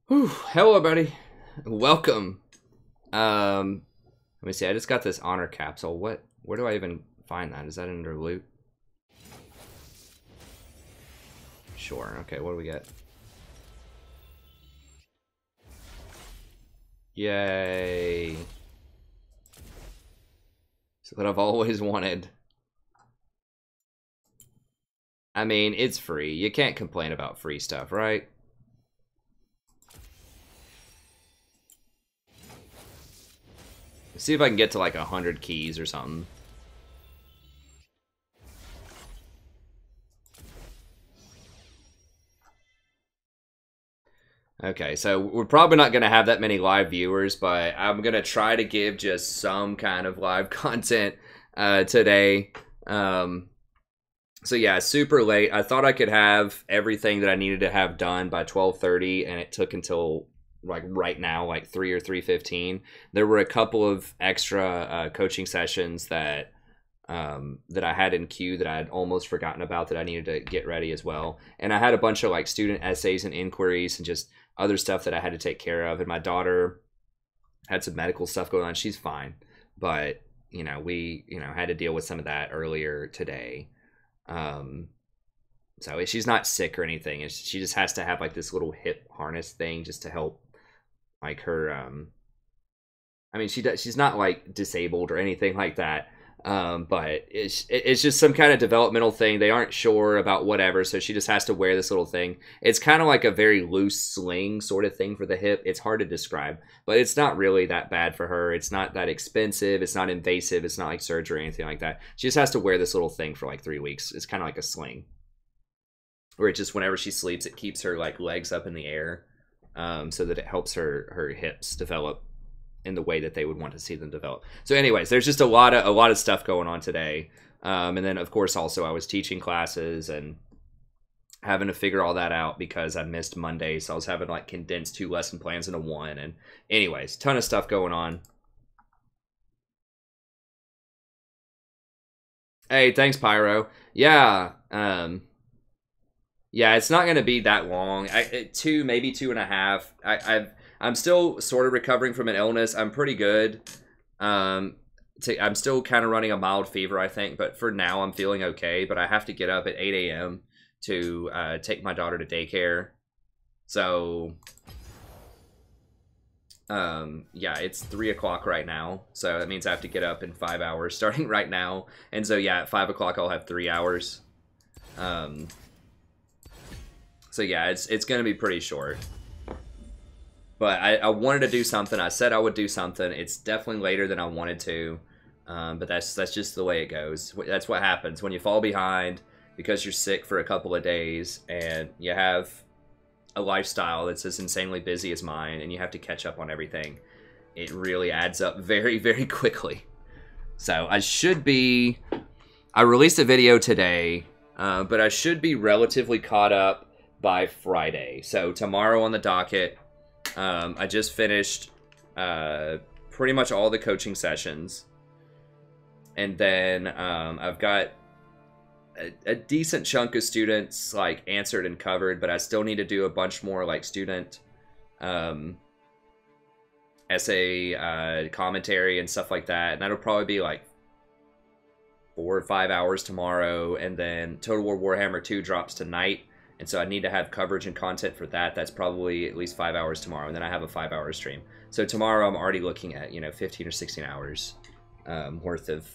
Whew, hello, buddy. Welcome. Let me see. I just got this honor capsule. Where do I even find that? Is that under loot? Sure. Okay, what do we get? Yay. It's what I've always wanted. I mean, it's free. You can't complain about free stuff, right? Let's see if I can get to like 100 keys or something. Okay, so we're probably not going to have that many live viewers, but I'm going to try to give just some kind of live content today. So yeah, super late. I thought I could have everything that I needed to have done by 12:30, and it took until like right now, like 3 or 3:15. There were a couple of extra coaching sessions that I had in queue that I had almost forgotten about that I needed to get ready as well. And I had a bunch of like student essays and inquiries and just other stuff that I had to take care of. And my daughter had some medical stuff going on. She's fine, but we had to deal with some of that earlier today. So she's not sick or anything. She just has to have like this little hip harness thing just to help like her. I mean, she's not like disabled or anything like that. But it's just some kind of developmental thing. They aren't sure about whatever, so she just has to wear this little thing. It's kind of like a very loose sling sort of thing for the hip. It's hard to describe, but it's not really that bad for her. It's not that expensive. It's not invasive. It's not like surgery or anything like that. She just has to wear this little thing for like 3 weeks. It's kind of like a sling, where it just whenever she sleeps, it keeps her like legs up in the air, so that it helps her hips develop in the way that they would want to see them develop. So anyways, there's just a lot of stuff going on today. And then of course also I was teaching classes and having to figure all that out because I missed Monday. So I was having to like condense 2 lesson plans into one. And anyways, ton of stuff going on. Hey, thanks Pyro. Yeah. Yeah, it's not going to be that long. Maybe 2.5. I'm still sort of recovering from an illness. I'm pretty good. I'm still kind of running a mild fever, I think, but for now I'm feeling okay. But I have to get up at 8 a.m. to take my daughter to daycare. So, yeah, it's 3 o'clock right now. So that means I have to get up in 5 hours starting right now. And so, yeah, at 5 o'clock I'll have 3 hours. So, yeah, it's going to be pretty short. But I wanted to do something. I said I would do something. It's definitely later than I wanted to. But that's just the way it goes. That's what happens when you fall behind because you're sick for a couple of days and you have a lifestyle that's as insanely busy as mine and you have to catch up on everything. It really adds up very, very quickly. So I released a video today, but I should be relatively caught up by Friday. So tomorrow on the docket, I just finished pretty much all the coaching sessions. And then I've got a decent chunk of students like answered and covered, but I still need to do a bunch more like student essay commentary and stuff like that. And that'll probably be like 4 or 5 hours tomorrow. And then Total War Warhammer 2 drops tonight. And so I need to have coverage and content for that. That's probably at least 5 hours tomorrow. And then I have a 5-hour stream. So tomorrow I'm already looking at, 15 or 16 hours worth of,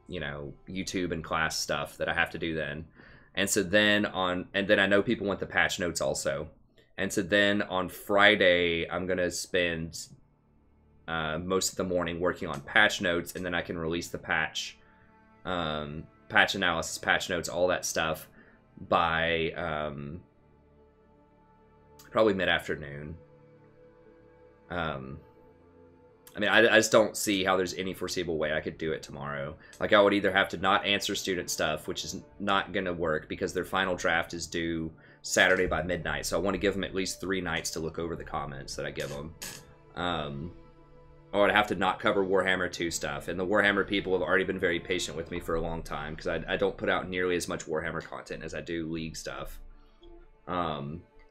YouTube and class stuff that I have to do then. And so then and then I know people want the patch notes also. And so then on Friday, I'm going to spend most of the morning working on patch notes. And then I can release the patch analysis, patch notes, all that stuff by probably mid-afternoon. I mean, I just don't see how there's any foreseeable way I could do it tomorrow. Like, I would either have to not answer student stuff, which is not going to work because their final draft is due Saturday by midnight. So I want to give them at least 3 nights to look over the comments that I give them. Or I'd have to not cover Warhammer 2 stuff. And the Warhammer people have already been very patient with me for a long time because I don't put out nearly as much Warhammer content as I do League stuff.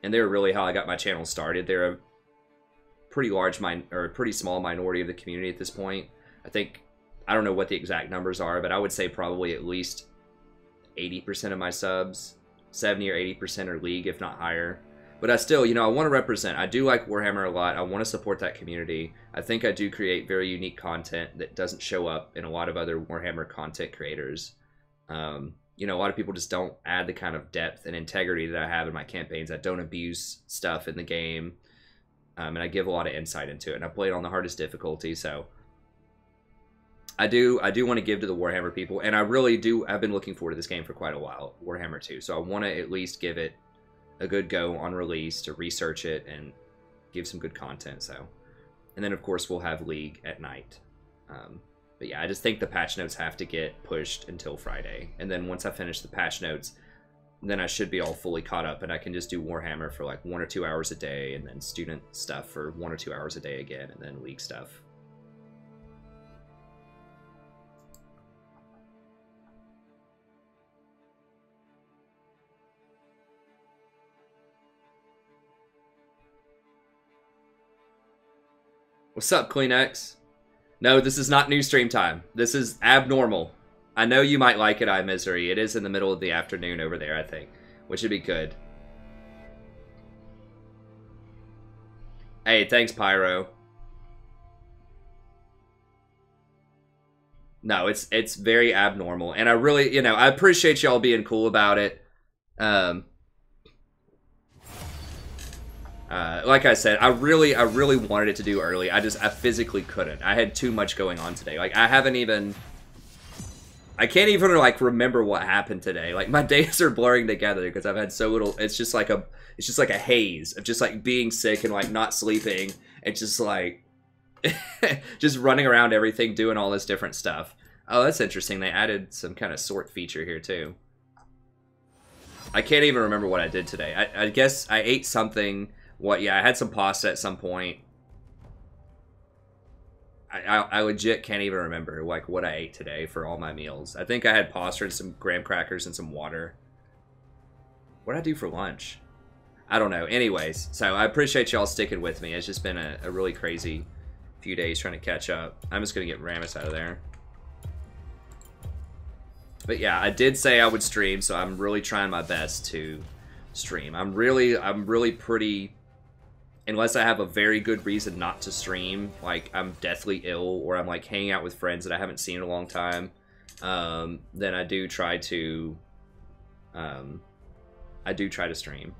and they're really how I got my channel started. They're a pretty large or a pretty small minority of the community at this point. I think, I don't know what the exact numbers are, but I would say probably at least 80% of my subs, 70 or 80% are League, if not higher. But I still, you know, I want to represent. I do like Warhammer a lot. I want to support that community. I think I do create very unique content that doesn't show up in a lot of other Warhammer content creators. You know, a lot of people just don't add the kind of depth and integrity that I have in my campaigns. I don't abuse stuff in the game, and I give a lot of insight into it. And I play it on the hardest difficulty, so I do want to give to the Warhammer people, and I really do. I've been looking forward to this game for quite a while, Warhammer 2. So I want to at least give it a good go on release to research it and give some good content. So, and then of course we'll have League at night. But yeah, I just think the patch notes have to get pushed until Friday, and then once I finish the patch notes, then I should be all fully caught up, and I can just do Warhammer for like 1 or 2 hours a day, and then student stuff for 1 or 2 hours a day again, and then League stuff. What's up, Kleenex? No, this is not new stream time. This is abnormal. I know you might like it, iMisery. It is in the middle of the afternoon over there, I think, which would be good. Hey, thanks, Pyro. No, it's very abnormal, and I really, you know, I appreciate y'all being cool about it. Like I said, I really wanted it to do early. I physically couldn't. I had too much going on today. Like, I can't even, like, remember what happened today. Like, my days are blurring together because I've had so little. It's just like a haze of just, like, being sick and, like, not sleeping. It's just, like, just running around everything, doing all this different stuff. Oh, that's interesting. They added some kind of sort feature here, too. I can't even remember what I did today. I guess I ate something. Yeah, I had some pasta at some point. I legit can't even remember, like, what I ate today for all my meals. I think I had pasta and some graham crackers and some water. What did I do for lunch? I don't know. Anyways, so I appreciate y'all sticking with me. It's just been a really crazy few days trying to catch up. I'm just going to get Ramus out of there. But yeah, I did say I would stream, so I'm really trying my best to stream. I'm really pretty, unless I have a very good reason not to stream, like I'm deathly ill or I'm like hanging out with friends that I haven't seen in a long time, then I do try to stream.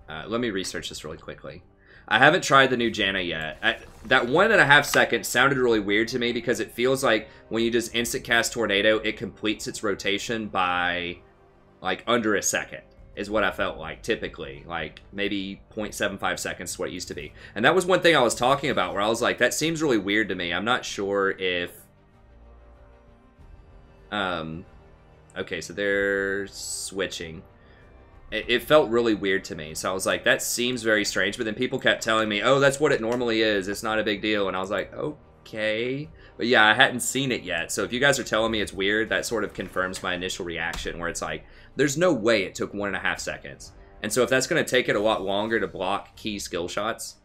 Let me research this really quickly. I haven't tried the new Janna yet. That 1.5 seconds sounded really weird to me because it feels like when you just instant cast Tornado, it completes its rotation by like under a second, is what I felt like typically. Like maybe 0.75 seconds is what it used to be. And that was one thing I was talking about where I was like, that seems really weird to me. I'm not sure if... Okay, so they're switching. It felt really weird to me, so I was like, that seems very strange, but then people kept telling me, oh, that's what it normally is, it's not a big deal, and I was like, okay. But yeah, I hadn't seen it yet, so if you guys are telling me it's weird, that sort of confirms my initial reaction, where it's like, there's no way it took 1.5 seconds. And so if that's going to take it a lot longer to block key skill shots,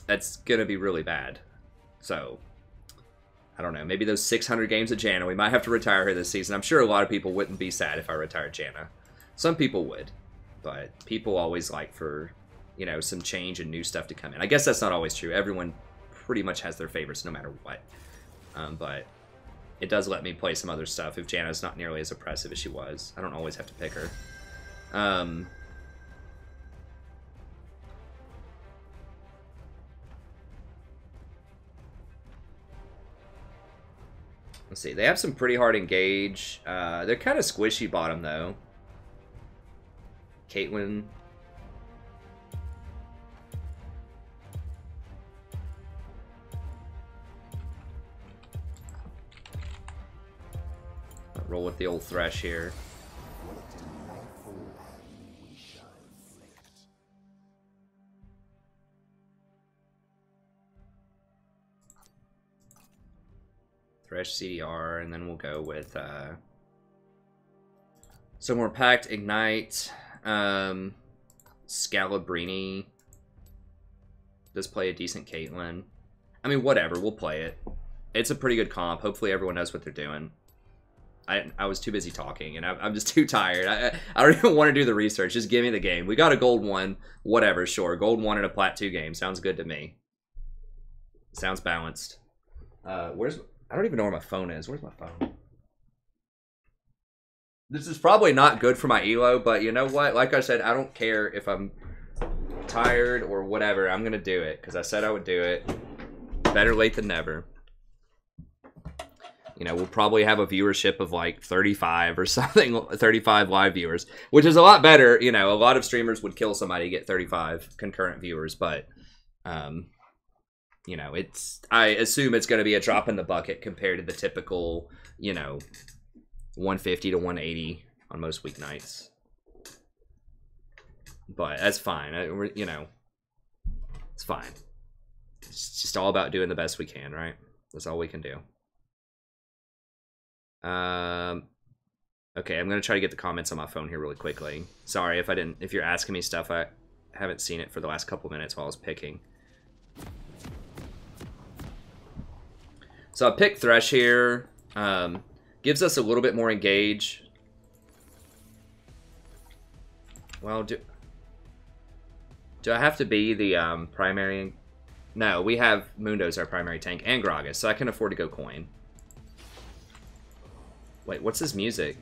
that's going to be really bad. So, I don't know, maybe those 600 games of Janna, we might have to retire her this season. I'm sure a lot of people wouldn't be sad if I retired Janna. Some people would, but people always like for, you know, some change and new stuff to come in. I guess that's not always true. Everyone pretty much has their favorites no matter what. But it does let me play some other stuff if Janna's not nearly as oppressive as she was. I don't always have to pick her. Let's see. They have some pretty hard engage. They're kind of squishy bottom, though. Caitlyn. Roll with the old Thresh here. Thresh CDR, and then we'll go with some more Pact, Ignite. Scalabrini does play a decent Caitlyn. I mean, whatever, we'll play it. It's a pretty good comp. Hopefully everyone knows what they're doing. I was too busy talking, and I'm just too tired. I don't even want to do the research. Just give me the game. We got a gold 1. Whatever, sure. Gold 1 in a plat 2 game. Sounds good to me. Sounds balanced. I don't even know where my phone is. Where's my phone? This is probably not good for my elo, but you know what? Like I said, I don't care if I'm tired or whatever. I'm going to do it because I said I would do it. Better late than never. You know, we'll probably have a viewership of like 35 or something, 35 live viewers, which is a lot better. You know, a lot of streamers would kill somebody to get 35 concurrent viewers, but, you know, I assume it's going to be a drop in the bucket compared to the typical, you know, 150 to 180 on most weeknights. But that's fine. You know, it's fine. It's just all about doing the best we can, right? That's all we can do. Okay, I'm gonna try to get the comments on my phone here really quickly. Sorry if you're asking me stuff, I haven't seen it for the last couple minutes while I was picking. So I picked Thresh here. Gives us a little bit more engage. Well, do I have to be the primary? No, we have Mundo's our primary tank and Gragas, so I can afford to go coin. Wait, what's this music?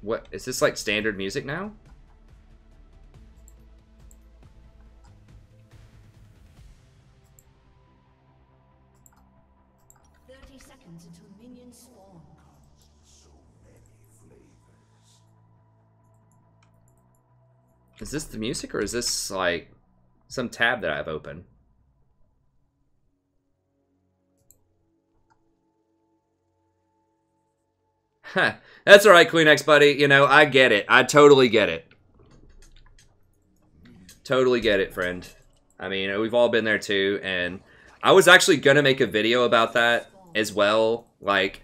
What is this, like standard music now? Is this the music, or is this like some tab that I've opened? Huh. That's alright, Queen X, buddy. You know, I get it. I totally get it. Totally get it, friend. I mean, we've all been there too, and I was actually gonna make a video about that as well. Like,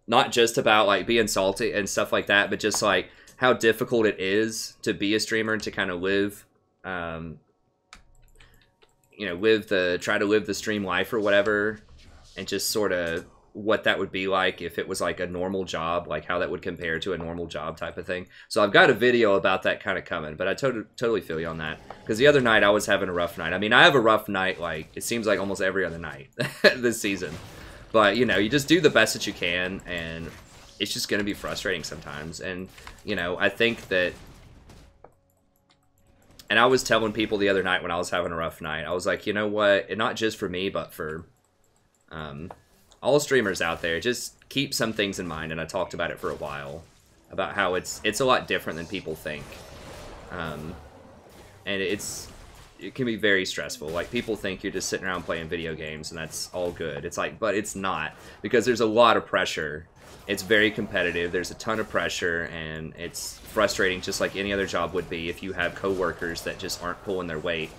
not just about like being salty and stuff like that, but just like how difficult it is to be a streamer and to kind of live, you know, try to live the stream life or whatever, and just sort of what that would be like if it was like a normal job, like how that would compare to a normal job type of thing. So I've got a video about that kind of coming, but I totally feel you on that. Because the other night I was having a rough night. I mean, I have a rough night, like, it seems like almost every other night this season. But, you know, you just do the best that you can, and it's just going to be frustrating sometimes. And, you know, I think that... And I was telling people the other night when I was having a rough night, I was like, you know what? And not just for me, but for all streamers out there, just keep some things in mind. And I talked about it for a while, about how it's a lot different than people think. And it can be very stressful. Like, people think you're just sitting around playing video games and that's all good. It's like, but it's not, because there's a lot of pressure. It's very competitive. There's a ton of pressure, and it's frustrating, just like any other job would be if you have coworkers that just aren't pulling their weight.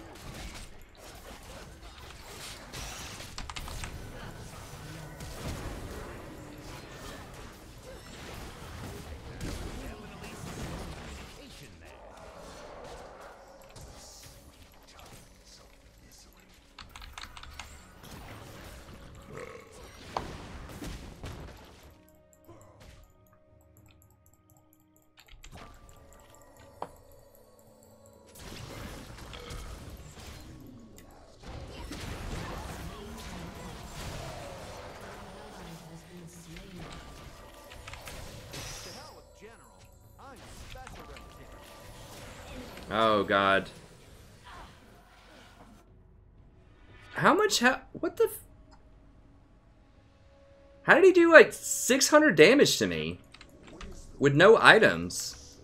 Oh, God. How much, what the, how did he do, like, 600 damage to me? With no items?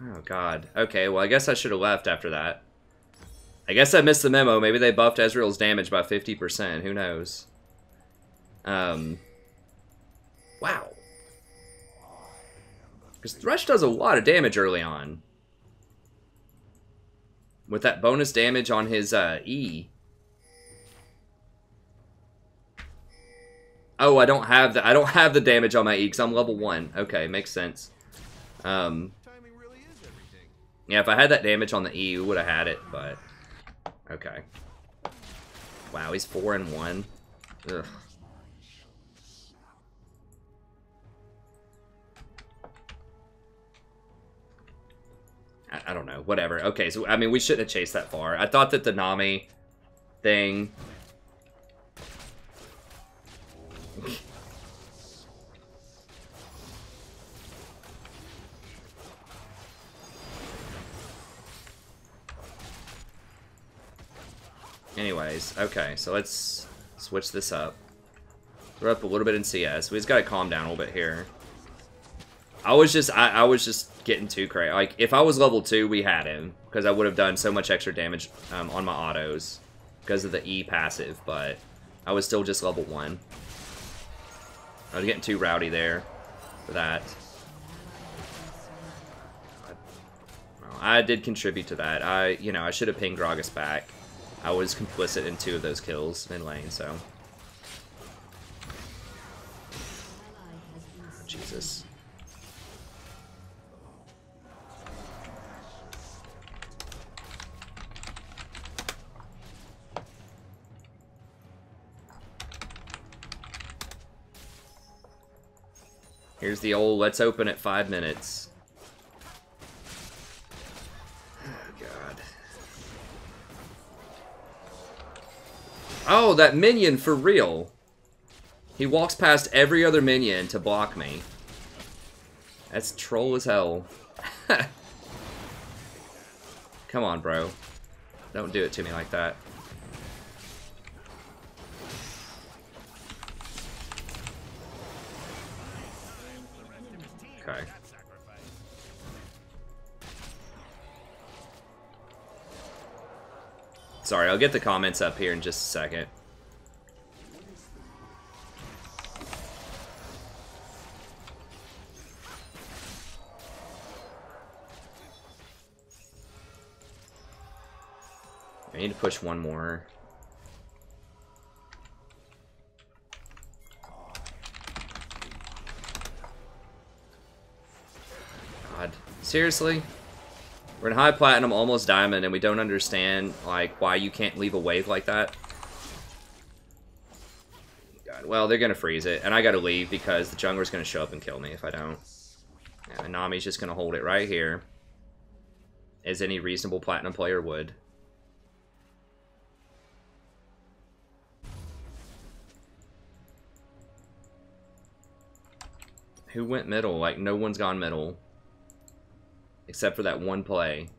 Oh, God. Okay, well, I guess I should have left after that. I guess I missed the memo. Maybe they buffed Ezreal's damage by 50%. Who knows? Wow. Because Thresh does a lot of damage early on. With that bonus damage on his E. Oh, I don't have the damage on my E because I'm level 1. Okay, makes sense. Yeah, if I had that damage on the E, we would have had it, but okay. Wow, he's 4 and 1. Ugh. I don't know. Whatever. Okay, so I mean, we shouldn't have chased that far. I thought that the Nami thing. Anyways, okay, so let's switch this up. We're up a little bit in CS. We just gotta calm down a little bit here. I was just getting too crazy. Like, if I was level 2, we had him. Because I would have done so much extra damage on my autos. Because of the E passive, but I was still just level 1. I was getting too rowdy there for that. Well, I did contribute to that. I should have pinged Gragas back. I was complicit in 2 of those kills in lane, so. Oh, Jesus. Here's the old, let's open at 5 minutes. Oh, God. Oh, that minion for real. He walks past every other minion to block me. That's troll as hell. Come on, bro. Don't do it to me like that. Okay. Sorry, I'll get the comments up here in just a second. I need to push one more. God. Seriously? We're in high platinum, almost diamond, and we don't understand, like, why you can't leave a wave like that. God. Well, they're gonna freeze it, and I gotta leave because the jungler's gonna show up and kill me if I don't. Yeah, and Nami's just gonna hold it right here, as any reasonable platinum player would. Who went middle? Like, no one's gone middle. Except for that one play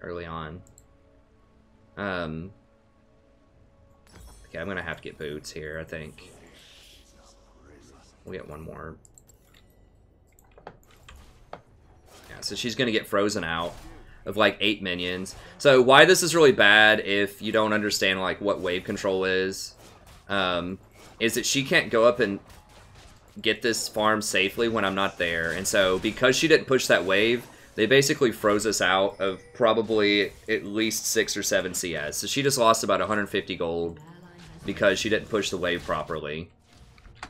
early on. Okay, I'm gonna have to get boots here, I think. We'll get one more. Yeah, so she's gonna get frozen out of like 8 minions. So why this is really bad if you don't understand like what wave control is that she can't go up and get this farm safely when I'm not there. And so because she didn't push that wave, they basically froze us out of probably at least 6 or 7 CS. So she just lost about 150 gold because she didn't push the wave properly.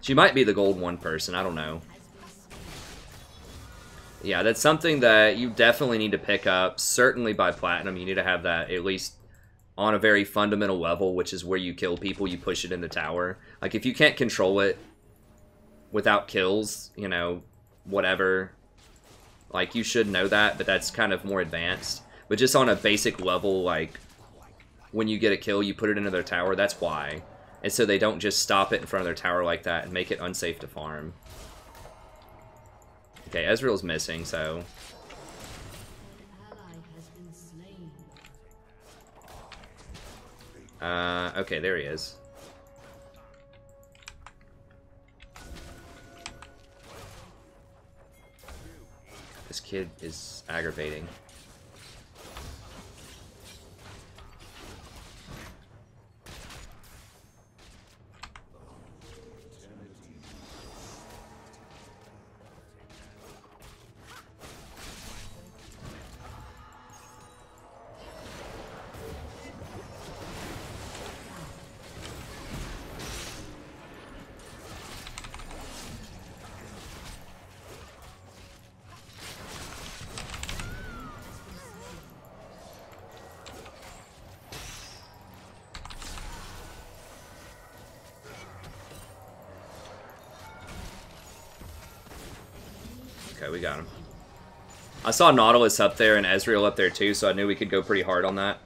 She might be the gold 1 person, I don't know. Yeah, that's something that you definitely need to pick up. Certainly by platinum, you need to have that at least on a very fundamental level, which is where you kill people, you push it in the tower. Like, if you can't control it without kills, you know, whatever. Like, you should know that, but that's kind of more advanced. But just on a basic level, like, when you get a kill, you put it into their tower, that's why. And so they don't just stop it in front of their tower like that and make it unsafe to farm. Okay, Ezreal's missing, so... okay, there he is. This kid is aggravating. Okay, we got him. I saw Nautilus up there and Ezreal up there too, so I knew we could go pretty hard on that.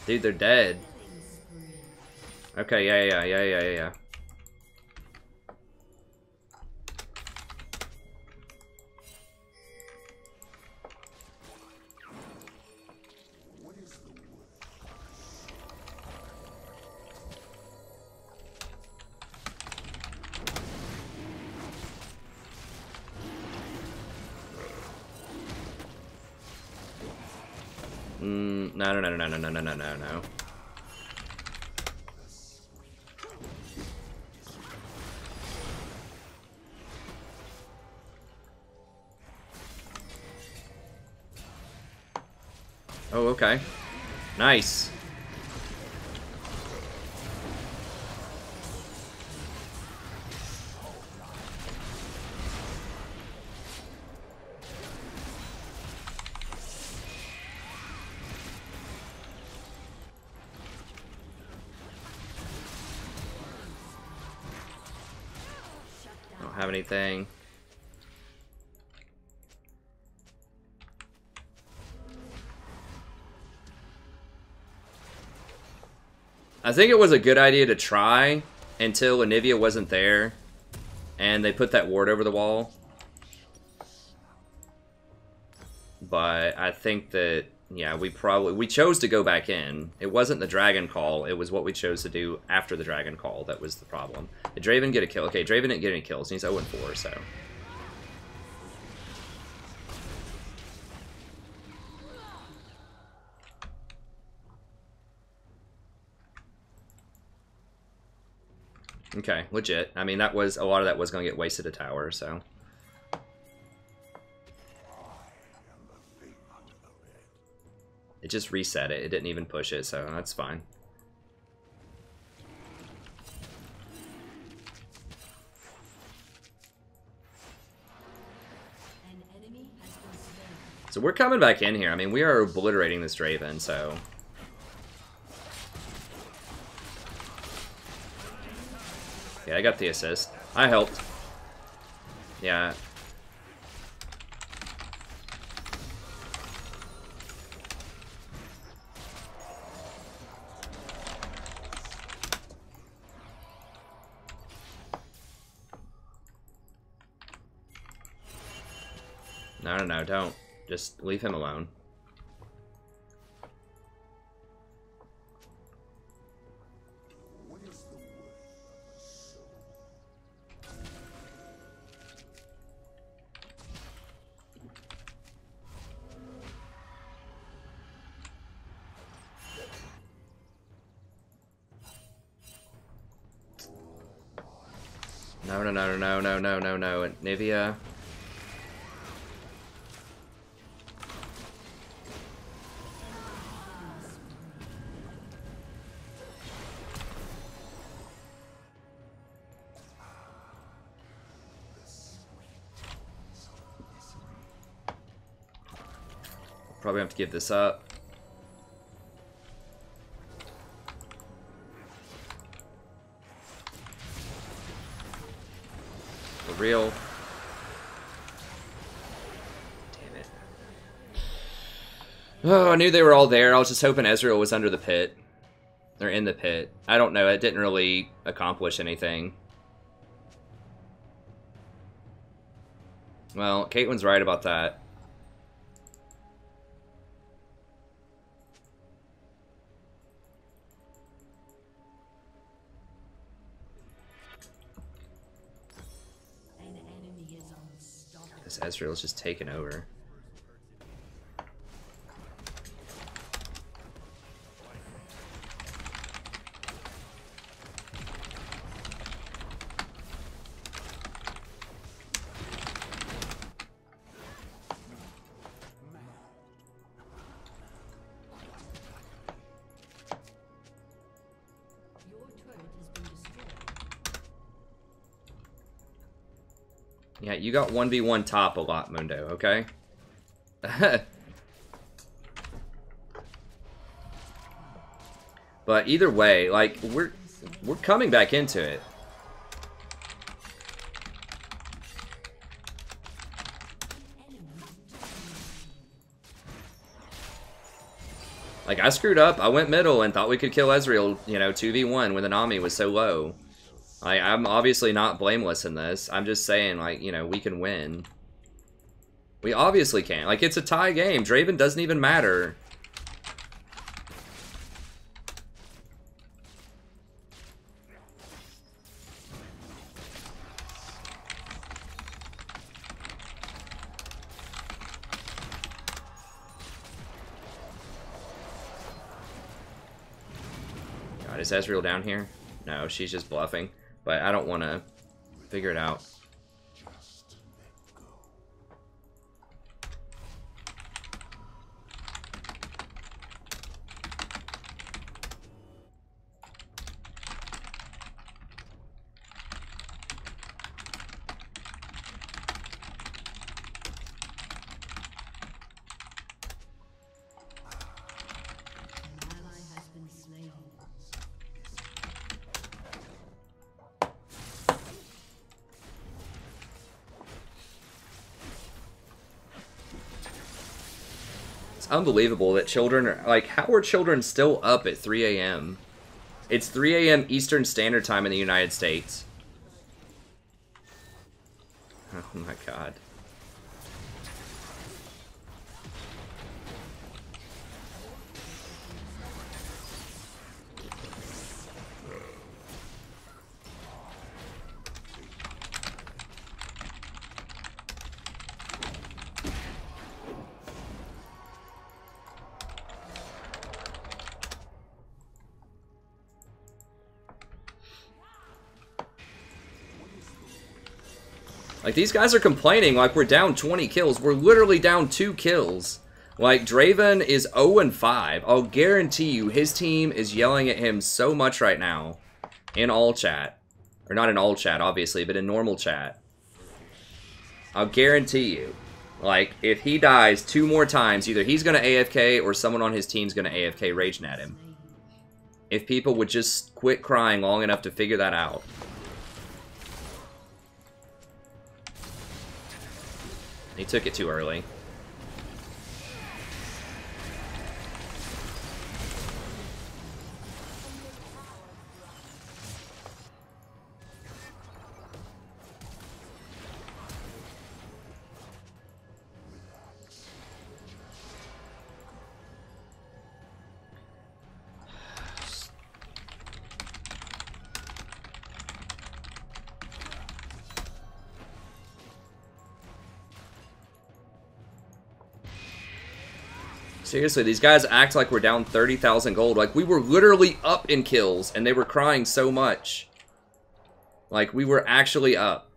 Dude, they're dead. Okay, yeah. No. Oh, okay. Nice. Don't have anything. I think it was a good idea to try until Anivia wasn't there and they put that ward over the wall. But I think that, yeah, we chose to go back in. It wasn't the Dragon Call, it was what we chose to do after the Dragon Call that was the problem. Did Draven get a kill? Okay, Draven didn't get any kills, he's 0-4, so. Okay, legit. I mean, that was a lot of that was going to get wasted a tower, so. It just reset it. It didn't even push it, so that's fine. So we're coming back in here. I mean, we are obliterating this Draven, so. Yeah, I got the assist. I helped. Yeah. No, don't. Just leave him alone. No. Nivea. Probably have to give this up. For real. Damn it. Oh, I knew they were all there. I was just hoping Ezreal was under the pit. Or in the pit. I don't know. It didn't really accomplish anything. Well, Caitlyn's right about that. This Ezreal's just taken over. Yeah, you got 1v1 top a lot, Mundo, okay? But either way, like, we're coming back into it. Like, I screwed up. I went middle and thought we could kill Ezreal, you know, 2v1 when the Nami was so low. I'm obviously not blameless in this. I'm just saying, like, you know, we can win. We obviously can. Like, it's a tie game. Draven doesn't even matter. God, is Ezreal down here? No, she's just bluffing. But I don't want to figure it out. Unbelievable that children are, like, how are children still up at 3 a.m.? It's 3 a.m. Eastern Standard Time in the United States. Oh my god. Like, these guys are complaining like we're down 20 kills. We're literally down 2 kills. Like, Draven is 0-5. I'll guarantee you his team is yelling at him so much right now. In all chat. Or not in all chat, obviously, but in normal chat. I'll guarantee you. Like, if he dies 2 more times, either he's going to AFK or someone on his team's going to AFK raging at him. If people would just quit crying long enough to figure that out. He took it too early. Seriously, these guys act like we're down 30,000 gold. Like, we were literally up in kills, and they were crying so much. Like, we were actually up.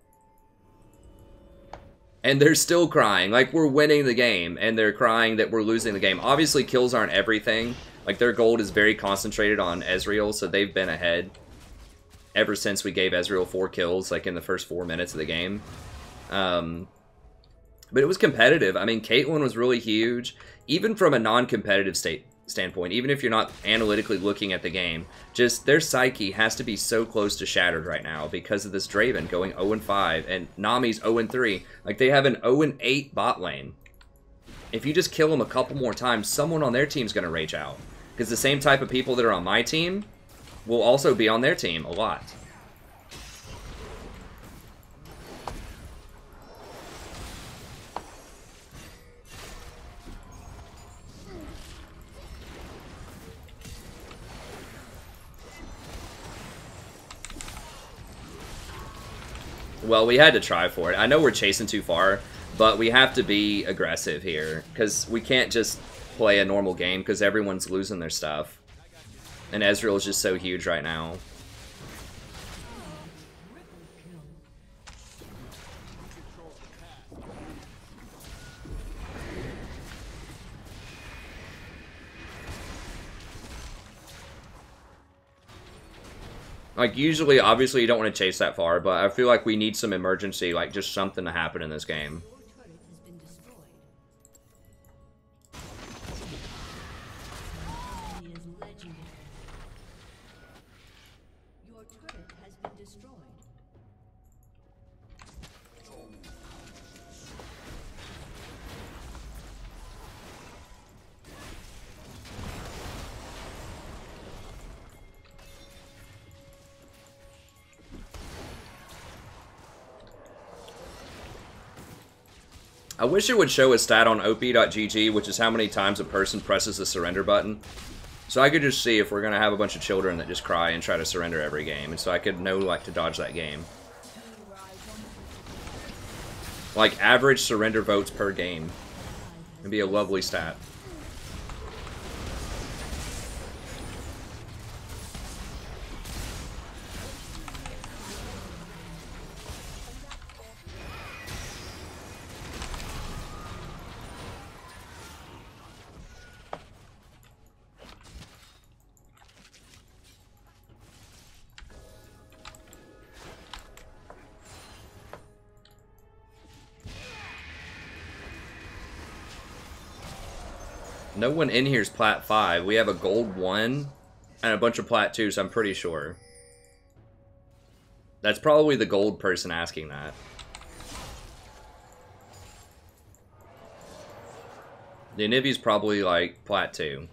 And they're still crying. Like, we're winning the game, and they're crying that we're losing the game. Obviously, kills aren't everything. Like, their gold is very concentrated on Ezreal, so they've been ahead ever since we gave Ezreal 4 kills, like, in the first 4 minutes of the game. But it was competitive. I mean, Caitlyn was really huge. Even from a non-competitive standpoint, even if you're not analytically looking at the game, just their psyche has to be so close to shattered right now because of this Draven going 0-5 and Nami's 0-3. Like, they have an 0-8 bot lane. If you just kill them a couple more times, someone on their team's going to rage out. Because the same type of people that are on my team will also be on their team a lot. Well, we had to try for it. I know we're chasing too far, but we have to be aggressive here because we can't just play a normal game because everyone's losing their stuff. And Ezreal is just so huge right now. Like, usually, obviously, you don't want to chase that far, but I feel like we need some emergency, like, just something to happen in this game. I wish it would show a stat on op.gg, which is how many times a person presses the surrender button. So I could just see if we're going to have a bunch of children that just cry and try to surrender every game. And so I could know, like, to dodge that game. Like, average surrender votes per game. It'd be a lovely stat. No one in here is Plat 5. We have a Gold 1 and a bunch of Plat 2s, I'm pretty sure. That's probably the Gold person asking that. The Anivi's probably, like, Plat 2.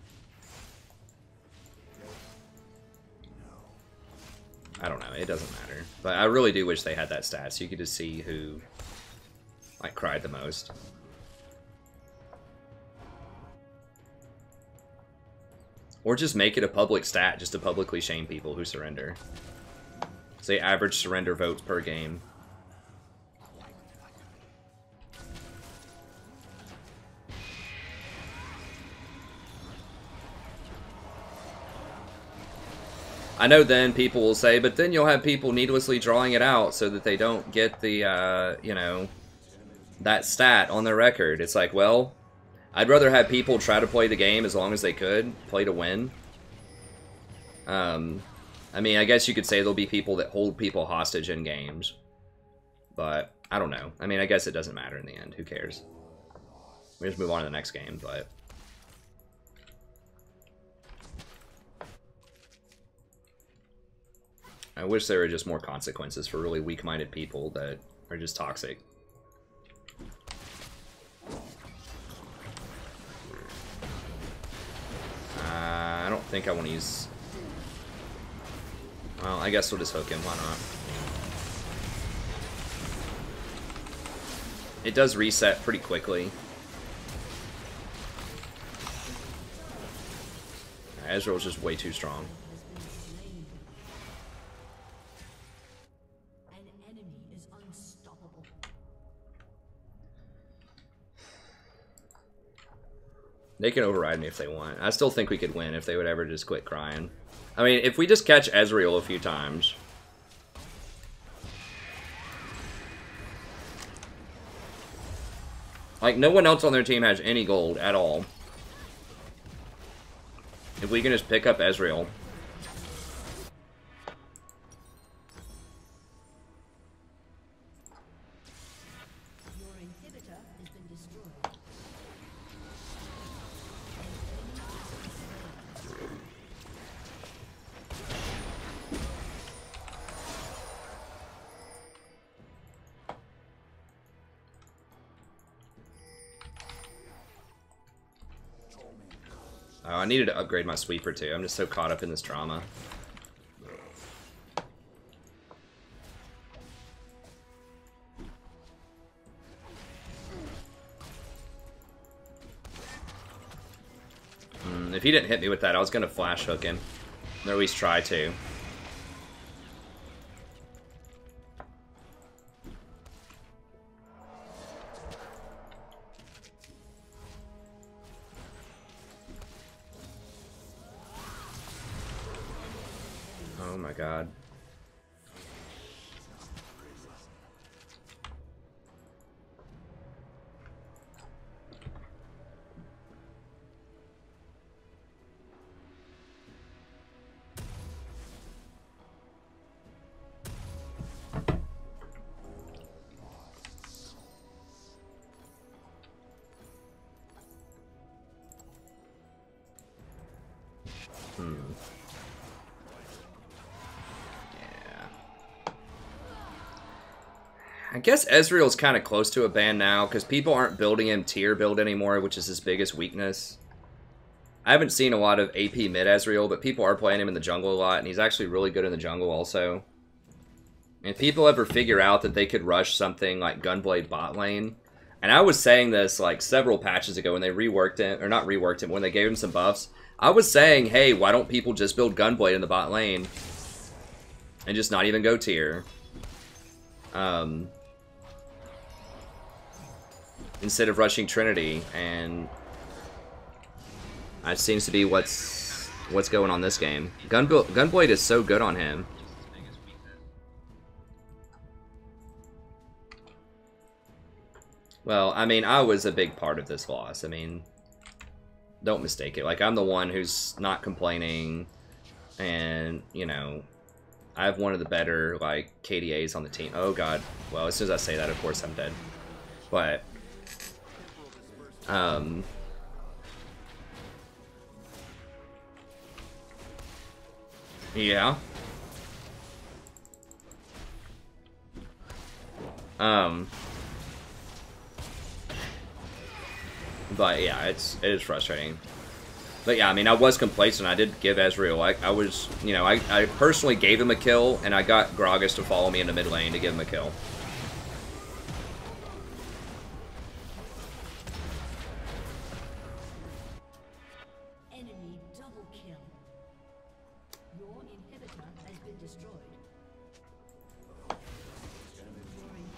I don't know, it doesn't matter. But I really do wish they had that stat, so you could just see who, like, cried the most. Or just make it a public stat, just to publicly shame people who surrender. Say average surrender votes per game. I know then people will say, but then you'll have people needlessly drawing it out so that they don't get the, you know, that stat on their record. It's like, well, I'd rather have people try to play the game as long as they could, play to win. I mean, I guess you could say there'll be people that hold people hostage in games. But, I don't know. I mean, I guess it doesn't matter in the end. Who cares? We just move on to the next game, but... I wish there were just more consequences for really weak-minded people that are just toxic. I don't think I want to use... Well, I guess we'll just hook him. Why not? It does reset pretty quickly. Ezreal's just way too strong. They can override me if they want. I still think we could win if they would ever just quit crying. I mean, if we just catch Ezreal a few times... Like, no one else on their team has any gold at all. If we can just pick up Ezreal... Oh, I needed to upgrade my sweeper too. I'm just so caught up in this drama. If he didn't hit me with that, I was going to flash hook him. Or at least try to. Oh my god. Yeah. I guess Ezreal's kind of close to a ban now because people aren't building him tier build anymore, which is his biggest weakness. I haven't seen a lot of AP mid Ezreal, but people are playing him in the jungle a lot, and he's actually really good in the jungle also. If people ever figure out that they could rush something like Gunblade bot lane, and I was saying this like several patches ago when they reworked it, or not reworked it, when they gave him some buffs, I was saying, hey, why don't people just build Gunblade in the bot lane and just not even go tier? Instead of rushing Trinity, and that seems to be what's going on this game. Gunblade is so good on him. Well, I mean, I was a big part of this loss. I mean, don't mistake it. Like, I'm the one who's not complaining, and, you know, I have one of the better, like, KDAs on the team. Oh, God. Well, as soon as I say that, of course, I'm dead. But, yeah. But yeah, it is frustrating. But yeah, I mean, I was complacent. I did give Ezreal. I was, you know, I personally gave him a kill, and I got Gragas to follow me into mid lane to give him a kill. Enemy double kill. Your inhibitor has been destroyed.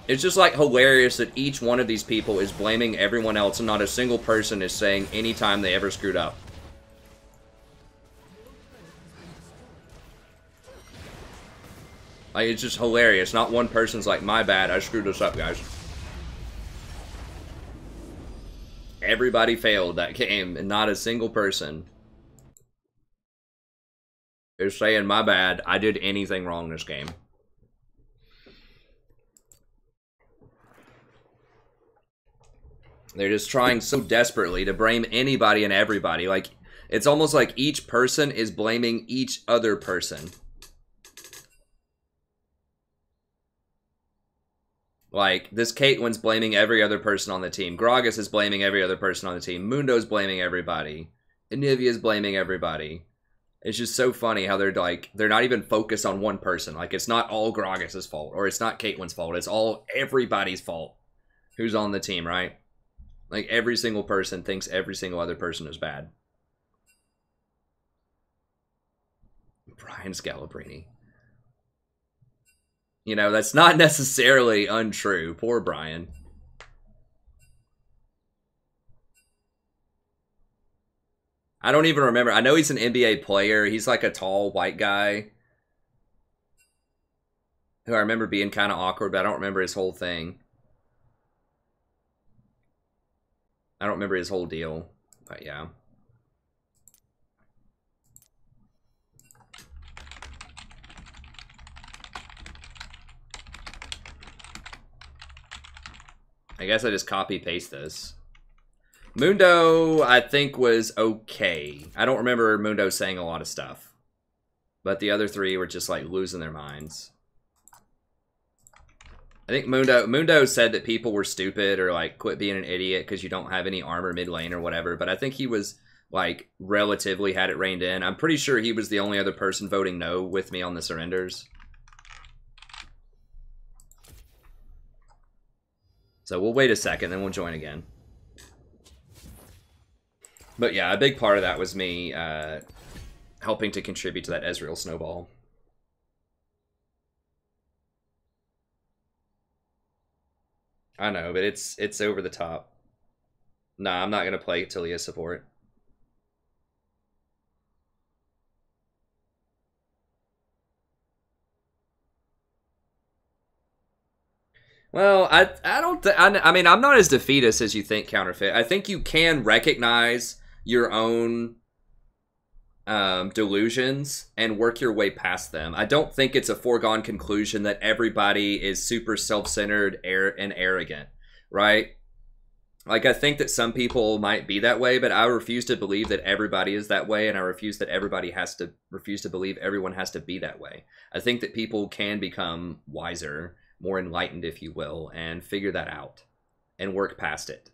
It's just like hilarious that each one of these people is blaming everyone else, and not a single person is saying any time they ever screwed up. Like, it's just hilarious. Not one person's like, my bad, I screwed this up, guys. Everybody failed that game, and not a single person is saying, my bad, I did anything wrong this game. They're just trying so desperately to blame anybody and everybody. Like, it's almost like each person is blaming each other person. Like, this Caitlyn's blaming every other person on the team. Gragas is blaming every other person on the team. Mundo's blaming everybody. Anivia's blaming everybody. It's just so funny how they're like, they're not even focused on one person. Like, it's not all Gragas' fault, or it's not Caitlyn's fault. It's all everybody's fault who's on the team, right? Like, every single person thinks every single other person is bad. Brian Scalabrini. You know, that's not necessarily untrue. Poor Brian. I don't even remember. I know he's an NBA player. He's like a tall white guy who I remember being kind of awkward, but I don't remember his whole thing. I don't remember his whole deal, but yeah. I guess I just copy-paste this. Mundo, I think, was okay. I don't remember Mundo saying a lot of stuff. But the other three were just, like, losing their minds. I think Mundo said that people were stupid or, like, quit being an idiot because you don't have any armor mid lane or whatever. But I think he was, like, relatively had it reined in. I'm pretty sure he was the only other person voting no with me on the surrenders. So we'll wait a second, then we'll join again. But yeah, a big part of that was me helping to contribute to that Ezreal snowball. I know, but it's over the top. Nah, I'm not going to play Talia support. Well, I mean, I'm not as defeatist as you think, Counterfeit. I think you can recognize your own delusions and work your way past them. I don't think it's a foregone conclusion that everybody is super self-centered and arrogant, right? Like, I think that some people might be that way, but I refuse to believe that everybody is that way, and I refuse to believe everyone has to be that way. I think that people can become wiser, more enlightened, if you will, and figure that out and work past it.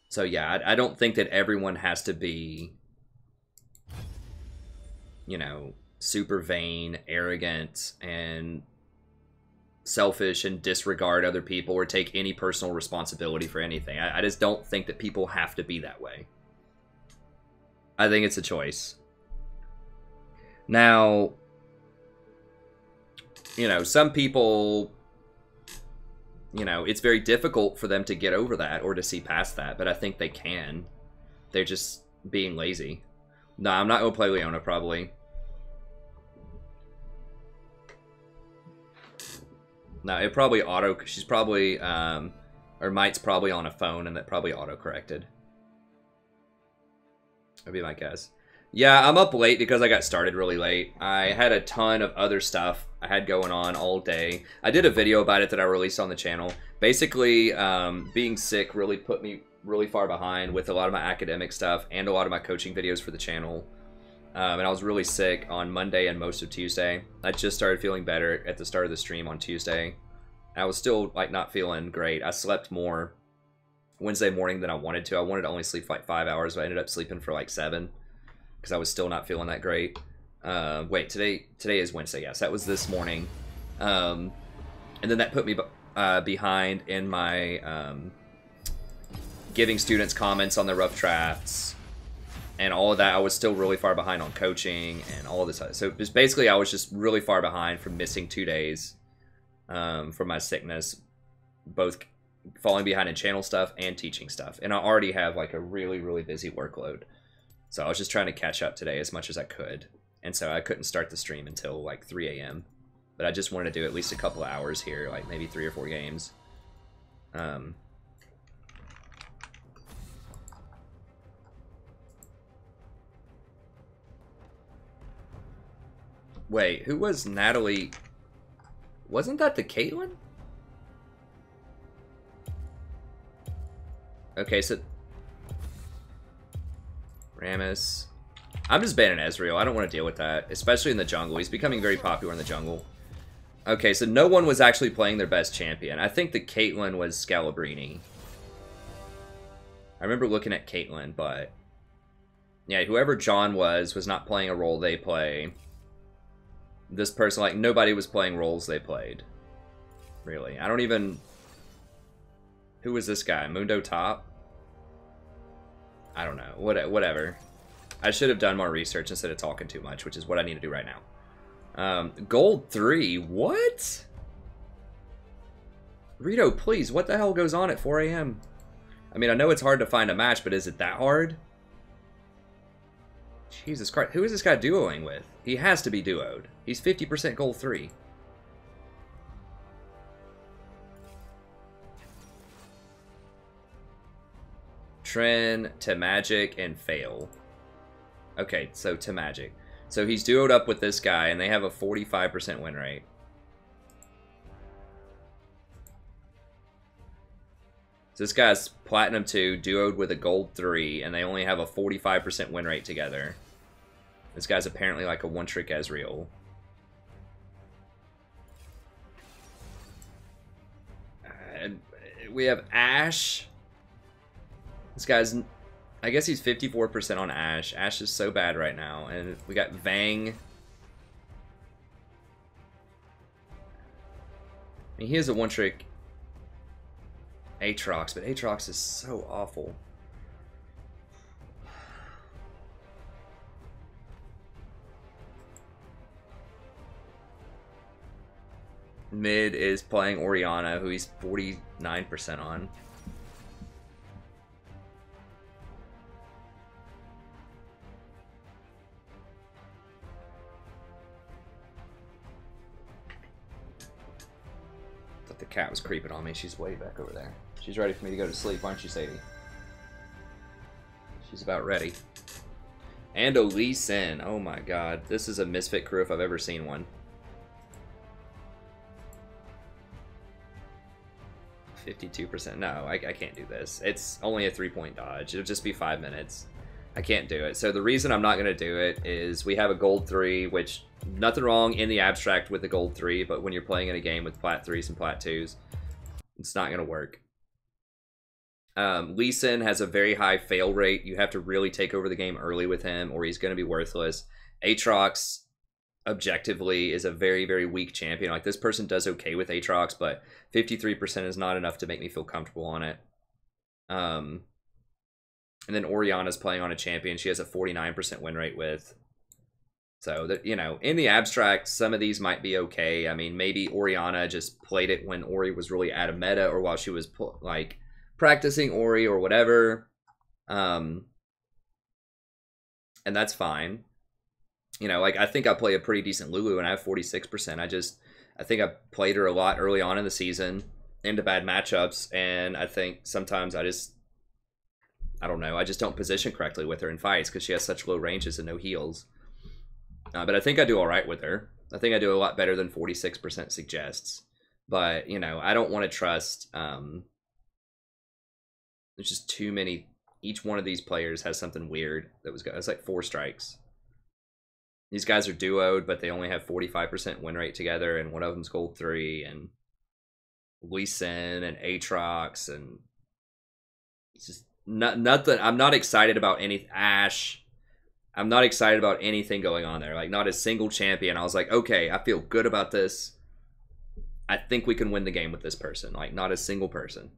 So yeah, I don't think that everyone has to be, you know, super vain, arrogant, and selfish and disregard other people or take any personal responsibility for anything. I just don't think that people have to be that way. I think it's a choice. Now, you know, some people, you know, it's very difficult for them to get over that or to see past that, but I think they can. They're just being lazy. No, I'm not going to play Leona, probably. No, it probably she's probably, or Might's probably on a phone and that probably auto-corrected. That'd be my guess. Yeah, I'm up late because I got started really late. I had a ton of other stuff I had going on all day. I did a video about it that I released on the channel. Basically, being sick really put me really far behind with a lot of my academic stuff and a lot of my coaching videos for the channel. And I was really sick on Monday and most of Tuesday. I just started feeling better at the start of the stream on Tuesday. I was still like not feeling great. I slept more Wednesday morning than I wanted to. I wanted to only sleep for like 5 hours, but I ended up sleeping for like 7 because I was still not feeling that great. Wait, today is Wednesday. Yes, that was this morning. And then that put me behind in my giving students comments on the rough drafts. And all of that, I was still really far behind on coaching and all of this. So just basically, I was just really far behind from missing 2 days from my sickness, both falling behind in channel stuff and teaching stuff. And I already have like a really, really busy workload. So I was just trying to catch up today as much as I could. And so I couldn't start the stream until like 3 a.m. But I just wanted to do at least a couple of hours here, like maybe 3 or 4 games. Wait, who was Natalie? Wasn't that the Caitlyn? Okay, so Rammus. I'm just banning Ezreal. I don't want to deal with that, especially in the jungle. He's becoming very popular in the jungle. Okay, so no one was actually playing their best champion. I think the Caitlyn was Scalabrini. I remember looking at Caitlyn, but yeah, whoever John was not playing a role they play. This person, like, nobody was playing roles they played. Really. I don't even... Who was this guy? Mundo Top? I don't know. Whatever. I should have done more research instead of talking too much, which is what I need to do right now. Gold 3? What? Rito, please, what the hell goes on at 4 a.m.? I mean, I know it's hard to find a match, but is it that hard? Jesus Christ, who is this guy duoing with? He has to be duoed. He's 50% gold 3. Tren, to Magic, and Fail. Okay, so to Magic. So he's duoed up with this guy, and they have a 45% win rate. So this guy's Platinum 2, duoed with a Gold 3, and they only have a 45% win rate together. This guy's apparently like a one-trick Ezreal. We have Ashe. This guy's... I guess he's 54% on Ashe. Ashe is so bad right now. And we got Vang. I mean, he is a one-trick Aatrox, but Aatrox is so awful. Mid is playing Orianna, who he's 49% on. Thought the cat was creeping on me. She's way back over there. She's ready for me to go to sleep, aren't you, Sadie? She's about ready. And Lee Sin. Oh my god. This is a misfit crew if I've ever seen one. 52%. No, I can't do this. It's only a 3-point dodge. It'll just be 5 minutes. I can't do it. So the reason I'm not going to do it is we have a gold 3, which nothing wrong in the abstract with the gold 3, but when you're playing in a game with plat 3s and plat 2s, it's not going to work. Lee Sin has a very high fail rate. You have to really take over the game early with him or he's going to be worthless. Aatrox, objectively, is a very, very weak champion. Like, this person does okay with Aatrox, but 53% is not enough to make me feel comfortable on it. And then Oriana's playing on a champion she has a 49% win rate with. So, that, you know, in the abstract, some of these might be okay. I mean, maybe Oriana just played it when Ori was really out of meta or while she was, like, practicing Ori or whatever. And that's fine. You know, like, I think I play a pretty decent Lulu and I have 46%. I think I played her a lot early on in the season into bad matchups. And I think sometimes I don't know. I just don't position correctly with her in fights because she has such low ranges and no heals. But I think I do all right with her. I think I do a lot better than 46% suggests. But, you know, I don't want to trust... there's just too many... Each one of these players has something weird that was... It's like 4 strikes. These guys are duoed, but they only have 45% win rate together, and one of them's gold 3, and Lee Sin, and Aatrox, and... It's just... Nothing. I'm not excited about any Ash. I'm not excited about anything going on there. Like, not a single champion. I was like, okay, I feel good about this. I think we can win the game with this person. Like, not a single person.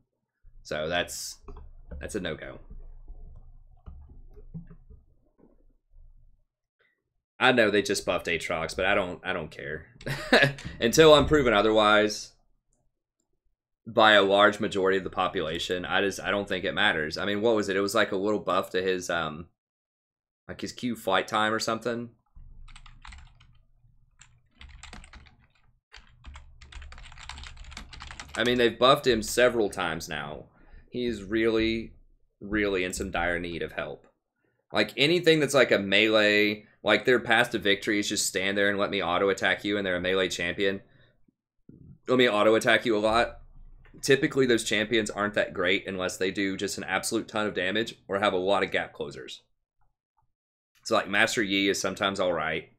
So that's a no-go. I know they just buffed Aatrox, but I don't care. Until I'm proven otherwise by a large majority of the population, I don't think it matters. I mean, what was it? It was like a little buff to his like his Q flight time or something. I mean, they've buffed him several times now. He's really, really in some dire need of help. Like, anything that's like a melee, like their path to victory is just stand there and let me auto attack you, and they're a melee champion. Let me auto attack you a lot. Typically, those champions aren't that great unless they do just an absolute ton of damage or have a lot of gap closers. So, like, Master Yi is sometimes all right.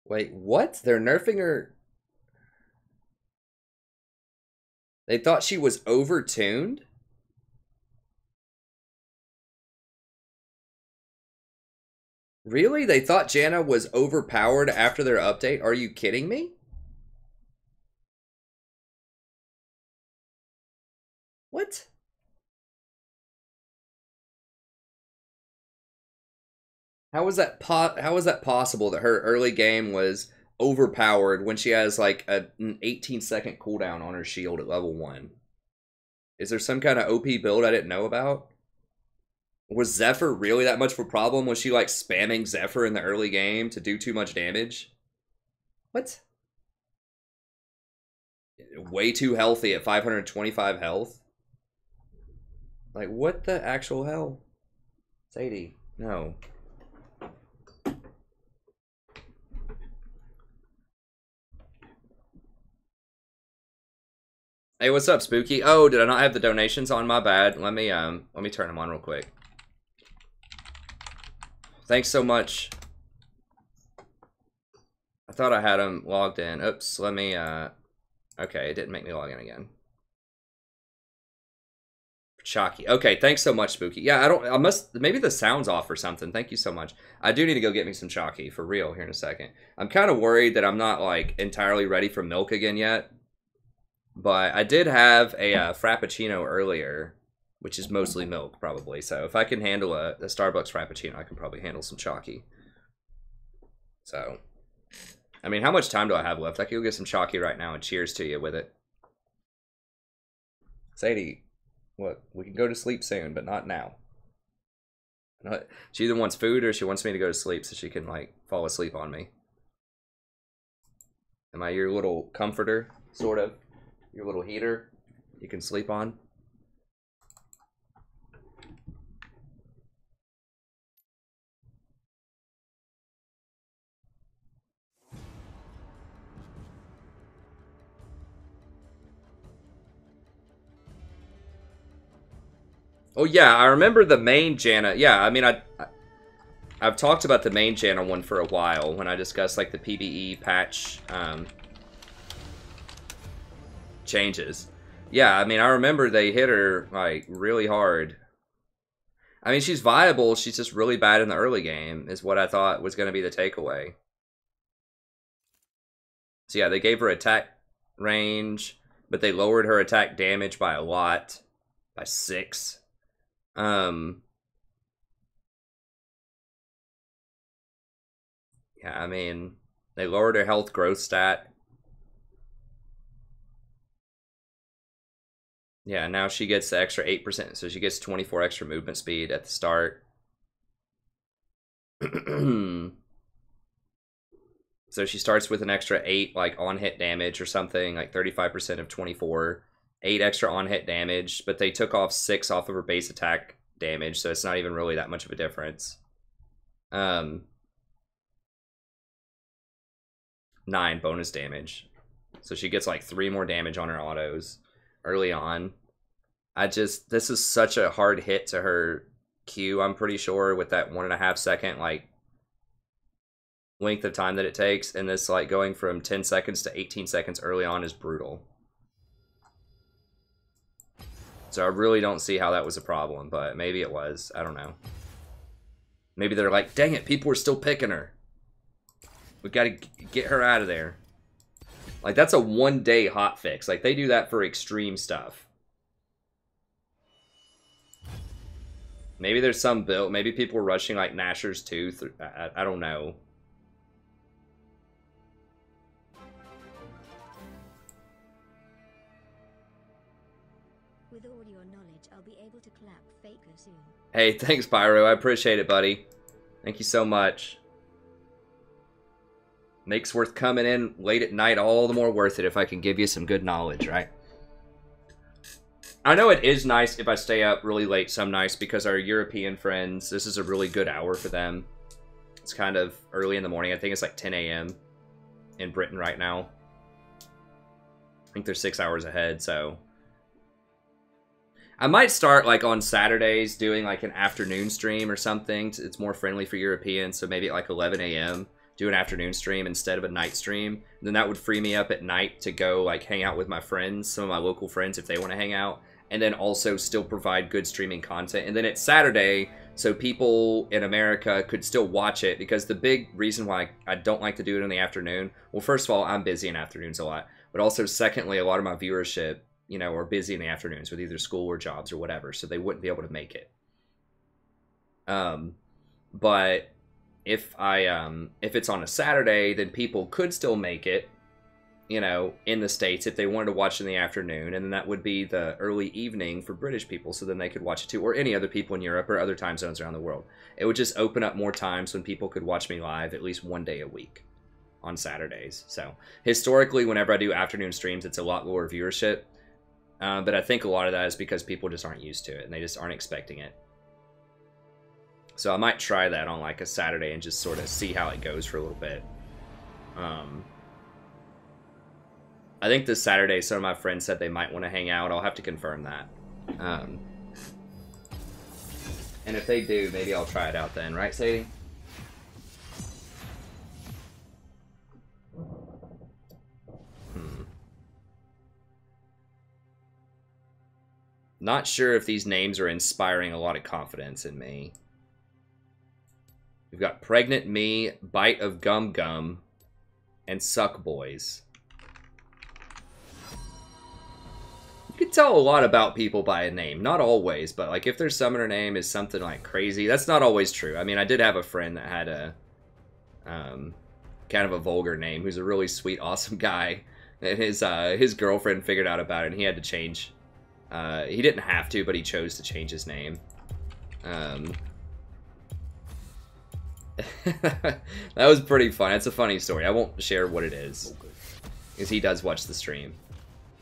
Wait, what? They're nerfing her? They thought she was overtuned? Really? They thought Janna was overpowered after their update? Are you kidding me? What? How is that possible that her early game was overpowered when she has like an 18-second cooldown on her shield at level 1? Is there some kind of OP build I didn't know about? Was Zephyr really that much of a problem? Was she like spamming Zephyr in the early game to do too much damage? What? Way too healthy at 525 health? Like, what the actual hell? Sadie, no. Hey, what's up, Spooky? Oh, did I not have the donations on? My bad. Let me turn them on real quick. Thanks so much. I thought I had them logged in. Oops, let me, okay, it didn't make me log in again. Chalky. Okay, thanks so much, Spooky. Yeah, maybe the sound's off or something. Thank you so much. I do need to go get me some Chalky, for real, here in a second. I'm kind of worried that I'm not, like, entirely ready for milk again yet. But I did have a Frappuccino earlier, which is mostly milk, probably. So if I can handle a Starbucks Frappuccino, I can probably handle some Chalky. So, I mean, how much time do I have left? I can go get some Chalky right now and cheers to you with it. Sadie, what? We can go to sleep soon, but not now. She either wants food or she wants me to go to sleep so she can, like, fall asleep on me. Am I your little comforter, sort of? Your little heater you can sleep on? Oh yeah, I remember the main Janna. Yeah, I mean, I've talked about the main Janna one for a while when I discussed like the PBE patch changes. Yeah, I mean, I remember they hit her like really hard. I mean, she's viable. She's just really bad in the early game, is what I thought was going to be the takeaway. So yeah, they gave her attack range, but they lowered her attack damage by a lot, by 6. Yeah, I mean, they lowered her health growth stat. Yeah, now she gets the extra 8%, so she gets 24 extra movement speed at the start. So she starts with an extra 8, like, on-hit damage or something, like 35% of 24. 8 extra on-hit damage, but they took off 6 off of her base attack damage, so it's not even really that much of a difference. 9 bonus damage. So she gets, like, 3 more damage on her autos early on. This is such a hard hit to her Q, I'm pretty sure, with that 1.5 second, like, length of time that it takes, and this, like, going from 10 seconds to 18 seconds early on is brutal. So I really don't see how that was a problem, but maybe it was. I don't know. Maybe they're like, dang it, people are still picking her. We gotta get her out of there. Like, that's a 1-day hotfix. Like, they do that for extreme stuff. Maybe there's some build. Maybe people were rushing, like, Nashor's Tooth. I don't know. With all your knowledge, I'll be able to clap Faker soon. Hey, thanks, Pyro. I appreciate it, buddy. Thank you so much. Makes worth coming in late at night all the more worth it if I can give you some good knowledge, right? I know it is nice if I stay up really late some nights because our European friends, this is a really good hour for them. It's kind of early in the morning. I think it's like 10 a.m. in Britain right now. I think they're 6 hours ahead, so... I might start, like, on Saturdays doing, like, an afternoon stream or something. It's more friendly for Europeans, so maybe at, like, 11 a.m. do an afternoon stream instead of a night stream. And then that would free me up at night to go, like, hang out with my friends, some of my local friends if they want to hang out. And then also still provide good streaming content. And then it's Saturday, so people in America could still watch it. Because the big reason why I don't like to do it in the afternoon... Well, first of all, I'm busy in afternoons a lot. But also, secondly, a lot of my viewership... you know, are busy in the afternoons with either school or jobs or whatever, so they wouldn't be able to make it. But if it's on a Saturday, then people could still make it, you know, in the States if they wanted to watch in the afternoon, and then that would be the early evening for British people, so then they could watch it too, or any other people in Europe or other time zones around the world. It would just open up more times when people could watch me live at least 1 day a week on Saturdays. So historically, whenever I do afternoon streams, it's a lot lower viewership. But I think a lot of that is because people just aren't used to it and they just aren't expecting it. So I might try that on like a Saturday and just sort of see how it goes for a little bit. I think this Saturday some of my friends said they might want to hang out. I'll have to confirm that. And if they do, maybe I'll try it out then. Right, Sadie? Not sure if these names are inspiring a lot of confidence in me. We've got Pregnant Me, Bite of Gum Gum, and Suck Boys. You can tell a lot about people by a name. Not always, but like if their summoner name is something like crazy, that's not always true. I mean, I did have a friend that had a kind of a vulgar name, who's a really sweet, awesome guy. And his girlfriend figured out about it, and he had to change. He didn't have to, but he chose to change his name. That was pretty fun. It's a funny story. I won't share what it is. because he does watch the stream.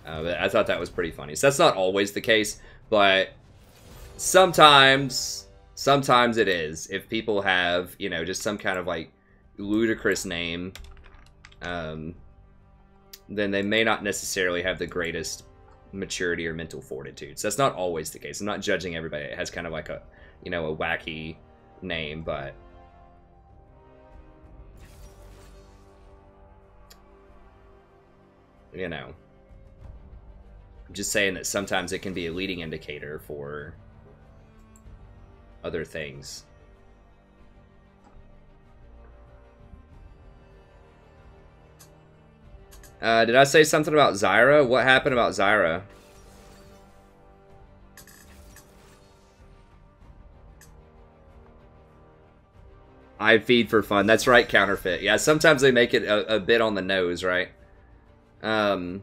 But I thought that was pretty funny. So that's not always the case, but sometimes it is. If people have, you know, just some kind of like ludicrous name, then they may not necessarily have the greatest maturity or mental fortitude. So that's not always the case. I'm not judging everybody. It has kind of like a, you know, a wacky name, but you know, I'm just saying that sometimes it can be a leading indicator for other things. Did I say something about Zyra? What happened about Zyra? I feed for fun. That's right, Counterfeit. Yeah, sometimes they make it a bit on the nose, right? Well,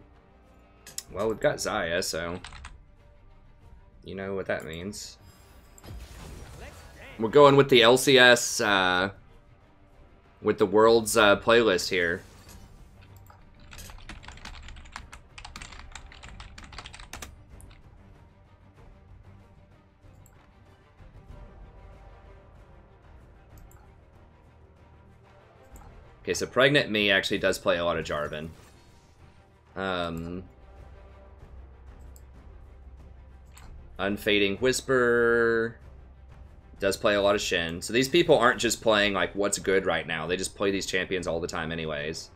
we've got Zaya, so you know what that means. We're going with the LCS, with the world's playlist here. Okay, so Pregnant Me actually does play a lot of Jarvan. Unfading Whisper does play a lot of Shen. So these people aren't just playing like what's good right now. They just play these champions all the time anyways.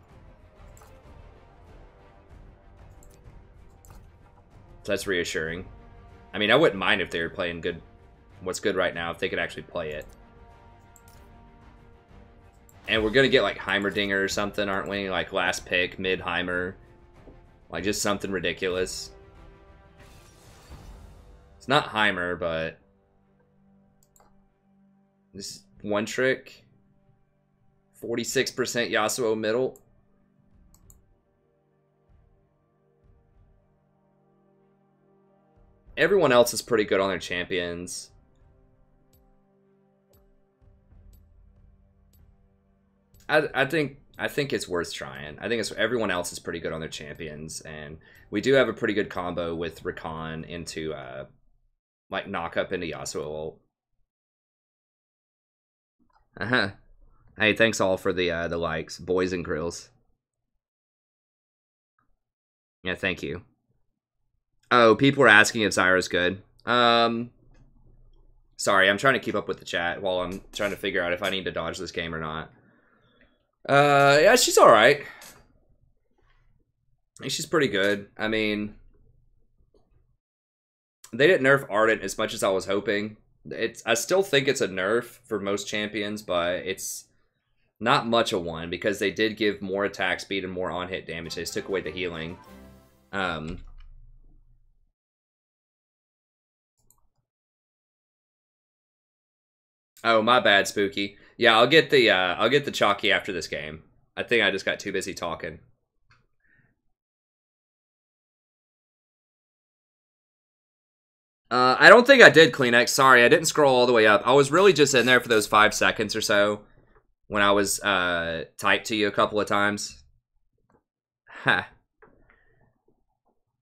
So that's reassuring. I mean, I wouldn't mind if they were playing good, what's good right now, if they could actually play it. And we're going to get like Heimerdinger or something, aren't we? Like last pick, mid-Heimer. Like just something ridiculous. It's not Heimer, but this one trick. 46% Yasuo middle. Everyone else is pretty good on their champions. I think it's worth trying. I think everyone else is pretty good on their champions, and we do have a pretty good combo with Rakan into like knock up into Yasuo ult. Hey, thanks all for the likes, boys and grills. Yeah, thank you. Oh, people are asking if Zyra's good. Sorry, I'm trying to keep up with the chat while I'm trying to figure out if I need to dodge this game or not. Yeah, she's alright. I think she's pretty good. I mean, they didn't nerf Ardent as much as I was hoping. I still think it's a nerf for most champions, but it's not much of one because they did give more attack speed and more on-hit damage. They just took away the healing. Oh, my bad, Spooky. Yeah, I'll get the Chalky after this game. I think I just got too busy talking. I don't think I did, Kleenex. Sorry, I didn't scroll all the way up. I was really just in there for those 5 seconds or so when I was typed to you a couple of times. Ha.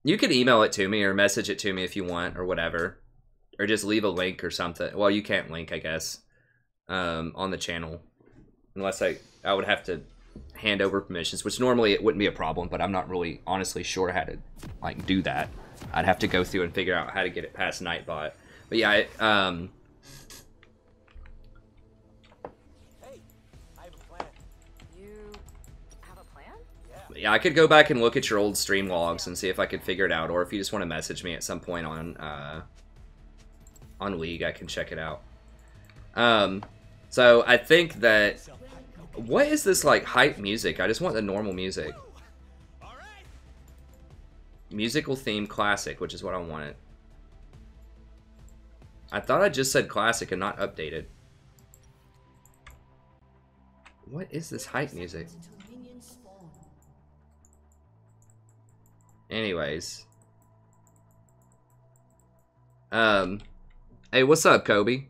You can email it to me or message it to me if you want or whatever. Or just leave a link or something. Well, you can't link, I guess, on the channel. Unless I would have to hand over permissions, which normally it wouldn't be a problem, but I'm not really honestly sure how to like do that. I'd have to go through and figure out how to get it past Nightbot. But yeah, Hey, I have a plan. You have a plan? yeah, I could go back and look at your old stream logs and see if I could figure it out, or if you just want to message me at some point on League, I can check it out. So I think that, what is this like hype music? I just want the normal music. Musical theme classic, which is what I wanted. I thought I just said classic and not updated. What is this hype music? Anyways. Hey, what's up, Kobe?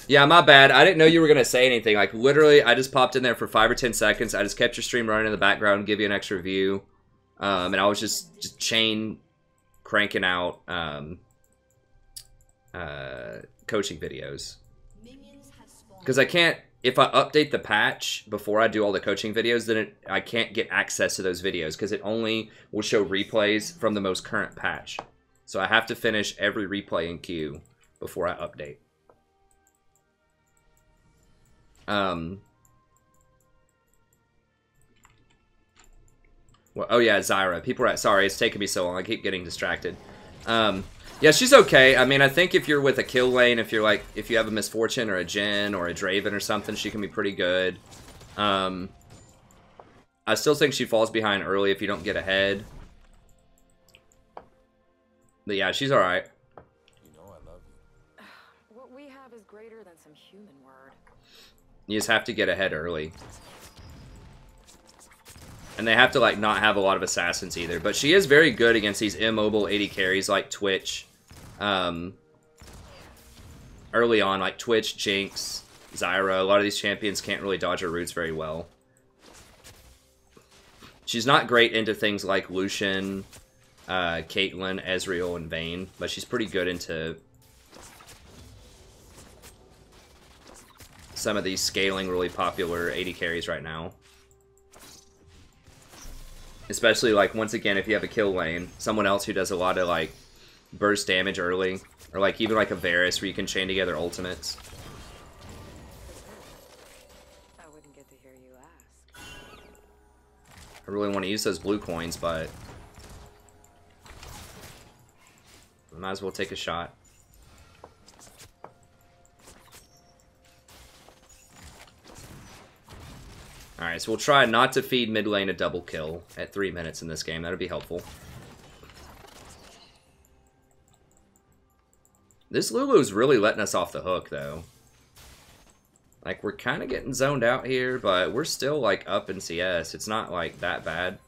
Yeah, my bad. I didn't know you were going to say anything. Like, literally, I just popped in there for 5 or 10 seconds. I just kept your stream running in the background, give you an extra view. And I was just chain cranking out coaching videos. Because I can't, if I update the patch before I do all the coaching videos, then I can't get access to those videos because it only will show replays from the most current patch. So I have to finish every replay in queue before I update. Well, oh yeah, Zyra. People are sorry, it's taking me so long. I keep getting distracted. Yeah, she's okay. I mean, I think if you're with a kill lane, if you have a Misfortune or a Jhin or a Draven or something, she can be pretty good. I still think she falls behind early if you don't get ahead. But yeah, she's alright. You know I love you. What we have is greater than some human word. You just have to get ahead early. And they have to, like, not have a lot of assassins either. But she is very good against these immobile AD carries like Twitch. Early on, like Twitch, Jinx, Zyra. A lot of these champions can't really dodge her roots very well. She's not great into things like Lucian, Caitlyn, Ezreal, and Vayne. But she's pretty good into some of these scaling really popular AD carries right now. Especially, like, once again, if you have a kill lane, someone else who does a lot of, like, burst damage early. Or, like, even like a Varus where you can chain together ultimates. I wouldn't get to hear you ask. I really want to use those blue coins, but I might as well take a shot. Alright, so we'll try not to feed mid lane a double kill at 3 minutes in this game. That would be helpful. This Lulu's really letting us off the hook, though. Like, we're kind of getting zoned out here, but we're still, like, up in CS. It's not, like, that bad.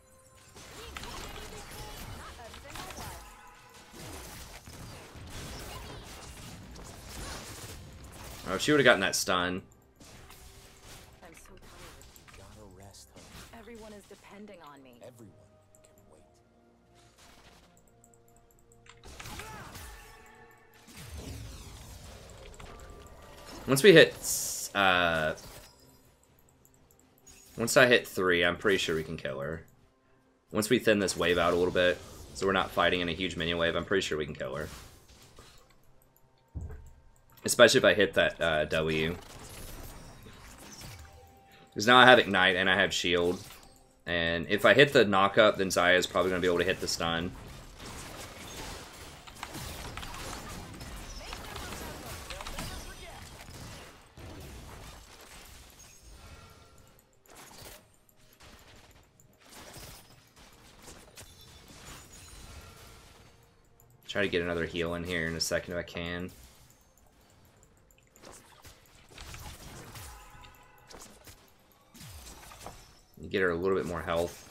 Oh, if she would have gotten that stun. I'm so tired. Gotta rest, honey. Everyone is depending on me. Everyone can wait. Once we hit, once I hit 3, I'm pretty sure we can kill her. Once we thin this wave out a little bit, so we're not fighting in a huge minion wave, I'm pretty sure we can kill her. Especially if I hit that W. Because now I have Ignite and I have Shield. And if I hit the knock-up, then Xayah is probably going to be able to hit the stun. Try to get another heal in here in a second if I can. Get her a little bit more health.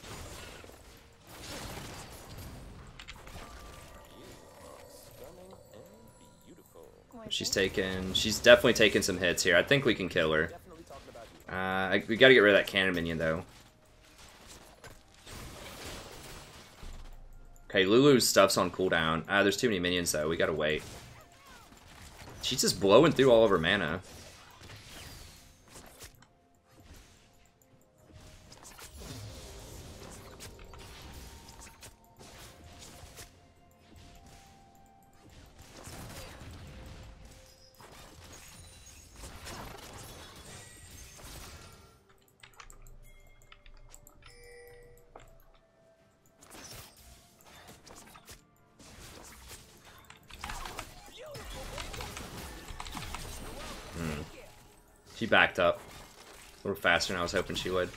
She's definitely taking some hits here. I think we can kill her. We gotta get rid of that cannon minion though. Okay, Lulu's stuff's on cooldown. There's too many minions though. We gotta wait. She's just blowing through all of her mana. She backed up a little faster than I was hoping she would.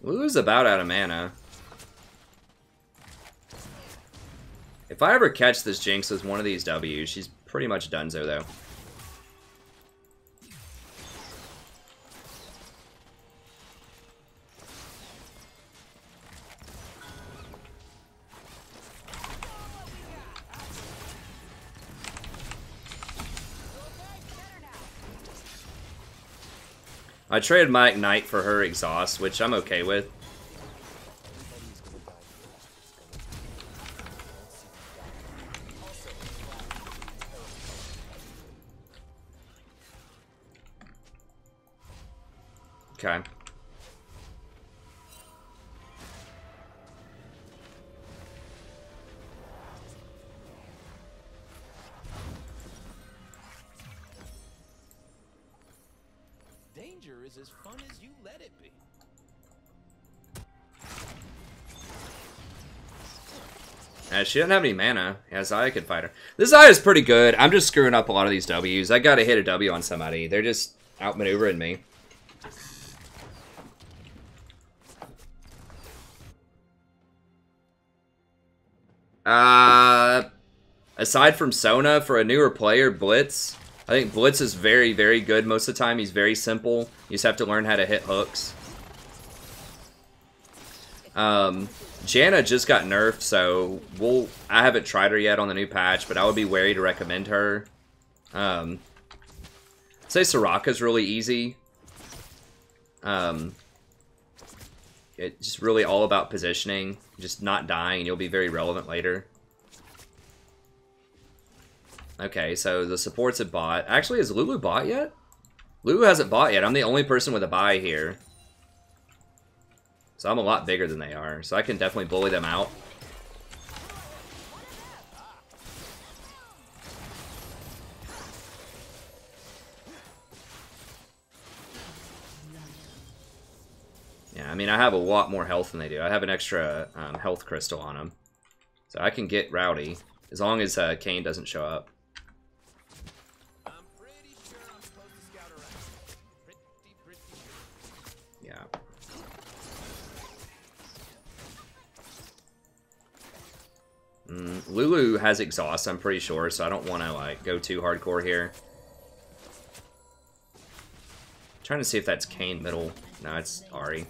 Lulu's about out of mana. If I ever catch this Jinx as one of these W's, she's pretty much donezo, though. I traded my Ignite for her Exhaust, which I'm okay with. Okay. Danger is as fun as you let it be. She doesn't have any mana. Yeah, Zaya could fight her. This Zaya's pretty good. I'm just screwing up a lot of these W's. I gotta hit a W on somebody. They're just outmaneuvering me. Aside from Sona, for a newer player, Blitz. I think Blitz is very, very good most of the time. He's very simple. You just have to learn how to hit hooks. Janna just got nerfed, so I haven't tried her yet on the new patch, but I would be wary to recommend her. I'd say Soraka's really easy. It's just really all about positioning, just not dying, and you'll be very relevant later. Okay, so the supports have bought. Actually, has Lulu bought yet? Lulu hasn't bought yet. I'm the only person with a buy here. So I'm a lot bigger than they are. So I can definitely bully them out. Yeah, I mean, I have a lot more health than they do. I have an extra health crystal on them. So I can get rowdy. As long as Kayn doesn't show up. Yeah. Lulu has exhaust, I'm pretty sure, so I don't want to like go too hardcore here. Trying to see if that's Kayn middle. No, it's Ahri.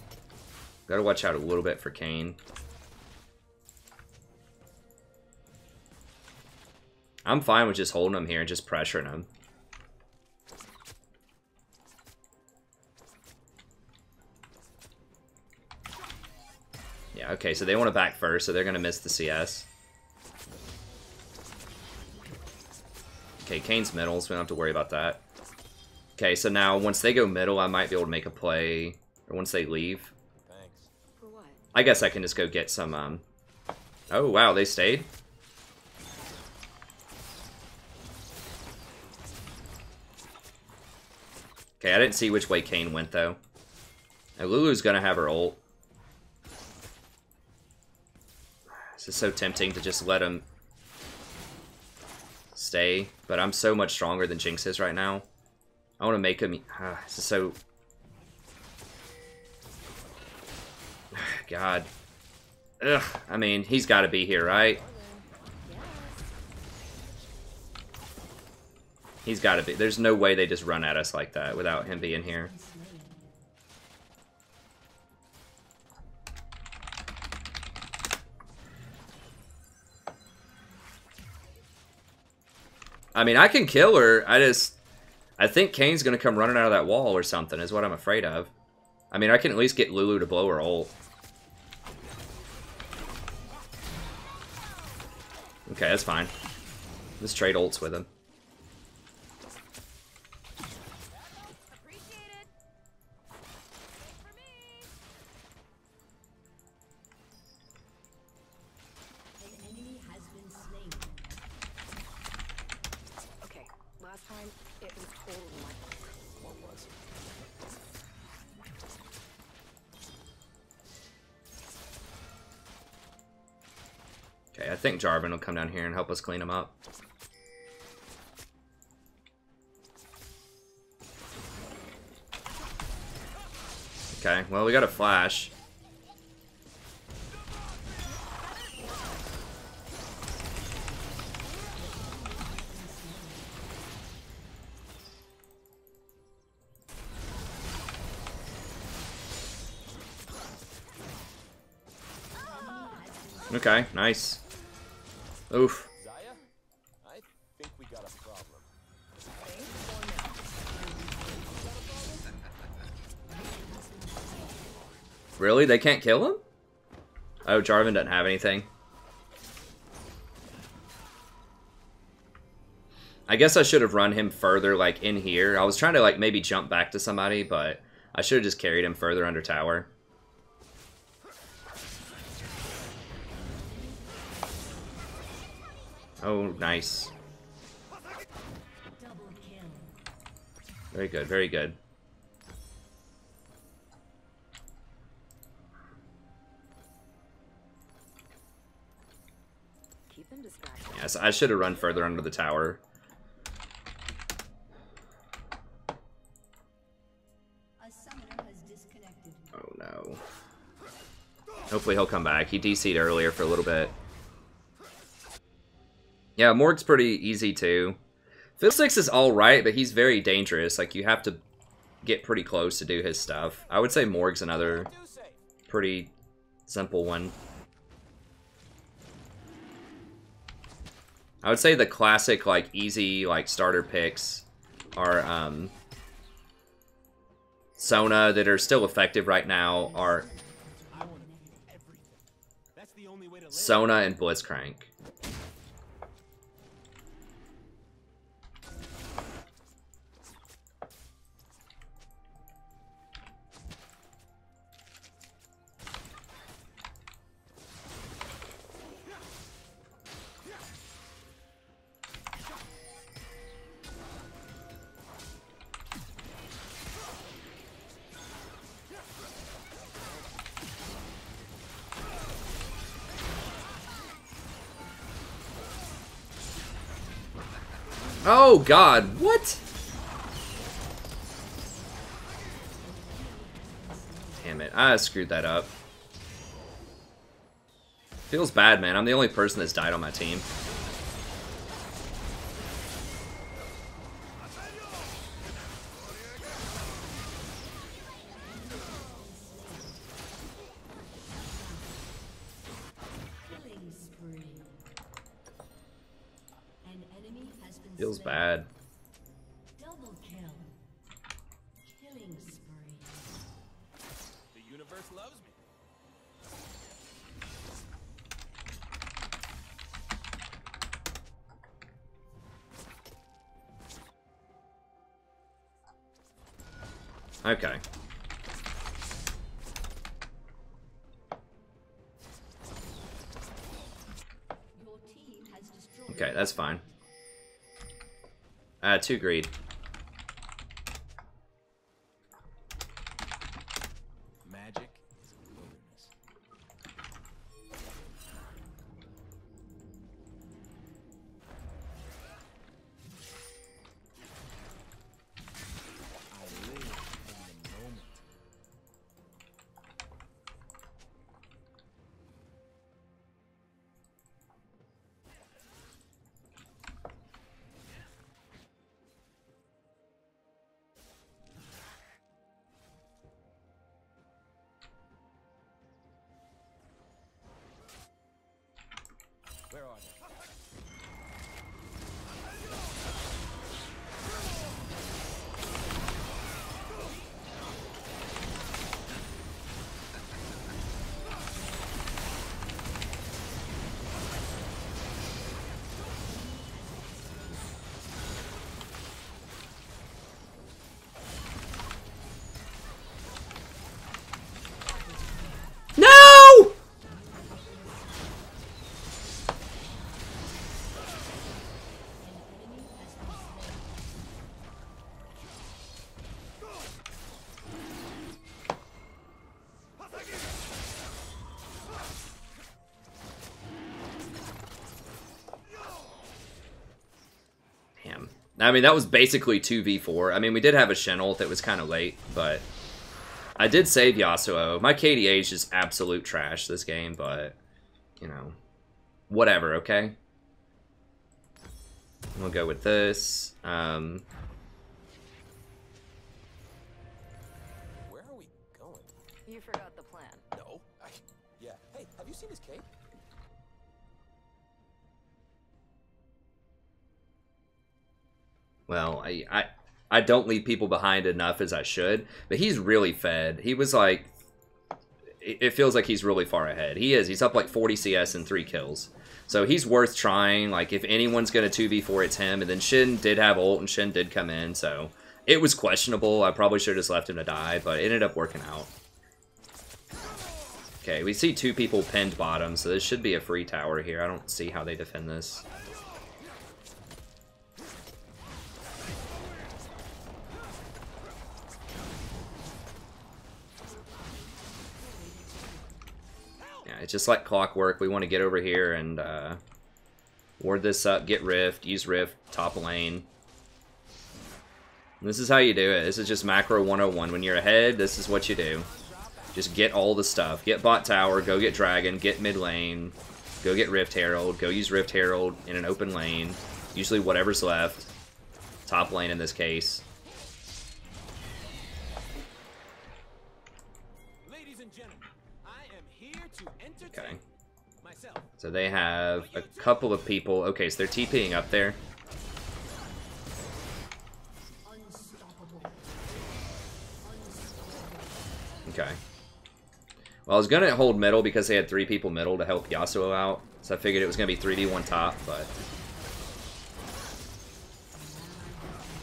Gotta watch out a little bit for Kayn. I'm fine with just holding him here and just pressuring him. Yeah, okay, so they want to back first, so they're going to miss the CS. Okay, Kayn's middle, so we don't have to worry about that. Okay, so now once they go middle, I might be able to make a play. Or once they leave. Thanks. For what? I guess I can just go get some, Oh, wow, they stayed? Okay, I didn't see which way Kayn went, though. Now, Lulu's gonna have her ult. This is so tempting to just let him stay, but I'm so much stronger than Jinx is right now. I want to make him... this is so... God. Ugh, I mean, he's got to be here, right? He's got to be. There's no way they just run at us like that without him being here. I mean, I can kill her. I think Kayn's going to come running out of that wall or something is what I'm afraid of. I mean, I can at least get Lulu to blow her ult. Okay, that's fine. Let's trade ults with him. Okay, last time it was totally my fault. What was it? Okay, I think Jarvan will come down here and help us clean him up. Okay, well, we got a flash. Okay, nice. Oof. Zaya, I think we got a problem. Really? They can't kill him? Oh, Jarvan doesn't have anything. I guess I should have run him further, like, in here. I was trying to, like, maybe jump back to somebody, but I should have just carried him further under tower. Oh, nice. Double kill. Very good, very good. Keep them distracted. Yes, I should have run further under the tower. A summoner has disconnected. Oh, no. Hopefully he'll come back. He DC'd earlier for a little bit. Yeah, Morg's pretty easy, too. Fiddlesticks is alright, but he's very dangerous. Like, you have to get pretty close to do his stuff. I would say Morg's another pretty simple one. I would say the classic, like, easy, like, starter picks are, Sona, that are still effective right now, are Sona and Blitzcrank. Oh god, what? Damn it, I screwed that up. Feels bad, man. I'm the only person that's died on my team. Killing spree. An enemy has been Feels slain. bad. Double kill. Killing spree. The universe loves me. Okay. Your team has destroyed. Okay, that's fine. 2 greed. Magic is a wilderness. I live in the moment. Where are they? No! Damn. I mean, that was basically 2v4. I mean, we did have a Shen ult that was kind of late, but I did save Yasuo. My KDA is just absolute trash this game, but, you know, whatever, okay? We'll go with this. Where are we going? You forgot the plan. No. Yeah. Hey, have you seen his cape? Well, I don't leave people behind enough as I should, but he's really fed. He was like, it feels like he's really far ahead. He is. He's up like 40 CS and 3 kills. So he's worth trying. Like, if anyone's going to 2v4, it's him. And then Shin did have ult, and Shin did come in. So it was questionable. I probably should have just left him to die, but it ended up working out. Okay, we see 2 people pinned bottom, so this should be a free tower here. I don't see how they defend this. It's just like clockwork. We want to get over here and ward this up, get Rift, use Rift, top lane. And this is how you do it. This is just macro 101. When you're ahead, this is what you do. Just get all the stuff. Get bot tower, go get dragon, get mid lane, go get Rift Herald, go use Rift Herald in an open lane. Usually whatever's left. Top lane in this case. Okay. So they have a couple of people. Okay, so they're TPing up there. Okay. Well, I was going to hold middle because they had 3 people middle to help Yasuo out. So I figured it was going to be 3v1 top, but...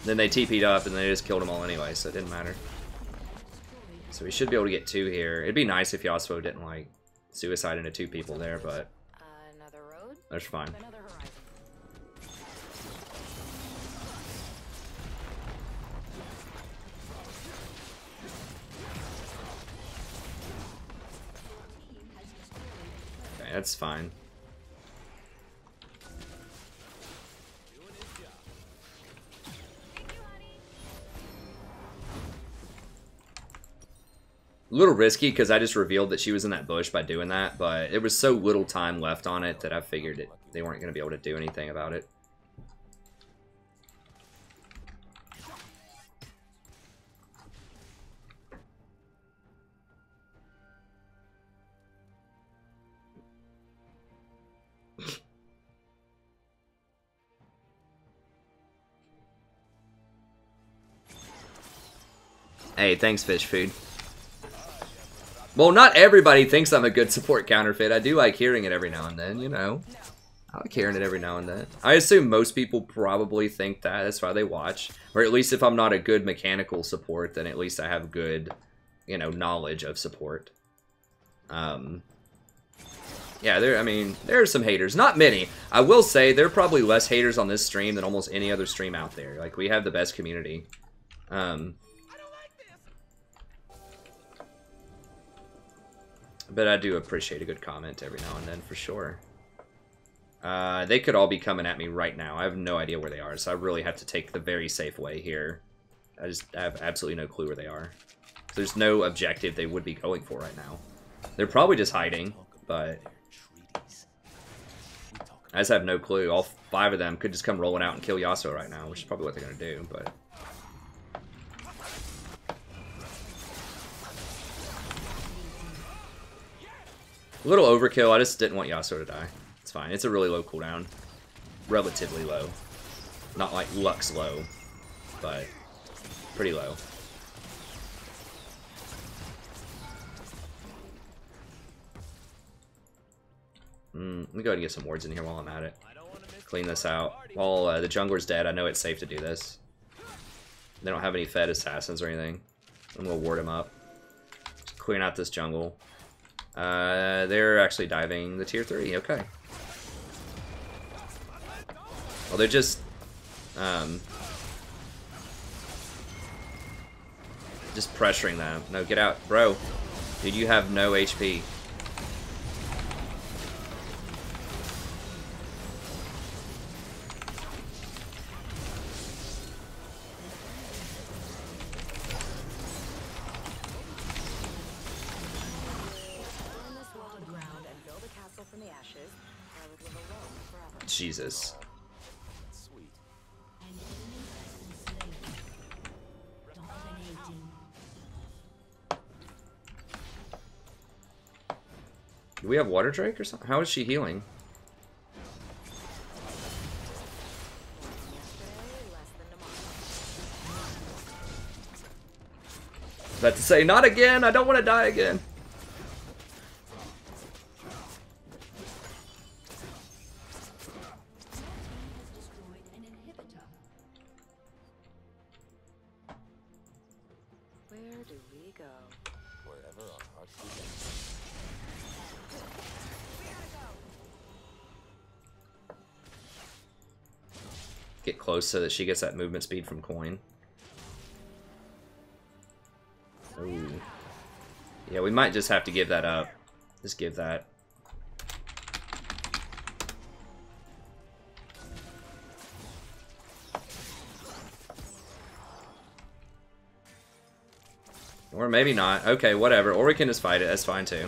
Then they TP'd up and they just killed them all anyway, so it didn't matter. So we should be able to get 2 here. It'd be nice if Yasuo didn't, like, suicide into 2 people there, but Another road, that's fine. another horizon. Okay, that's fine. A little risky because I just revealed that she was in that bush by doing that, but it was so little time left on it that I figured they weren't going to be able to do anything about it. Hey, thanks, Fish Food. Well, not everybody thinks I'm a good support counterfeit. I do like hearing it every now and then, you know. I like hearing it every now and then. I assume most people probably think that. That's why they watch. Or at least if I'm not a good mechanical support, then at least I have good, you know, knowledge of support. Yeah, I mean, there are some haters. Not many. I will say there are probably less haters on this stream than almost any other stream out there. Like, we have the best community. But I do appreciate a good comment every now and then, for sure. They could all be coming at me right now. I have no idea where they are, so I really have to take the very safe way here. I have absolutely no clue where they are. There's no objective they would be going for right now. They're probably just hiding, but... I just have no clue. All 5 of them could just come rolling out and kill Yasuo right now, which is probably what they're going to do, but... A little overkill. I just didn't want Yasuo to die. It's fine. It's a really low cooldown. Relatively low. Not like Lux low, but pretty low. Let me go ahead and get some wards in here while I'm at it. Clean this out. While the jungler's dead, I know it's safe to do this. They don't have any fed assassins or anything. I'm going to ward him up. Just clearing out this jungle. They're actually diving the tier 3, okay. Well, they're just pressuring them. No, get out. Bro, dude, you have no HP. Jesus. Sweet. Do we have Water Drake or something? How is she healing? About to say, not again! I don't want to die again! Where do we go? Wherever our hearts begin. Get close so that she gets that movement speed from coin. Ooh. Yeah, we might just have to give that up. Just give that. Or maybe not. Okay, whatever. Or we can just fight it. That's fine too.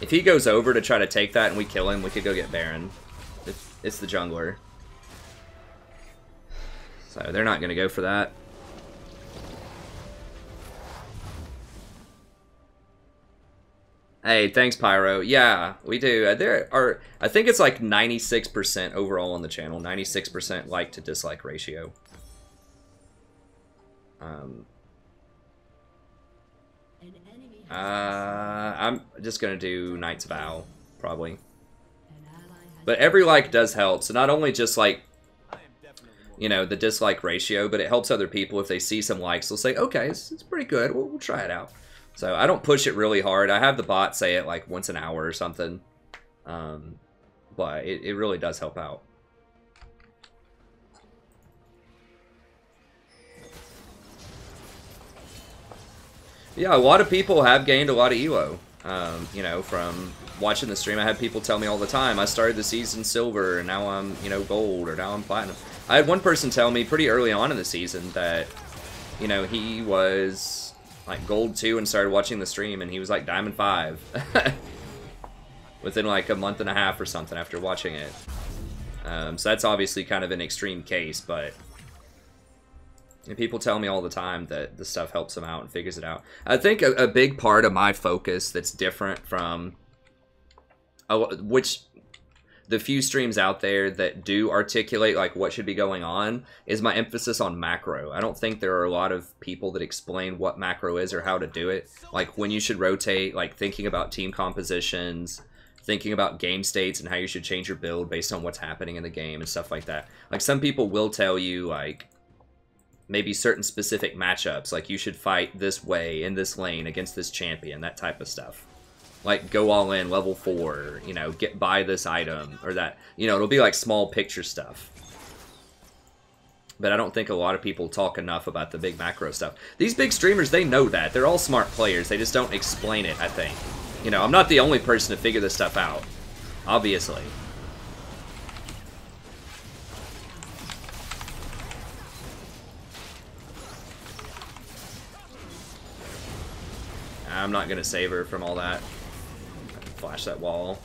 If he goes over to try to take that and we kill him, we could go get Baron. It's the jungler. So they're not going to go for that. Hey, thanks, Pyro. Yeah, we do. There are, I think it's like 96% overall on the channel. 96% like to dislike ratio. I'm just going to do Knight's Vow, probably. But every like does help. So not only just like, you know, the dislike ratio, but it helps other people. If they see some likes, they'll say, okay, it's pretty good. We'll try it out. So I don't push it really hard. I have the bot say it like once an hour or something. But it really does help out. Yeah, a lot of people have gained a lot of elo. You know, from watching the stream, I had people tell me all the time, I started the season silver, and now I'm, you know, gold, or now I'm platinum. I had one person tell me pretty early on in the season that, you know, he was like gold 2 and started watching the stream, and he was like diamond 5 within like a month and a half or something after watching it. So that's obviously kind of an extreme case, but and people tell me all the time that the stuff helps them out and figures it out. I think a big part of my focus that's different from which the few streams out there that do articulate like what should be going on is my emphasis on macro. I don't think there are a lot of people that explain what macro is or how to do it. Like when you should rotate, like thinking about team compositions, thinking about game states and how you should change your build based on what's happening in the game and stuff like that. Like some people will tell you like maybe certain specific matchups, like you should fight this way in this lane against this champion, that type of stuff. Like, go all in, level 4, you know, buy this item, or that, you know, it'll be like small picture stuff. But I don't think a lot of people talk enough about the big macro stuff. These big streamers, they know that. They're all smart players. They just don't explain it, I think. You know, I'm not the only person to figure this stuff out, obviously. I'm not going to save her from all that. Flash that wall.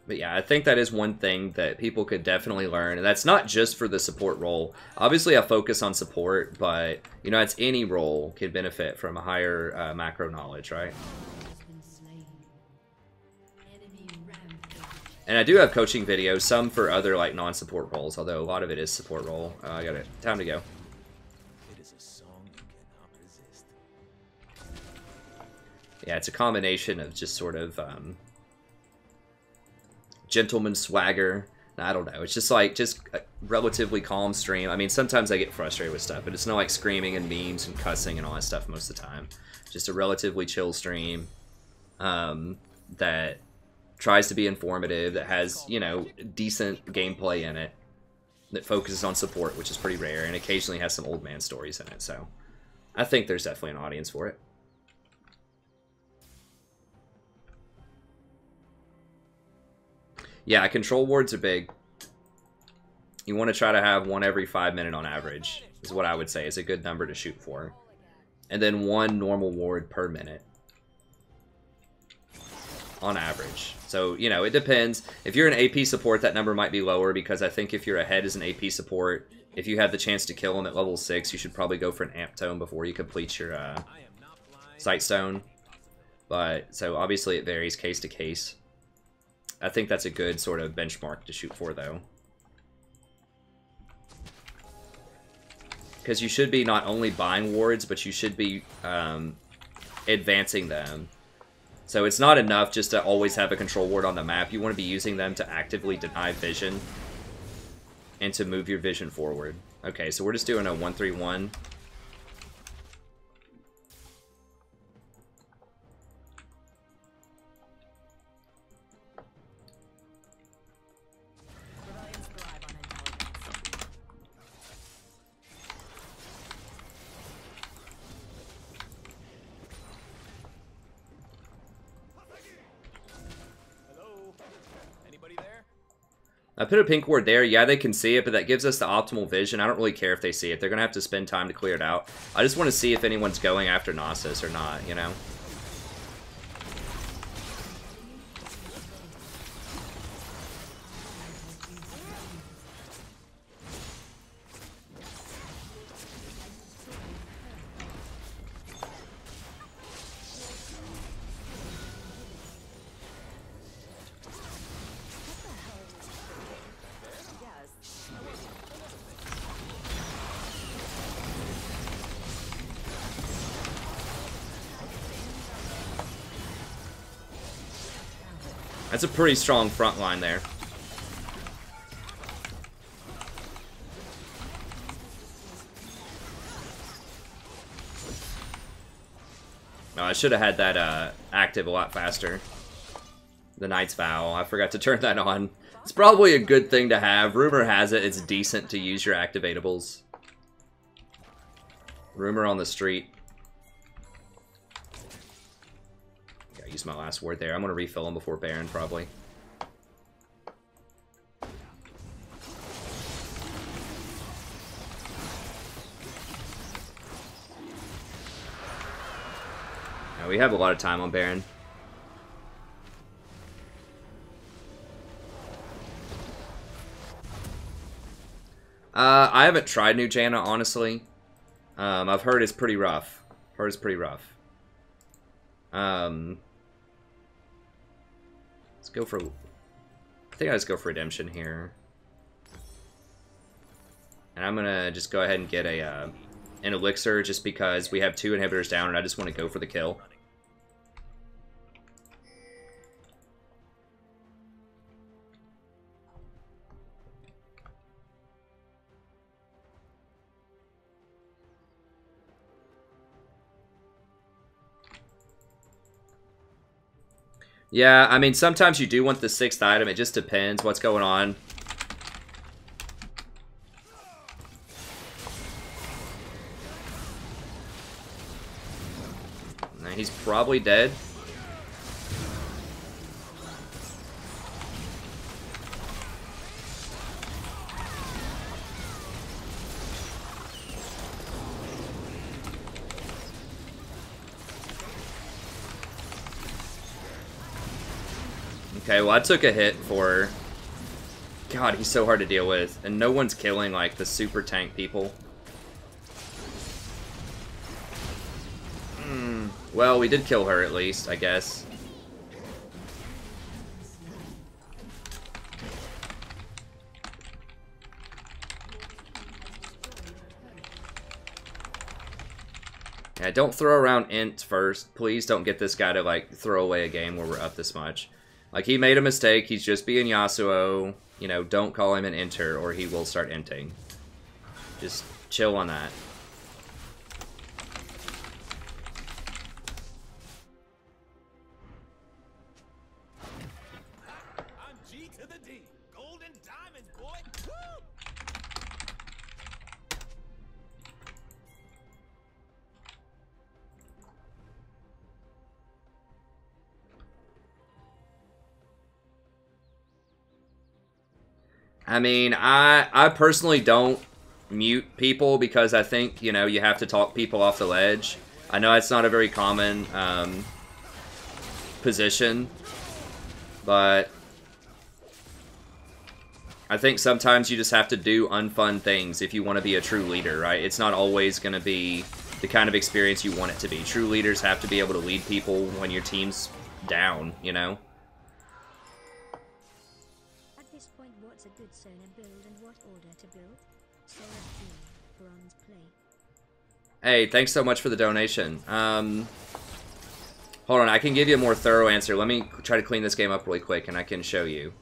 But yeah, I think that is one thing that people could definitely learn, and that's not just for the support role. Obviously, I focus on support, but, you know, it's any role could benefit from a higher macro knowledge, right? And I do have coaching videos, some for other like non-support roles, although a lot of it is support role. I got it. Time to go. It is a song you cannot resist. Yeah, it's a combination of just sort of gentleman swagger. I don't know. It's just like a relatively calm stream. I mean, sometimes I get frustrated with stuff, but it's not like screaming and memes and cussing and all that stuff most of the time. Just a relatively chill stream that tries to be informative, that has, you know, decent gameplay in it, that focuses on support, which is pretty rare, and occasionally has some old man stories in it, so I think there's definitely an audience for it. Yeah, control wards are big. You want to try to have one every 5 minutes on average, is what I would say is a good number to shoot for. And then one normal ward per minute. On average. So, you know, it depends. If you're an AP support, that number might be lower, because I think if you're ahead as an AP support, if you have the chance to kill him at level 6, you should probably go for an amp tome before you complete your Sightstone. But, so obviously it varies case to case. I think that's a good sort of benchmark to shoot for, though. Because you should be not only buying wards, but you should be advancing them. So it's not enough just to always have a control ward on the map. You want to be using them to actively deny vision and to move your vision forward. Okay, so we're just doing a 1-3-1. I put a pink ward there. Yeah, they can see it, but that gives us the optimal vision. I don't really care if they see it. They're going to have to spend time to clear it out. I just want to see if anyone's going after Nasus or not, you know? That's a pretty strong front line there. Oh, I should have had that active a lot faster. The Knight's Vow. I forgot to turn that on. It's probably a good thing to have. Rumor has it it's decent to use your activatables. Rumor on the street. Use my last word there. I'm going to refill him before Baron, probably. Now, we have a lot of time on Baron. I haven't tried New Janna, honestly. I've heard it's pretty rough. Let's go for... I think I just go for Redemption here. And I'm gonna just go ahead and get a an Elixir just because we have 2 inhibitors down and I just want to go for the kill. Yeah, I mean, sometimes you do want the 6th item. It just depends what's going on. Now, he's probably dead. Okay, well, I took a hit for... God, he's so hard to deal with. And no one's killing, like, the super tank people. Well, we did kill her, at least, I guess. Yeah, don't throw around int first. Please don't get this guy to, like, throw away a game where we're up this much. Like, he made a mistake. He's just being Yasuo. You know, don't call him an enter or he will start inting. Just chill on that. I'm G to the D. Golden diamonds, boy. Woo! I mean, I personally don't mute people because I think, you know, you have to talk people off the ledge. I know it's not a very common position, but I think sometimes you just have to do unfun things if you want to be a true leader, right? It's not always going to be the kind of experience you want it to be. True leaders have to be able to lead people when your team's down, you know? At this point, what's a good Sona build and what order to build? Sona Q, bronze play. Hey, thanks so much for the donation. Hold on, I can give you a more thorough answer. Let me try to clean this game up really quick, and I can show you.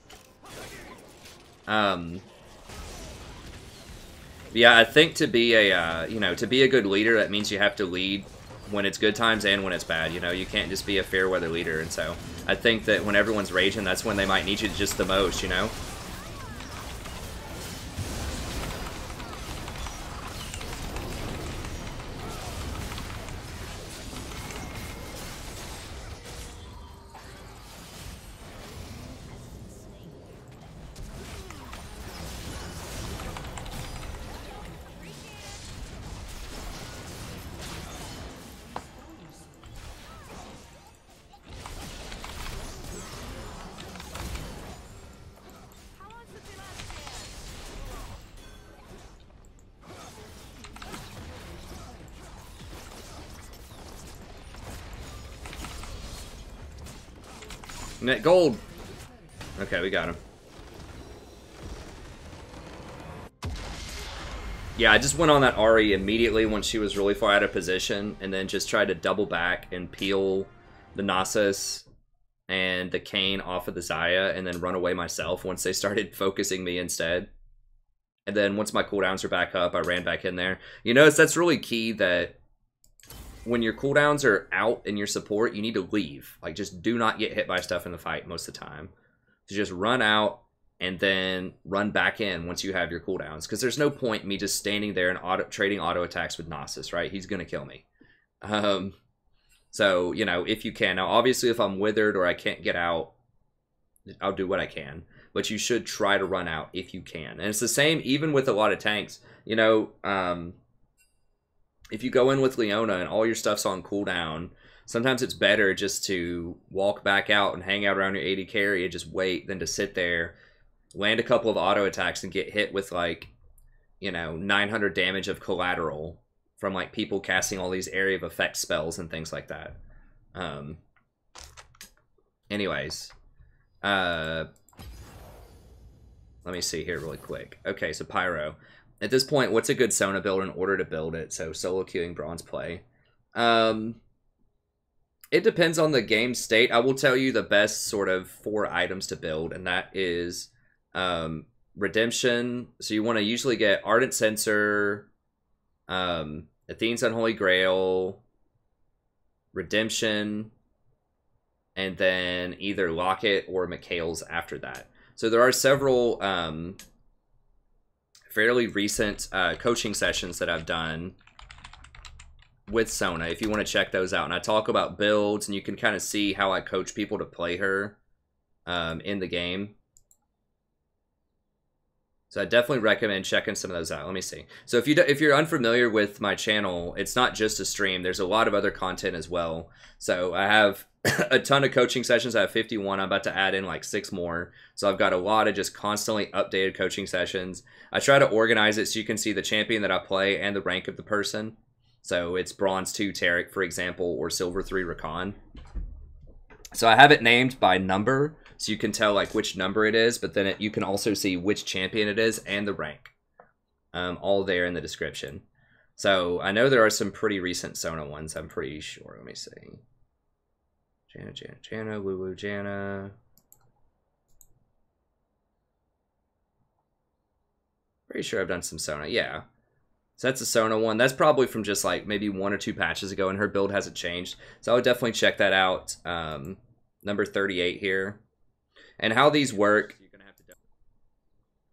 Yeah, I think to be a, you know, to be a good leader, that means you have to lead when it's good times and when it's bad. You know, you can't just be a fair weather leader. And so I think that when everyone's raging, that's when they might need you just the most, you know? Net gold. Okay, we got him. Yeah, I just went on that Ari immediately when she was really far out of position, and then just tried to double back and peel the Nasus and the Kayn off of the Xayah, and then run away myself once they started focusing me instead. And then once my cooldowns are back up, I ran back in there. You notice that's really key that when your cooldowns are out in your support, you need to leave. Like, just do not get hit by stuff in the fight most of the time. So just run out and then run back in once you have your cooldowns. Because there's no point in me just standing there and trading auto attacks with Nasus, right? He's going to kill me. So, you know, if you can. Now, obviously, if I'm withered or I can't get out, I'll do what I can. But you should try to run out if you can. And it's the same even with a lot of tanks. You know, if you go in with Leona and all your stuff's on cooldown, sometimes it's better just to walk back out and hang out around your AD carry and just wait than to sit there, land a couple of auto attacks and get hit with, like, you know, 900 damage of collateral from, like, people casting all these area of effect spells and things like that. Anyways. Let me see here really quick. Okay, so Pyro. At this point, what's a good Sona build in order to build it? So solo queuing, bronze play. It depends on the game state. I will tell you the best sort of 4 items to build, and that is Redemption. So you want to usually get Ardent Censer, Athene's Unholy Grail, Redemption, and then either Locket or Mikhail's after that. So there are several fairly recent coaching sessions that I've done with Sona, if you want to check those out. And I talk about builds, and you can kind of see how I coach people to play her in the game. So I definitely recommend checking some of those out. Let me see. So if you're unfamiliar with my channel, it's not just a stream. There's a lot of other content as well. So I have a ton of coaching sessions. I have 51. I'm about to add in like 6 more. So I've got a lot of just constantly updated coaching sessions. I try to organize it so you can see the champion that I play and the rank of the person. So it's Bronze 2 Taric, for example, or Silver 3 Rakan. So I have it named by number, so you can tell like which number it is, but then you can also see which champion it is and the rank. All there in the description. So I know there are some pretty recent Sona ones, I'm pretty sure. Let me see. Janna, Woo Janna. Pretty sure I've done some Sona, yeah. So that's a Sona one. That's probably from just like maybe 1 or 2 patches ago, and her build hasn't changed. So I would definitely check that out. Number 38 here. And how these work.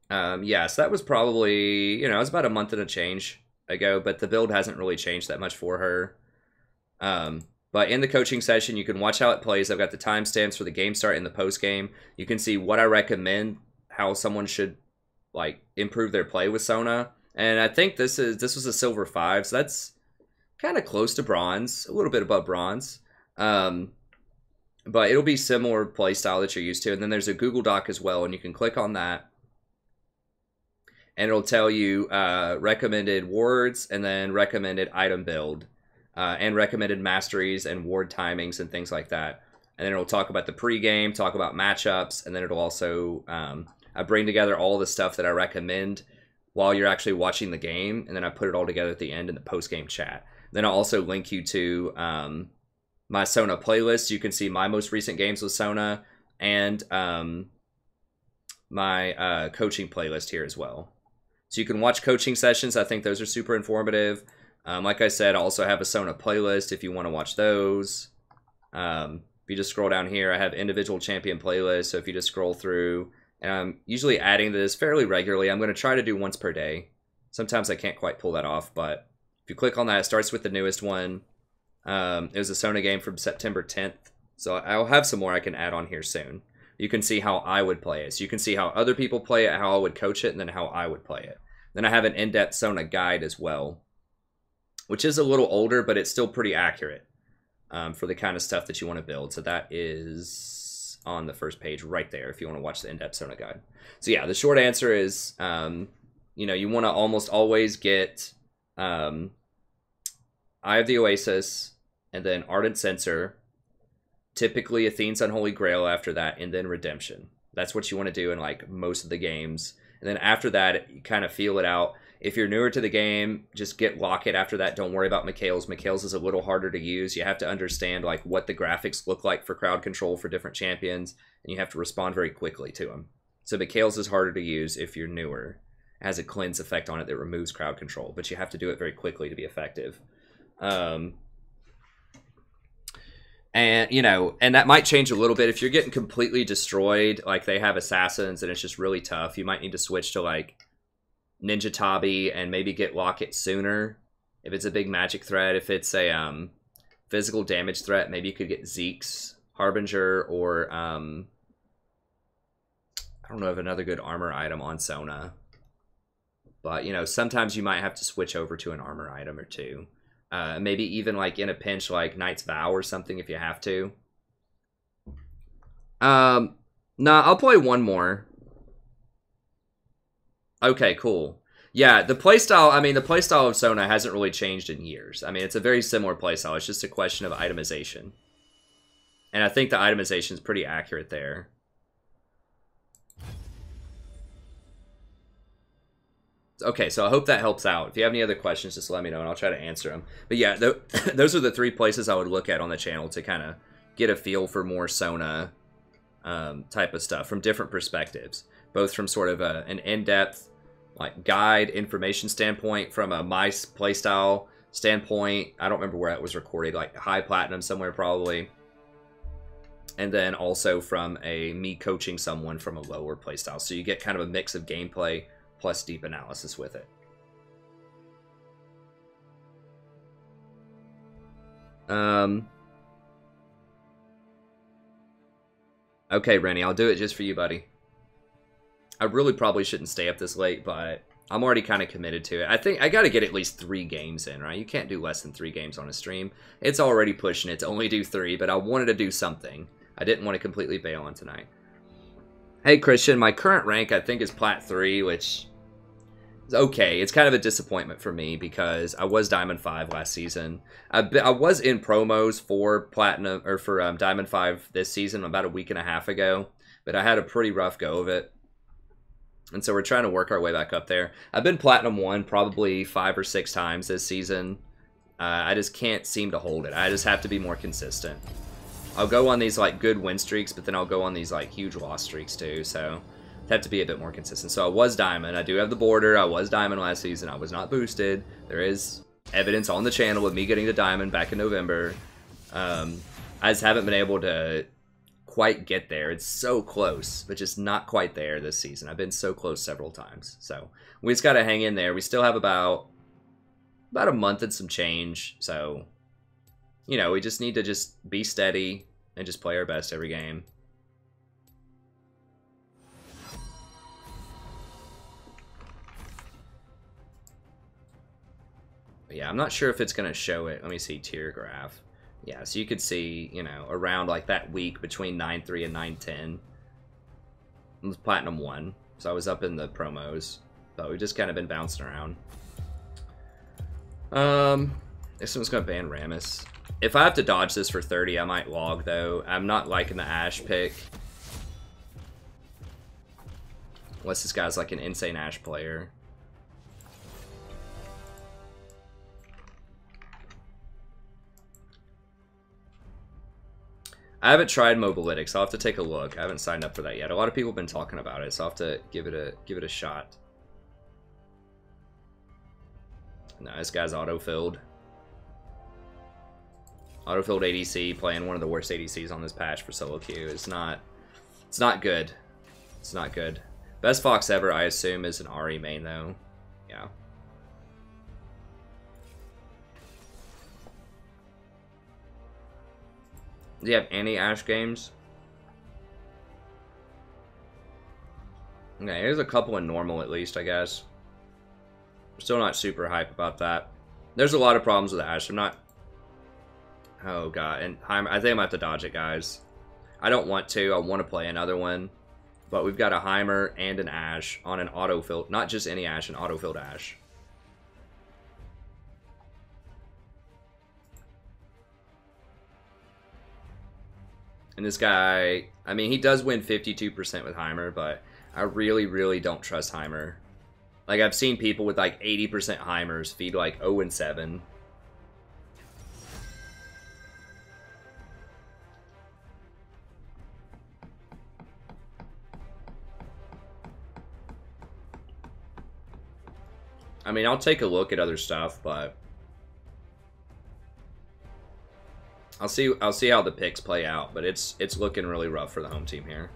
Yeah, so that was probably, you know, it was about a month and a change ago, but the build hasn't really changed that much for her. But in the coaching session, you can watch how it plays. I've got the timestamps for the game start and the post game. You can see what I recommend, how someone should like improve their play with Sona. And I think this was a silver 5, so that's kind of close to bronze, a little bit above bronze. But it'll be similar play style that you're used to. And then there's a Google Doc as well, and you can click on that. And it'll tell you recommended words and then recommended item build. and recommended masteries and ward timings and things like that. And then it'll talk about the pregame, talk about matchups, and then it'll also I bring together all the stuff that I recommend while you're actually watching the game, and then I put it all together at the end in the post-game chat. Then I'll also link you to my Sona playlist. You can see my most recent games with Sona and my coaching playlist here as well. So you can watch coaching sessions. I think those are super informative. Like I said, I also have a Sona playlist if you want to watch those. If you just scroll down here, I have individual champion playlists. So if you just scroll through, and I'm usually adding this fairly regularly. I'm going to try to do once per day. Sometimes I can't quite pull that off, but if you click on that, it starts with the newest one. It was a Sona game from September 10th. So I'll have some more I can add on here soon. You can see how I would play it. So you can see how other people play it, how I would coach it, and then how I would play it. Then I have an in-depth Sona guide as well, which is a little older, but it's still pretty accurate for the kind of stuff that you want to build. So that is on the first page right there if you want to watch the in-depth Sona guide. So yeah, the short answer is, you want to almost always get Eye of the Oasis, and then Ardent Censor, typically Athene's Unholy Grail after that, and then Redemption. That's what you want to do in like most of the games. And then after that, you kind of feel it out. If you're newer to the game, just get Locket after that. Don't worry about Mikhail's. Mikhail's is a little harder to use. You have to understand like what the graphics look like for crowd control for different champions, and you have to respond very quickly to them. So Mikhail's is harder to use if you're newer. It has a cleanse effect on it that removes crowd control, but you have to do it very quickly to be effective. And that might change a little bit. If you're getting completely destroyed, like they have assassins and it's just really tough, you might need to switch to like Ninja Tabi and maybe get Locket sooner. If it's a big magic threat, if it's a physical damage threat, maybe you could get Zeke's Harbinger, or I don't know of another good armor item on Sona. But, sometimes you might have to switch over to an armor item or two. Maybe even like in a pinch like Knight's Vow or something if you have to. Nah, I'll play one more. Okay, cool. Yeah, the playstyle of Sona hasn't really changed in years. I mean, it's a very similar playstyle. It's just a question of itemization. And I think the itemization is pretty accurate there. Okay, so I hope that helps out. If you have any other questions, just let me know and I'll try to answer them. But yeah, those are the three places I would look at on the channel to kind of get a feel for more Sona type of stuff from different perspectives. Both from sort of an in-depth like guide information standpoint, from a my playstyle standpoint. I don't remember where that was recorded, like high platinum somewhere probably. And then also from me coaching someone from a lower playstyle. So you get kind of a mix of gameplay plus deep analysis with it. Okay, Rennie, I'll do it just for you, buddy. I really probably shouldn't stay up this late, but I'm already kind of committed to it. I think I got to get at least 3 games in, right? You can't do less than 3 games on a stream. It's already pushing it to only do 3, but I wanted to do something. I didn't want to completely bail on tonight. Hey, Christian, my current rank, I think, is Plat 3, which is okay. It's kind of a disappointment for me because I was Diamond 5 last season. I was in promos for Platinum, or for Diamond 5 this season about a week and a half ago, but I had a pretty rough go of it. And so we're trying to work our way back up there. I've been Platinum 1 probably 5 or 6 times this season. I just can't seem to hold it. I just have to be more consistent. I'll go on these like good win streaks, but then I'll go on these like huge loss streaks too. So I have to be a bit more consistent. So I was Diamond. I do have the border. I was Diamond last season. I was not boosted. There is evidence on the channel of me getting to Diamond back in November. I just haven't been able to quite get there. It's so close, but just not quite there this season. I've been so close several times. So we just got to hang in there. We still have about a month and some change. So, we just need to just be steady and just play our best every game. But yeah, I'm not sure if it's going to show it. Let me see, tier graph. Yeah, so you could see, around like that week between 9.3 and 9.10. It was Platinum 1, so I was up in the promos. But we've just kind of been bouncing around. This one's gonna ban Rammus. If I have to dodge this for 30, I might log though. I'm not liking the Ashe pick. Unless this guy's like an insane Ashe player. I haven't tried Mobilytics. I'll have to take a look. I haven't signed up for that yet. A lot of people have been talking about it, so I'll have to give it a shot. No, this guy's autofilled. Autofilled ADC, playing one of the worst ADCs on this patch for solo queue. It's not good. It's not good. Best Fox ever, I assume, is an Ahri main though. Yeah. Do you have any Ashe games? Okay, here's a couple in normal at least, I guess. Still not super hype about that. There's a lot of problems with Ashe. I'm not... Oh god, and Heimer, I think I'm gonna have to dodge it, guys. I don't want to. I want to play another one. But we've got a Heimer and an Ashe on an autofilled... Not just any Ashe, an autofilled Ashe. And this guy, I mean, he does win 52% with Heimer, but I really, really don't trust Heimer. Like, I've seen people with like 80% Heimers feed like 0-7. I mean, I'll take a look at other stuff, but I'll see how the picks play out, but it's looking really rough for the home team here.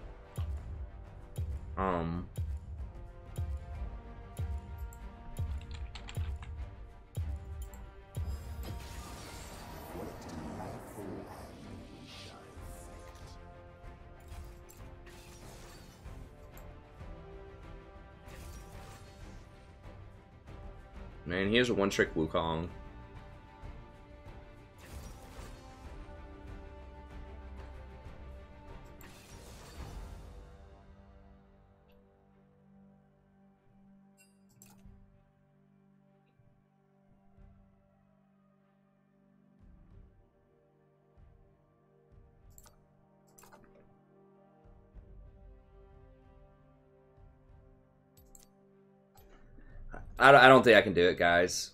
Man, he has a one-trick Wukong. I don't think I can do it, guys.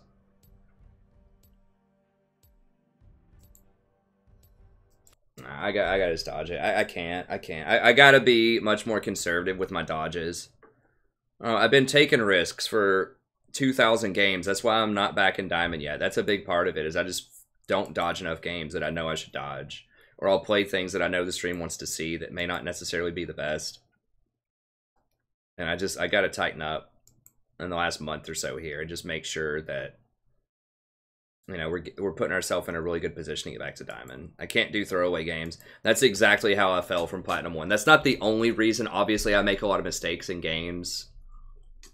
I gotta just dodge it. I can't. I gotta be much more conservative with my dodges. I've been taking risks for 2,000 games. That's why I'm not back in Diamond yet. That's a big part of it, is I just don't dodge enough games that I know I should dodge. Or I'll play things that I know the stream wants to see that may not necessarily be the best. And I gotta tighten up in the last month or so here and just make sure that, you know, we're putting ourselves in a really good position to get back to Diamond. I can't do throwaway games. That's exactly how I fell from Platinum 1. That's not the only reason. Obviously, I make a lot of mistakes in games,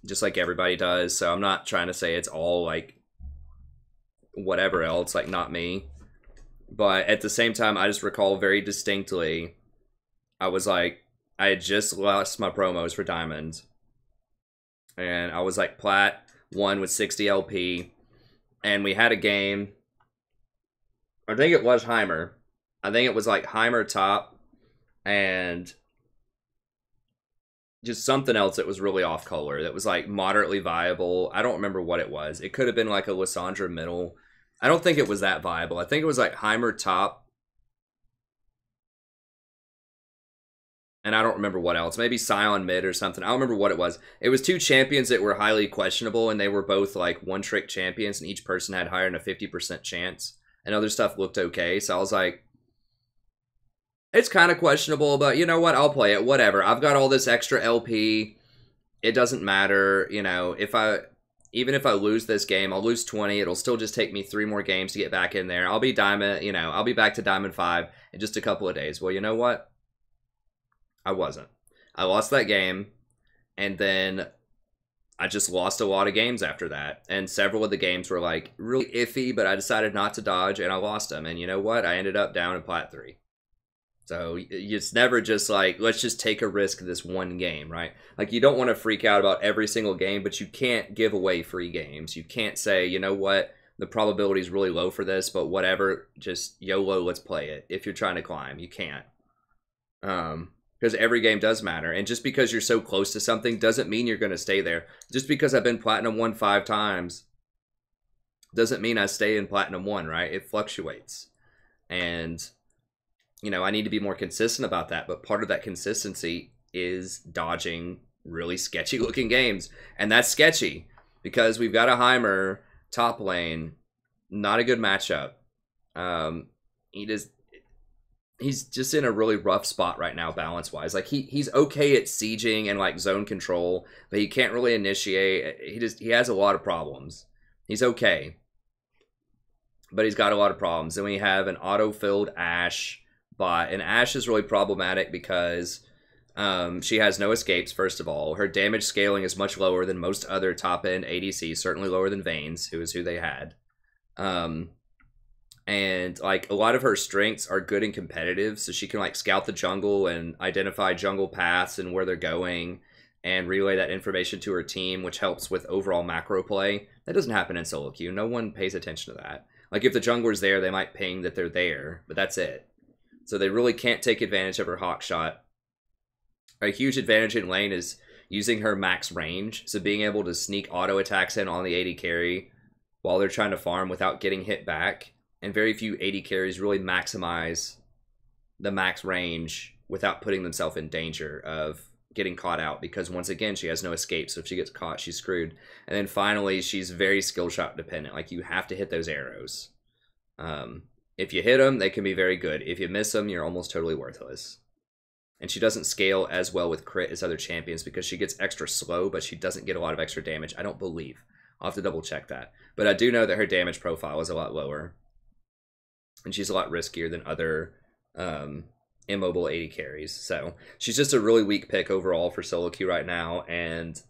just like everybody does. So I'm not trying to say it's all like whatever else, like not me. But at the same time, I just recall very distinctly, I was like, I had just lost my promos for Diamond. And I was like Plat 1 with 60 LP. And we had a game. I think it was Heimer. I think it was like Heimer top. And just something else that was really off color. That was like moderately viable. I don't remember what it was. It could have been like a Lysandra middle. I don't think it was that viable. I think it was like Heimer top. And I don't remember what else. Maybe Scion mid or something. I don't remember what it was. It was two champions that were highly questionable, and they were both like one-trick champions, and each person had higher than a 50% chance. And other stuff looked okay. So I was like, it's kind of questionable, but you know what? I'll play it. Whatever. I've got all this extra LP. It doesn't matter. You know, even if I lose this game, I'll lose 20. It'll still just take me 3 more games to get back in there. I'll be Diamond, you know, I'll be back to Diamond 5 in just a couple of days. Well, you know what? I wasn't. I lost that game, and then I just lost a lot of games after that. And several of the games were like really iffy, but I decided not to dodge, and I lost them. And you know what? I ended up down in Plat 3. So it's never just like, let's just take a risk this one game, right? Like, you don't want to freak out about every single game, but you can't give away free games. You can't say, you know what? the probability is really low for this, but whatever, just YOLO, let's play it. If you're trying to climb, you can't. Because every game does matter. And just because you're so close to something doesn't mean you're going to stay there. Just because I've been Platinum 1 5 times doesn't mean I stay in Platinum 1, right? It fluctuates. And, you know, I need to be more consistent about that. But part of that consistency is dodging really sketchy looking games. And that's sketchy because we've got a Heimer top lane. Not a good matchup. He's just in a really rough spot right now, balance-wise. Like, he's okay at sieging and, like, zone control, but he can't really initiate. He has a lot of problems. He's okay, but he's got a lot of problems. Then we have an auto-filled Ashe bot, and Ashe is really problematic because she has no escapes, first of all. Her damage scaling is much lower than most other top-end ADCs, certainly lower than Vayne's, who is who they had. And, like, a lot of her strengths are good and competitive, so she can, like, scout the jungle and identify jungle paths and where they're going and relay that information to her team, which helps with overall macro play. That doesn't happen in solo queue. No one pays attention to that. Like, if the jungler's there, they might ping that they're there, but that's it. So they really can't take advantage of her hawk shot. A huge advantage in lane is using her max range, so being able to sneak auto attacks in on the AD carry while they're trying to farm without getting hit back. And very few AD carries really maximize the max range without putting themselves in danger of getting caught out. Because once again, she has no escape. So if she gets caught, she's screwed. And then finally, she's very skill shot dependent. Like, you have to hit those arrows. If you hit them, they can be very good. If you miss them, you're almost totally worthless. And she doesn't scale as well with crit as other champions because she gets extra slow, but she doesn't get a lot of extra damage. I don't believe. I'll have to double check that. But I do know that her damage profile is a lot lower. And she's a lot riskier than other immobile AD carries. So she's just a really weak pick overall for solo queue right now. And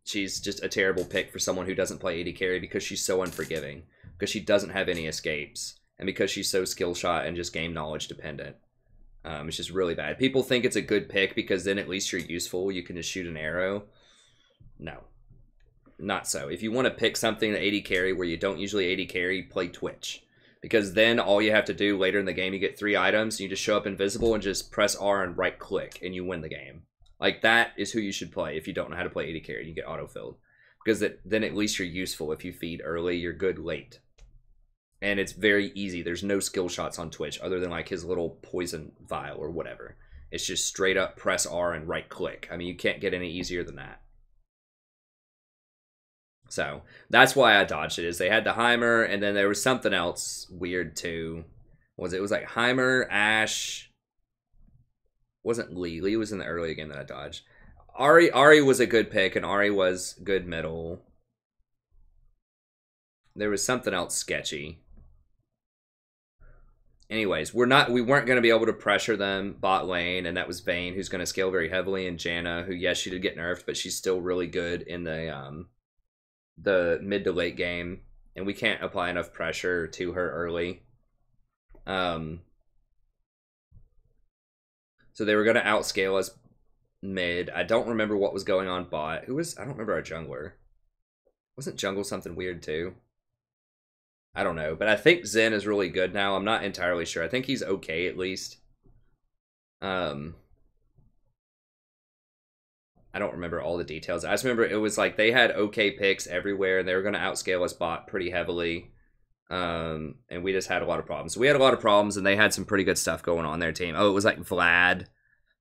she's just a terrible pick for someone who doesn't play AD carry because she's so unforgiving. Because she doesn't have any escapes. And because she's so skill shot and just game knowledge dependent. It's just really bad. People think it's a good pick because then at least you're useful. You can just shoot an arrow. No. Not so. If you want to pick something to AD carry where you don't usually AD carry, play Twitch. Because then all you have to do later in the game, you get 3 items, and you just show up invisible and just press R and right click, and you win the game. Like, that is who you should play if you don't know how to play AD carry. You get auto-filled. Because then at least you're useful. If you feed early, you're good late. And it's very easy. There's no skill shots on Twitch other than, like, his little poison vial or whatever. It's just straight up press R and right click. I mean, you can't get any easier than that. So that's why I dodged it. Is they had the Heimer, and then there was something else weird too. It was like Heimer, Ashe. Wasn't Lee. Lee was in the early game that I dodged. Ari was a good pick, and Ari was good middle. There was something else sketchy. Anyways, we weren't going to be able to pressure them bot lane, and that was Vayne, who's going to scale very heavily, and Janna, who, yes, she did get nerfed, but she's still really good in the mid to late game, and we can't apply enough pressure to her early. So they were going to outscale us mid. I don't remember what was going on bot. I don't remember our jungler. Wasn't jungle something weird too? I don't know, but I think Zen is really good now. I'm not entirely sure. I think he's okay at least. I don't remember all the details. I just remember it was like they had okay picks everywhere, and they were going to outscale us bot pretty heavily. And we just had a lot of problems. So we had a lot of problems, and they had some pretty good stuff going on their team. Oh, it was like Vlad,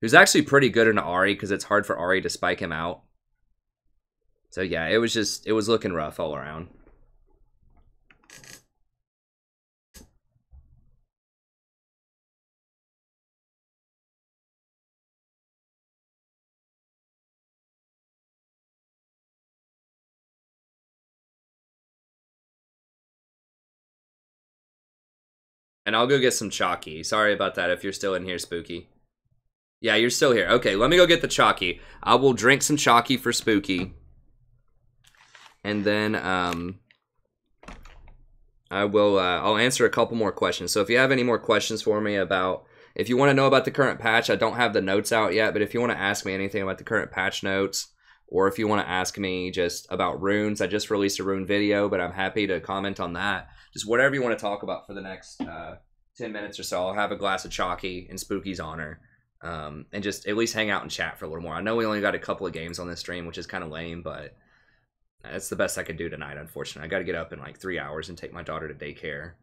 who's actually pretty good in Ahri because it's hard for Ahri to spike him out. So yeah, it was looking rough all around. And I'll go get some Chalky. Sorry about that if you're still in here, Spooky. Yeah, you're still here. Okay, let me go get the Chalky. I will drink some Chalky for Spooky. And then I'll answer a couple more questions. So if you have any more questions for me about, if you want to know about the current patch, I don't have the notes out yet, but if you want to ask me anything about the current patch notes, or if you want to ask me just about runes. I just released a rune video, but I'm happy to comment on that. Just whatever you want to talk about for the next 10 minutes or so. I'll have a glass of chalky in Spooky's honor, and just at least hang out and chat for a little more. I know we only got a couple of games on this stream, which is kind of lame, but that's the best I could do tonight, unfortunately. I got to get up in like 3 hours and take my daughter to daycare.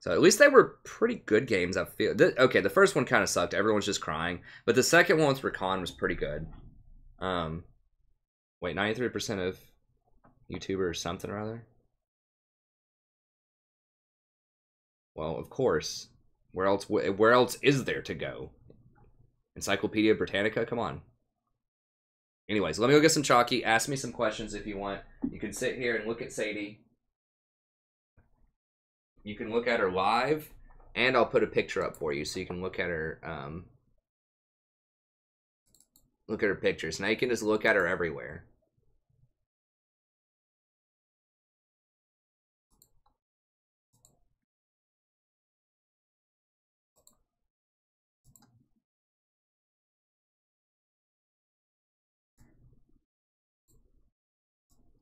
So at least they were pretty good games, I feel. Okay, the first one kind of sucked. Everyone's just crying. But the second one with Rakan was pretty good. Wait, 93% of YouTubers something or other? Well, of course. Where else is there to go? Encyclopedia Britannica? Come on. Anyways, let me go get some chalky. Ask me some questions if you want. You can sit here and look at Sadie. You can look at her live, and I'll put a picture up for you so you can look at her pictures. Now you can just look at her everywhere.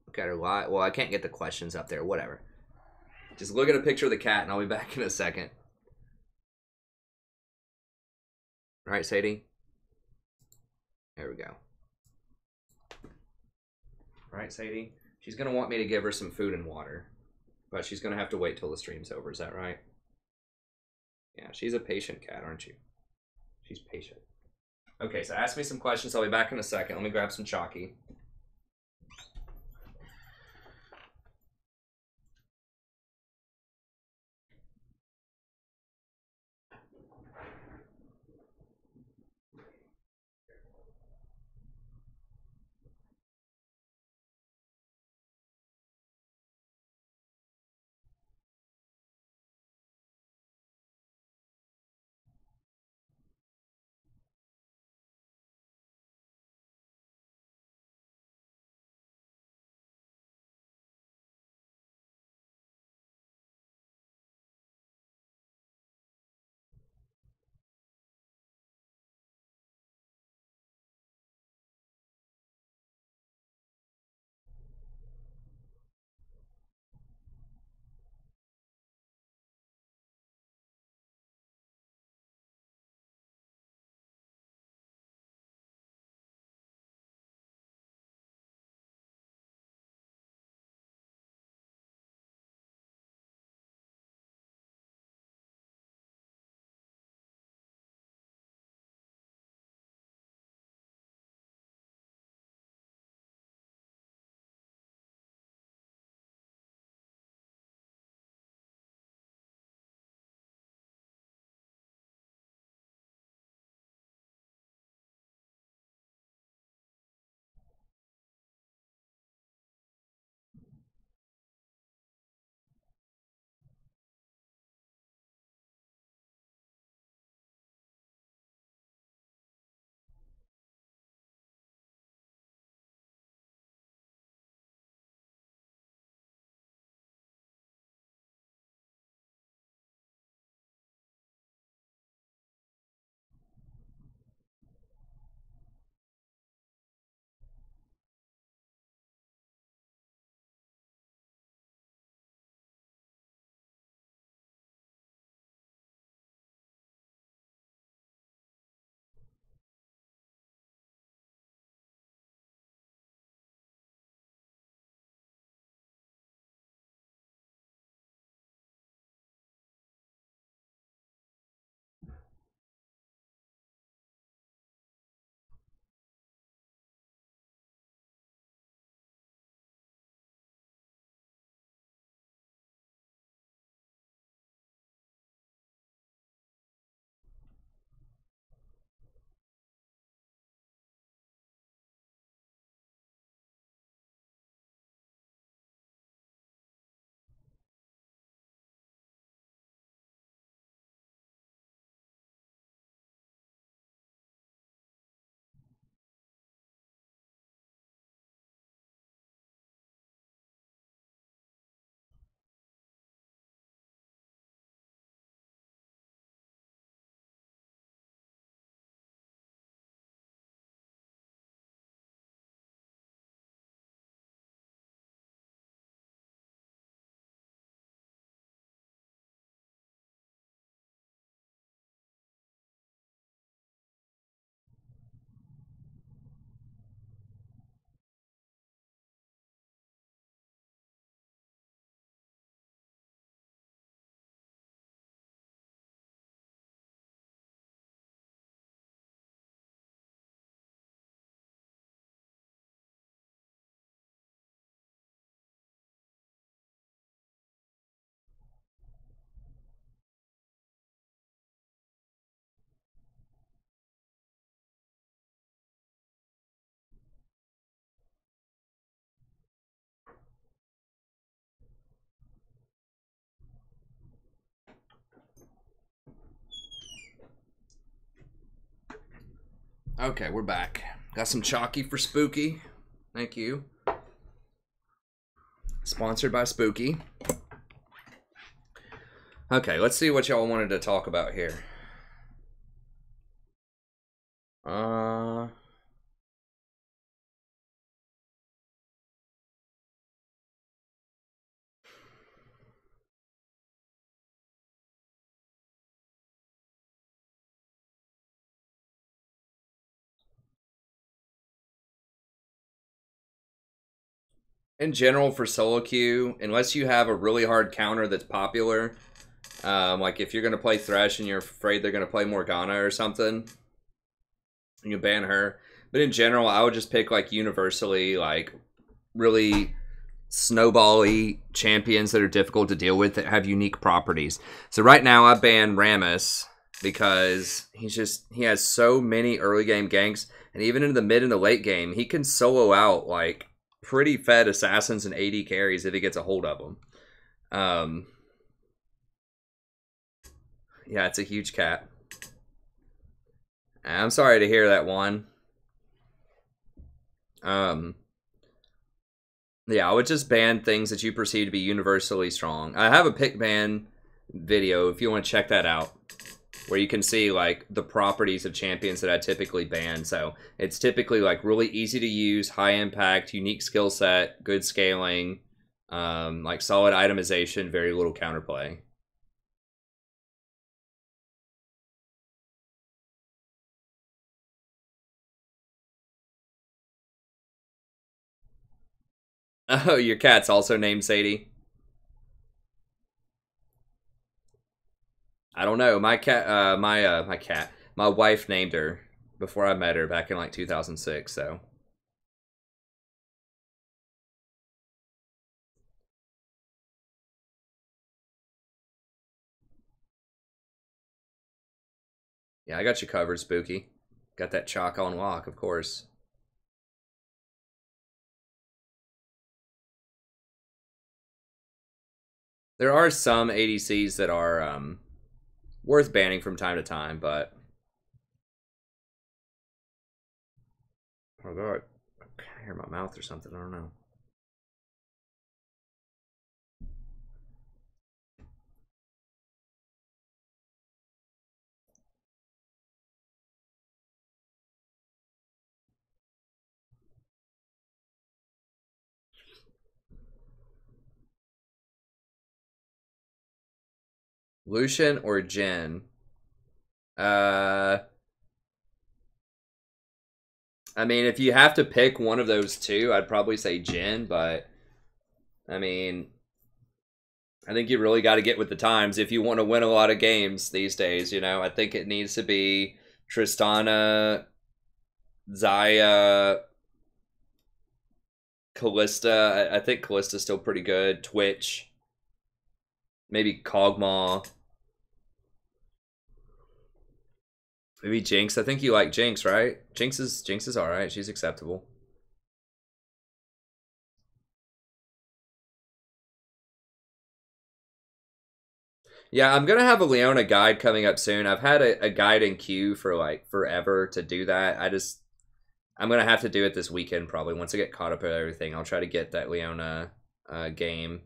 Look at her live. Well, I can't get the questions up there. Whatever. Just look at a picture of the cat, and I'll be back in a second. All right, Sadie? There we go. All right, Sadie? She's going to want me to give her some food and water, but she's going to have to wait till the stream's over. Is that right? Yeah, she's a patient cat, aren't you? She's patient. Okay, so ask me some questions. I'll be back in a second. Let me grab some chalky. Okay, we're back. Got some Chalky for Spooky. Thank you. Sponsored by Spooky. Okay, let's see what y'all wanted to talk about here. In general, for solo queue, unless you have a really hard counter that's popular, like if you're going to play Thresh and you're afraid they're going to play Morgana or something, you ban her. But in general, I would just pick like universally, like really snowball-y champions that are difficult to deal with that have unique properties. So right now I ban Rammus because he has so many early game ganks, and even in the mid and the late game, he can solo out like pretty fed assassins and AD carries if he gets a hold of them. Yeah, it's a huge cat. I'm sorry to hear that one. Yeah, I would just ban things that you perceive to be universally strong. I have a pick ban video if you want to check that out, where you can see like the properties of champions that I typically ban. So it's typically like really easy to use, high impact, unique skill set, good scaling, like solid itemization, very little counterplay. Oh, your cat's also named Sadie. I don't know. My cat, my wife named her before I met her back in like 2006. So. Yeah, I got you covered, Spooky. Got that chalk on lock, of course. There are some ADCs that are worth banning from time to time, but... Oh god, I can hear my mouth or something, I don't know. Lucian or Jhin? I mean, if you have to pick one of those two, I'd probably say Jhin, but I mean, I think you really got to get with the times if you want to win a lot of games these days, you know? I think it needs to be Tristana, Zaya, Callista. I think Callista's still pretty good. Twitch. Maybe Kog'Maw. Maybe Jinx. I think you like Jinx, right? Jinx is alright. She's acceptable. Yeah, I'm gonna have a Leona guide coming up soon. I've had a guide in queue for like forever to do that. I'm gonna have to do it this weekend probably. Once I get caught up with everything, I'll try to get that Leona game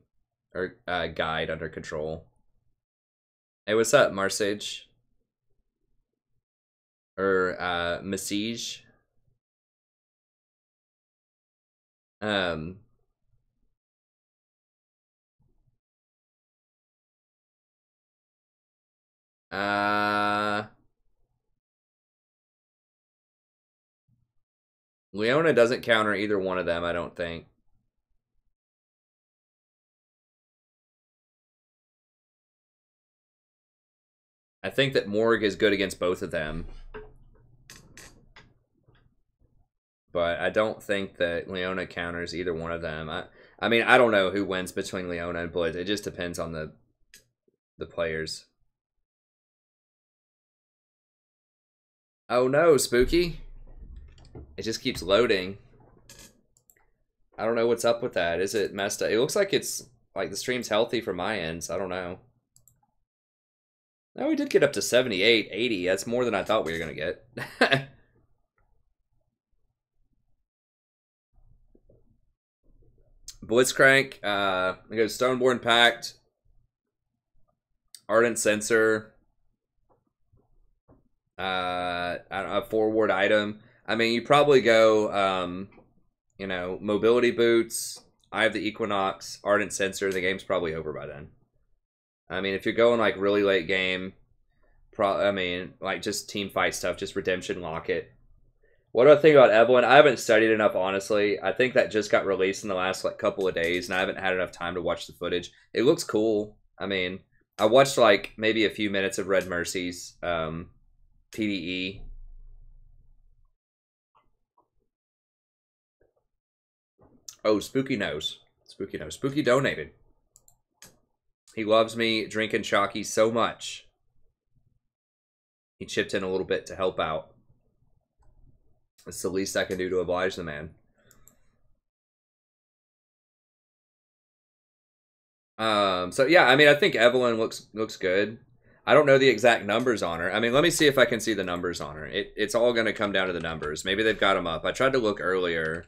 or guide under control. Hey, what's up, Marsage? Or Massage? Leona doesn't counter either one of them, I don't think. I think that Morg is good against both of them. But I don't think that Leona counters either one of them. I mean, I don't know who wins between Leona and Blitz. It just depends on the players. Oh no, Spooky. It just keeps loading. I don't know what's up with that. Is it messed up? It looks like it's like the stream's healthy from my end, so I don't know. No, we did get up to 78, 80. That's more than I thought we were going to get. Blitzcrank, we go Stoneborn Pact, Ardent Sensor, I don't know, a forward item. I mean, you probably go, you know, Mobility Boots, Eye of the Equinox, Ardent Sensor. The game's probably over by then. I mean, if you're going like really late game, I mean, like just team fight stuff, just Redemption Locket. What do I think about Evelyn? I haven't studied enough, honestly. I think that just got released in the last like couple of days, and I haven't had enough time to watch the footage. It looks cool. I mean, I watched like maybe a few minutes of Red Mercy's PBE. Oh, Spooky knows. Spooky knows. Spooky donated. He loves me drinking Chalky so much. He chipped in a little bit to help out. It's the least I can do to oblige the man. So yeah, I mean, I think Evelyn looks good. I don't know the exact numbers on her. I mean, let me see if I can see the numbers on her. It's all going to come down to the numbers. Maybe they've got them up. I tried to look earlier.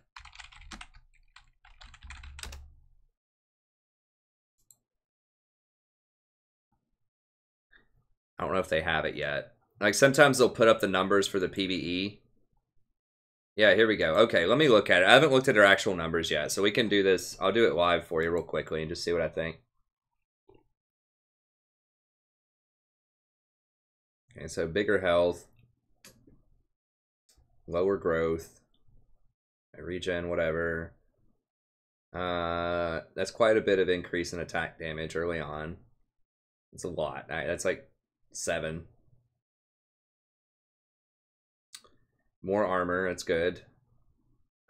I don't know if they have it yet. Like, sometimes they'll put up the numbers for the PBE. Yeah, here we go. Okay, let me look at it. I haven't looked at our actual numbers yet, so we can do this. I'll do it live for you real quickly and just see what I think. Okay, so bigger health, lower growth, regen, whatever. That's quite a bit of increase in attack damage early on. It's a lot. That's like 7. More armor, that's good.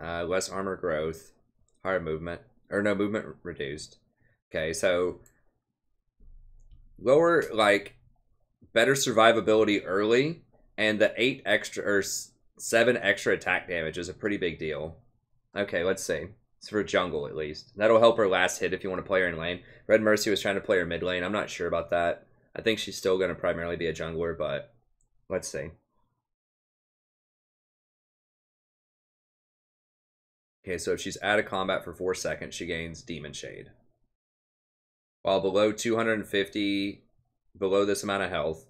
Less armor growth. Higher movement. Or no, movement reduced. Okay, so lower, like, better survivability early, and the 8 extra, or 7 extra attack damage is a pretty big deal. Okay, let's see. It's for jungle, at least. That'll help her last hit if you want to play her in lane. Red Mercy was trying to play her mid lane. I'm not sure about that. I think she's still going to primarily be a jungler, but let's see. Okay, so if she's out of combat for 4 seconds, she gains Demon Shade. While below 250, below this amount of health,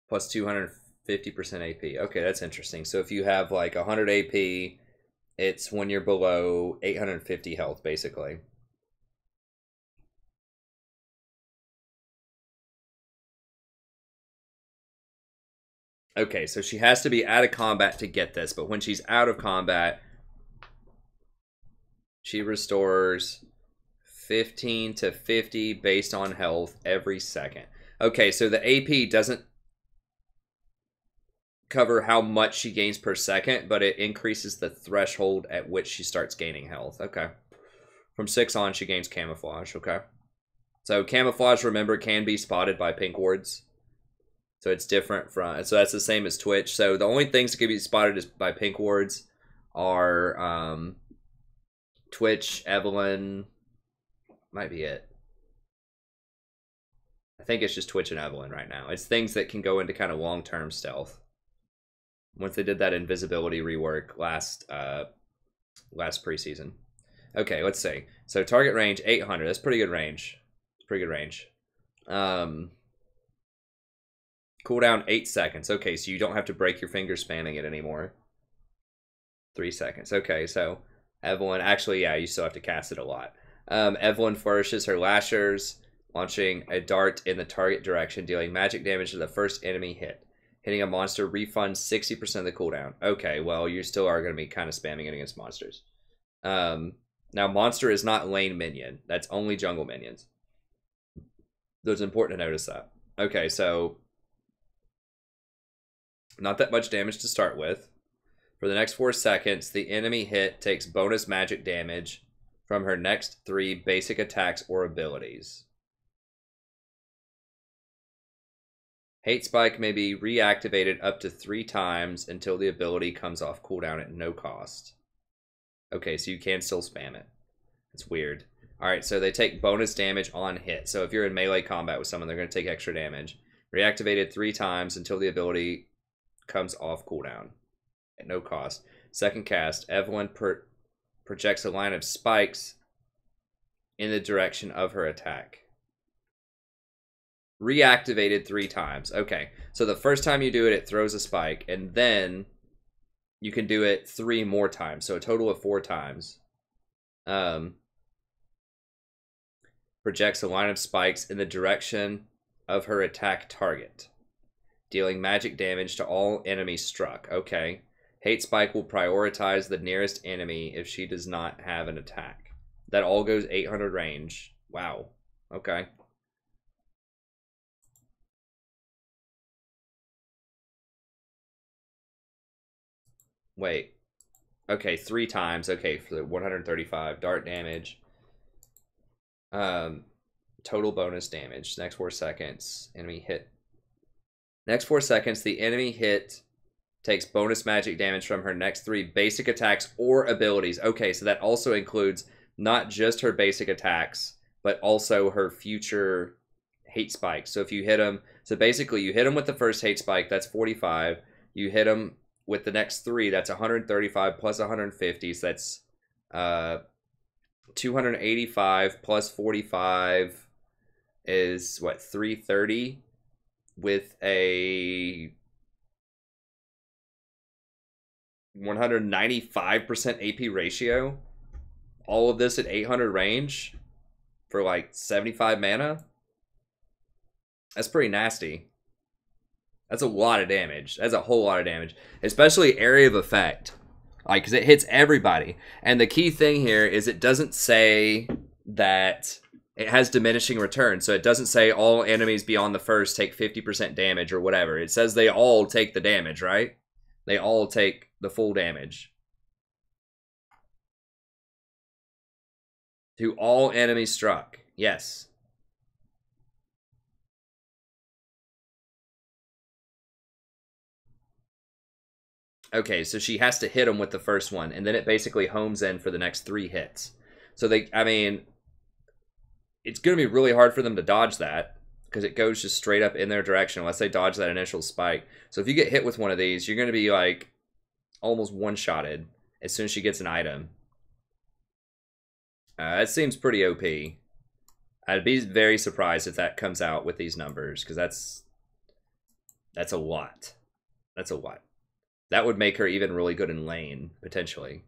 plus 250% AP. Okay, that's interesting. So if you have like 100 AP, it's when you're below 850 health, basically. Okay, so she has to be out of combat to get this, but when she's out of combat, she restores 15 to 50 based on health every second. Okay, so the AP doesn't cover how much she gains per second, but it increases the threshold at which she starts gaining health. Okay. From 6 on, she gains Camouflage. Okay. So Camouflage, remember, can be spotted by pink wards. So it's different from, so that's the same as Twitch. So the only things that can be spotted by pink wards are Twitch, Evelyn, might be it. I think it's just Twitch and Evelyn right now. It's things that can go into kind of long-term stealth. Once they did that invisibility rework last preseason. Okay, let's see. So target range 800. That's pretty good range. It's pretty good range. Cooldown 8 seconds. Okay, so you don't have to break your fingers spamming it anymore. 3 seconds. Okay, so Evelyn, actually, yeah, you still have to cast it a lot. Evelyn flourishes her lashers, launching a dart in the target direction, dealing magic damage to the first enemy hit. Hitting a monster refunds 60% of the cooldown. Okay, well, you still are going to be kind of spamming it against monsters. Now, monster is not lane minion. That's only jungle minions. So it's important to notice that. Okay, so not that much damage to start with. For the next 4 seconds, the enemy hit takes bonus magic damage from her next 3 basic attacks or abilities. Hate Spike may be reactivated up to 3 times until the ability comes off cooldown at no cost. Okay, so you can still spam it. It's weird. Alright, so they take bonus damage on hit. So if you're in melee combat with someone, they're going to take extra damage. Reactivated 3 times until the ability comes off cooldown at no cost. Second cast, Evelyn projects a line of spikes in the direction of her attack. Reactivated 3 times. Okay, so the first time you do it, it throws a spike, and then you can do it 3 more times, so a total of 4 times. Projects a line of spikes in the direction of her attack target, dealing magic damage to all enemies struck. Okay. Hate Spike will prioritize the nearest enemy if she does not have an attack. That all goes 800 range. Wow. Okay. Wait. Okay, 3 times. Okay, for the 135 dart damage. Total bonus damage. Next 4 seconds. Enemy hit. Next 4 seconds, the enemy hit takes bonus magic damage from her next 3 basic attacks or abilities. Okay, so that also includes not just her basic attacks, but also her future hate spikes. So if you hit them, so basically you hit them with the first hate spike, that's 45. You hit them with the next 3, that's 135 plus 150, so that's 285 plus 45 is what, 330 with a 195% AP ratio. All of this at 800 range for like 75 mana. That's pretty nasty. That's a lot of damage. That's a whole lot of damage, especially area of effect. Like, because it hits everybody. And the key thing here is it doesn't say that it has diminishing returns. So it doesn't say all enemies beyond the first take 50% damage or whatever. It says they all take the damage, right? They all take the full damage. To all enemies struck. Yes. Okay, so she has to hit them with the first one, and then it basically homes in for the next 3 hits. So I mean, it's going to be really hard for them to dodge that, because it goes just straight up in their direction, unless they dodge that initial spike. So if you get hit with one of these, you're going to be, like, almost one-shotted as soon as she gets an item. That seems pretty OP. I'd be very surprised if that comes out with these numbers, because that's a lot. That's a lot. That would make her even really good in lane, potentially.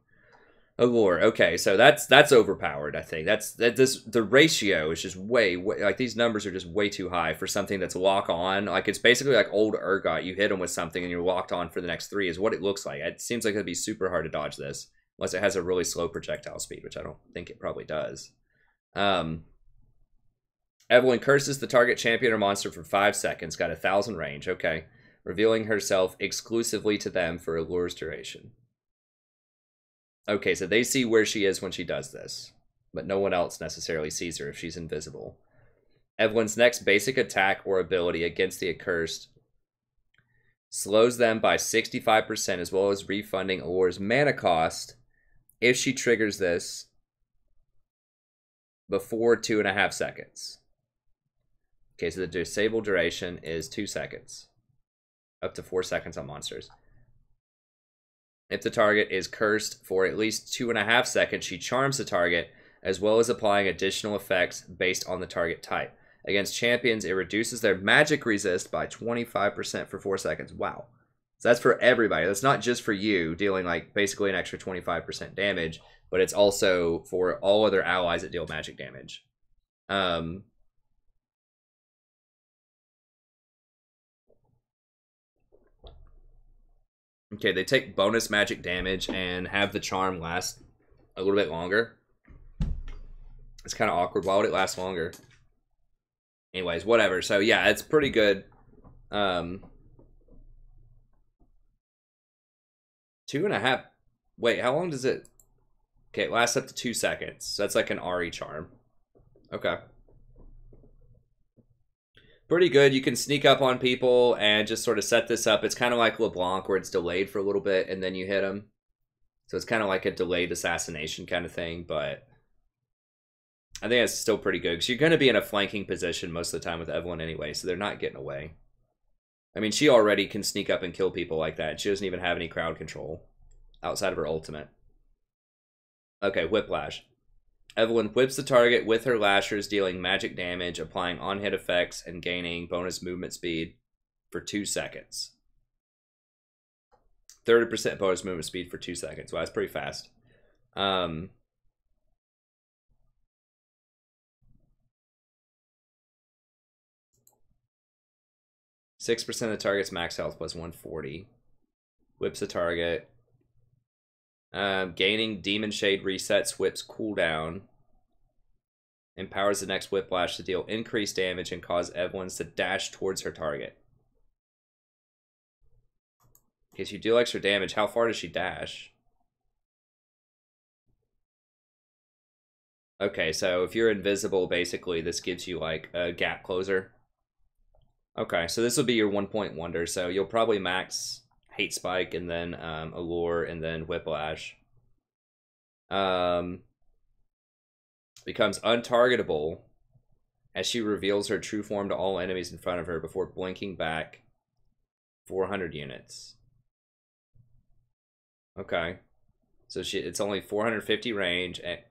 Allure. Okay, so that's overpowered, I think. The ratio is just way, like, these numbers are just way too high for something that's lock on. Like, it's basically like old Urgot. You hit them with something and you're locked on for the next 3 is what it looks like. It seems like it'd be super hard to dodge this, unless it has a really slow projectile speed, which I don't think it probably does. Evelyn curses the target champion or monster for 5 seconds. Got 1,000 range. Okay. Revealing herself exclusively to them for Allure's duration. Okay, so they see where she is when she does this, but no one else necessarily sees her if she's invisible. Evelyn's next basic attack or ability against the accursed slows them by 65%, as well as refunding Allure's mana cost if she triggers this before 2.5 seconds. Okay, so the disable duration is 2 seconds. Up to 4 seconds on monsters. If the target is cursed for at least 2.5 seconds, she charms the target, as well as applying additional effects based on the target type. Against champions, it reduces their magic resist by 25% for 4 seconds. Wow. So that's for everybody. That's not just for you, dealing like basically an extra 25% damage, but it's also for all other allies that deal magic damage. Okay, they take bonus magic damage and have the charm last a little bit longer. It's kind of awkward. Why would it last longer? Anyways, whatever. So yeah, it's pretty good. 2.5. Wait, how long does it? Okay, it lasts up to 2 seconds. So that's like an RE charm. Okay. Pretty good. You can sneak up on people and just sort of set this up. It's kind of like LeBlanc, where it's delayed for a little bit and then you hit them. So it's kind of like a delayed assassination kind of thing, but I think it's still pretty good, because you're going to be in a flanking position most of the time with Evelyn anyway, so they're not getting away. I mean, she already can sneak up and kill people like that. She doesn't even have any crowd control outside of her ultimate. Okay, Whiplash. Evelyn whips the target with her lashers, dealing magic damage, applying on-hit effects, and gaining bonus movement speed for 2 seconds. 30% bonus movement speed for 2 seconds. Wow, that's pretty fast. 6% of the target's max health plus 140. Whips the target. Gaining Demon Shade resets whip's cooldown. Empowers the next Whiplash to deal increased damage and cause Evelyn's to dash towards her target. In case you deal extra damage, how far does she dash? Okay, so if you're invisible, basically this gives you like a gap closer. Okay, so this will be your 1-point wonder. So you'll probably max Hate Spike and then Allure and then Whiplash. Becomes untargetable as she reveals her true form to all enemies in front of her before blinking back 400 units. Okay. So it's only 450 range at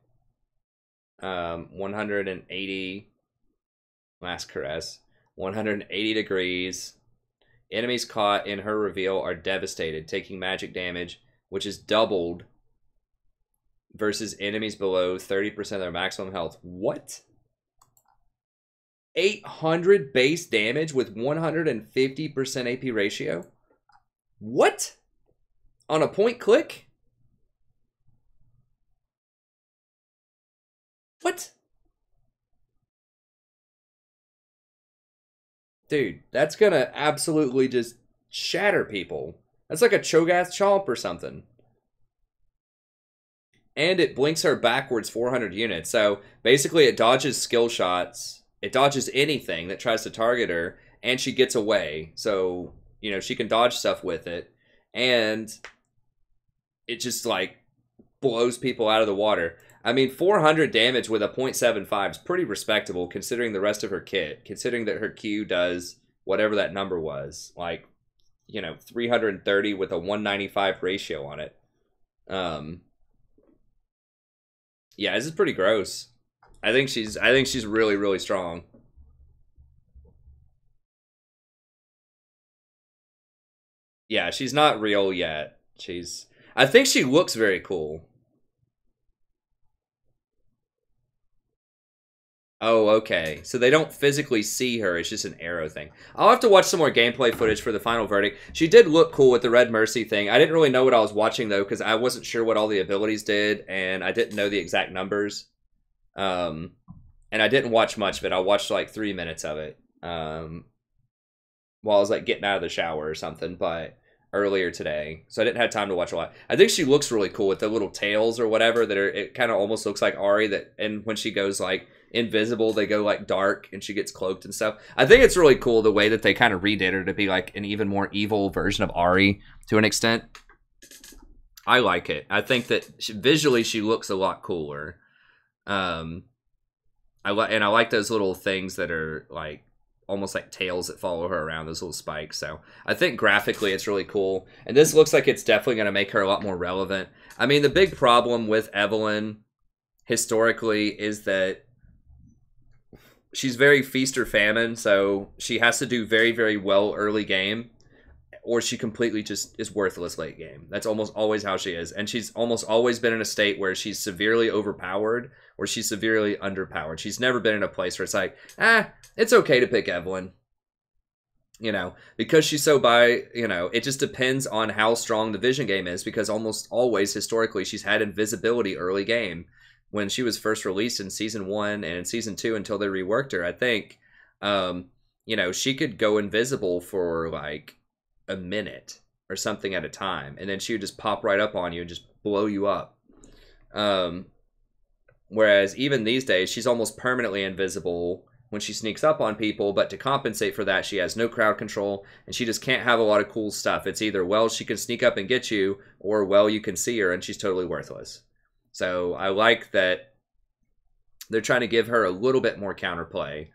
180 last caress, 180 degrees. Enemies caught in her reveal are devastated, taking magic damage, which is doubled versus enemies below 30% of their maximum health. What? 800 base damage with 150% AP ratio? What? On a point click? What? Dude, that's gonna absolutely just shatter people. That's like a Cho'Gath Chomp or something. And it blinks her backwards 400 units. So basically it dodges skill shots. It dodges anything that tries to target her. And she gets away. So, you know, she can dodge stuff with it. And it just, like, blows people out of the water. I mean, 400 damage with a 0.75 is pretty respectable considering the rest of her kit. Considering that her Q does whatever that number was. Like, you know, 330 with a 195 ratio on it. Yeah, this is pretty gross. I think she's really, really strong. Yeah, she's not real yet. I think she looks very cool. Oh, okay. So they don't physically see her. It's just an arrow thing. I'll have to watch some more gameplay footage for the final verdict. She did look cool with the Red Mercy thing. I didn't really know what I was watching, though, because I wasn't sure what all the abilities did, and I didn't know the exact numbers. And I didn't watch much of it. I watched, like, 3 minutes of it while I was, like, getting out of the shower or something, but earlier today. So I didn't have time to watch a lot. I think she looks really cool with the little tails or whatever that are, it kind of almost looks like Ari, that, and when she goes, like, invisible, they go like dark and she gets cloaked and stuff. I think it's really cool the way that they kind of redid her to be like an even more evil version of Ari to an extent. I like it. I think that visually she looks a lot cooler. I like those little things that are like almost like tails that follow her around, those little spikes. So I think graphically it's really cool. And this looks like it's definitely going to make her a lot more relevant. I mean, the big problem with Evelyn historically is that she's very feast or famine, so she has to do very, very well early game, or she completely just is worthless late game. That's almost always how she is. And she's almost always been in a state where she's severely overpowered or she's severely underpowered. She's never been in a place where it's like, it's okay to pick Evelyn. You know, because she's so it just depends on how strong the vision game is, because almost always, historically, she's had invisibility early game. When she was first released in Season 1 and in Season 2 until they reworked her, I think, she could go invisible for, like, a minute or something at a time. And then she would just pop right up on you and just blow you up. Whereas even these days, she's almost permanently invisible when she sneaks up on people. But to compensate for that, she has no crowd control. And she just can't have a lot of cool stuff. It's either, well, she can sneak up and get you, or, well, you can see her and she's totally worthless. So I like that they're trying to give her a little bit more counterplay.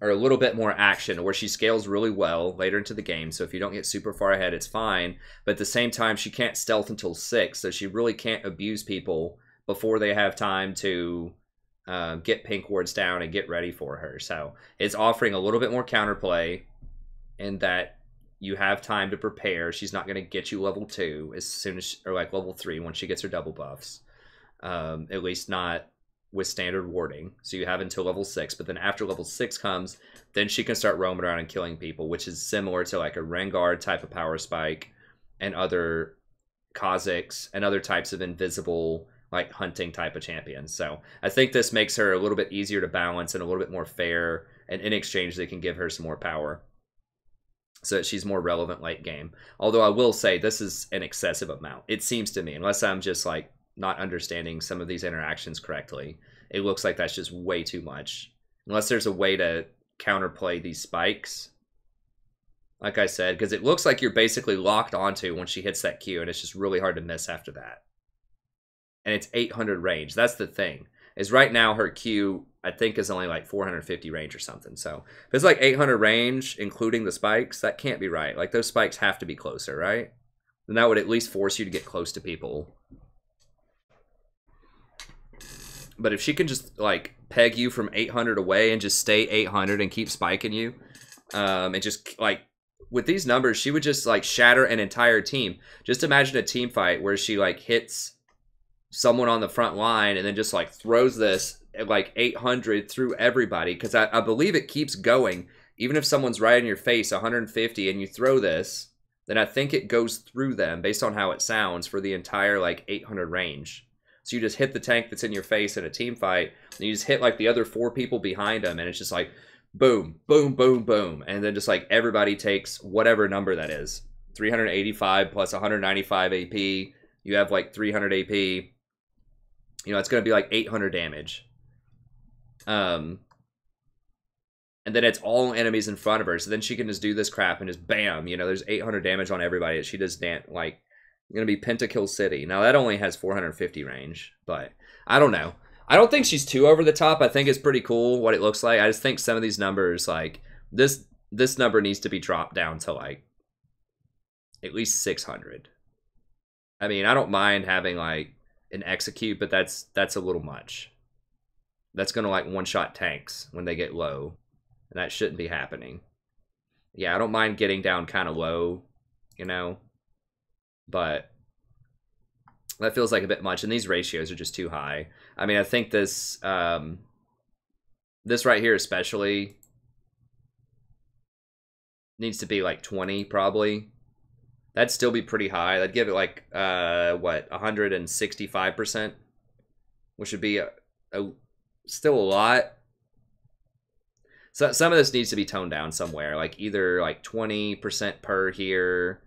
or a little bit more action, where she scales really well later into the game. So if you don't get super far ahead, it's fine. But at the same time, she can't stealth until 6, so she really can't abuse people before they have time to get pink wards down and get ready for her. So it's offering a little bit more counterplay in that you have time to prepare. She's not going to get you level 2 as soon as, or like level 3 once she gets her double buffs. At least not with standard warding. So you have until level 6, but then after level 6 comes, then she can start roaming around and killing people, which is similar to like a Rengar type of power spike and other Kha'Zix and other types of invisible like hunting type of champions. So I think this makes her a little bit easier to balance and a little bit more fair, and in exchange they can give her some more power so that she's more relevant late game. Although I will say this is an excessive amount, it seems to me, unless I'm just like not understanding some of these interactions correctly. It looks like that's just way too much. Unless there's a way to counterplay these spikes, like I said, because it looks like you're basically locked onto when she hits that Q, and it's just really hard to miss after that. And it's 800 range. That's the thing. Is right now her Q, I think, is only like 450 range or something. So if it's like 800 range, including the spikes, that can't be right. Like those spikes have to be closer, right? Then that would at least force you to get close to people. But if she can just like peg you from 800 away and just stay 800 and keep spiking you, and just like with these numbers, she would just like shatter an entire team. Just imagine a team fight where she like hits someone on the front line and then just like throws this at like 800 through everybody, because I believe it keeps going. Even if someone's right in your face 150 and you throw this, then I think it goes through them based on how it sounds for the entire like 800 range. So you just hit the tank that's in your face in a team fight, and you just hit like the other 4 people behind them, and it's just like boom, boom, boom, boom, and then just like everybody takes whatever number that is. 385 plus 195 AP, you have like 300 AP. You know, it's going to be like 800 damage. And then it's all enemies in front of her, so then she can just do this crap and just bam, you know, there's 800 damage on everybody. She just like going to be pentakill city. Now that only has 450 range, but I don't know. I don't think she's too over the top. I think it's pretty cool what it looks like. I just think some of these numbers, like this number needs to be dropped down to like at least 600. I mean, I don't mind having like an execute, but that's a little much. That's going to like one-shot tanks when they get low, and that shouldn't be happening. Yeah, I don't mind getting down kind of low, you know, but that feels like a bit much, and these ratios are just too high. I mean, I think this this right here especially needs to be like 20 probably. That'd still be pretty high. That'd give it like what, 165%, which would be still a lot. So some of this needs to be toned down somewhere, like either like 20% per here,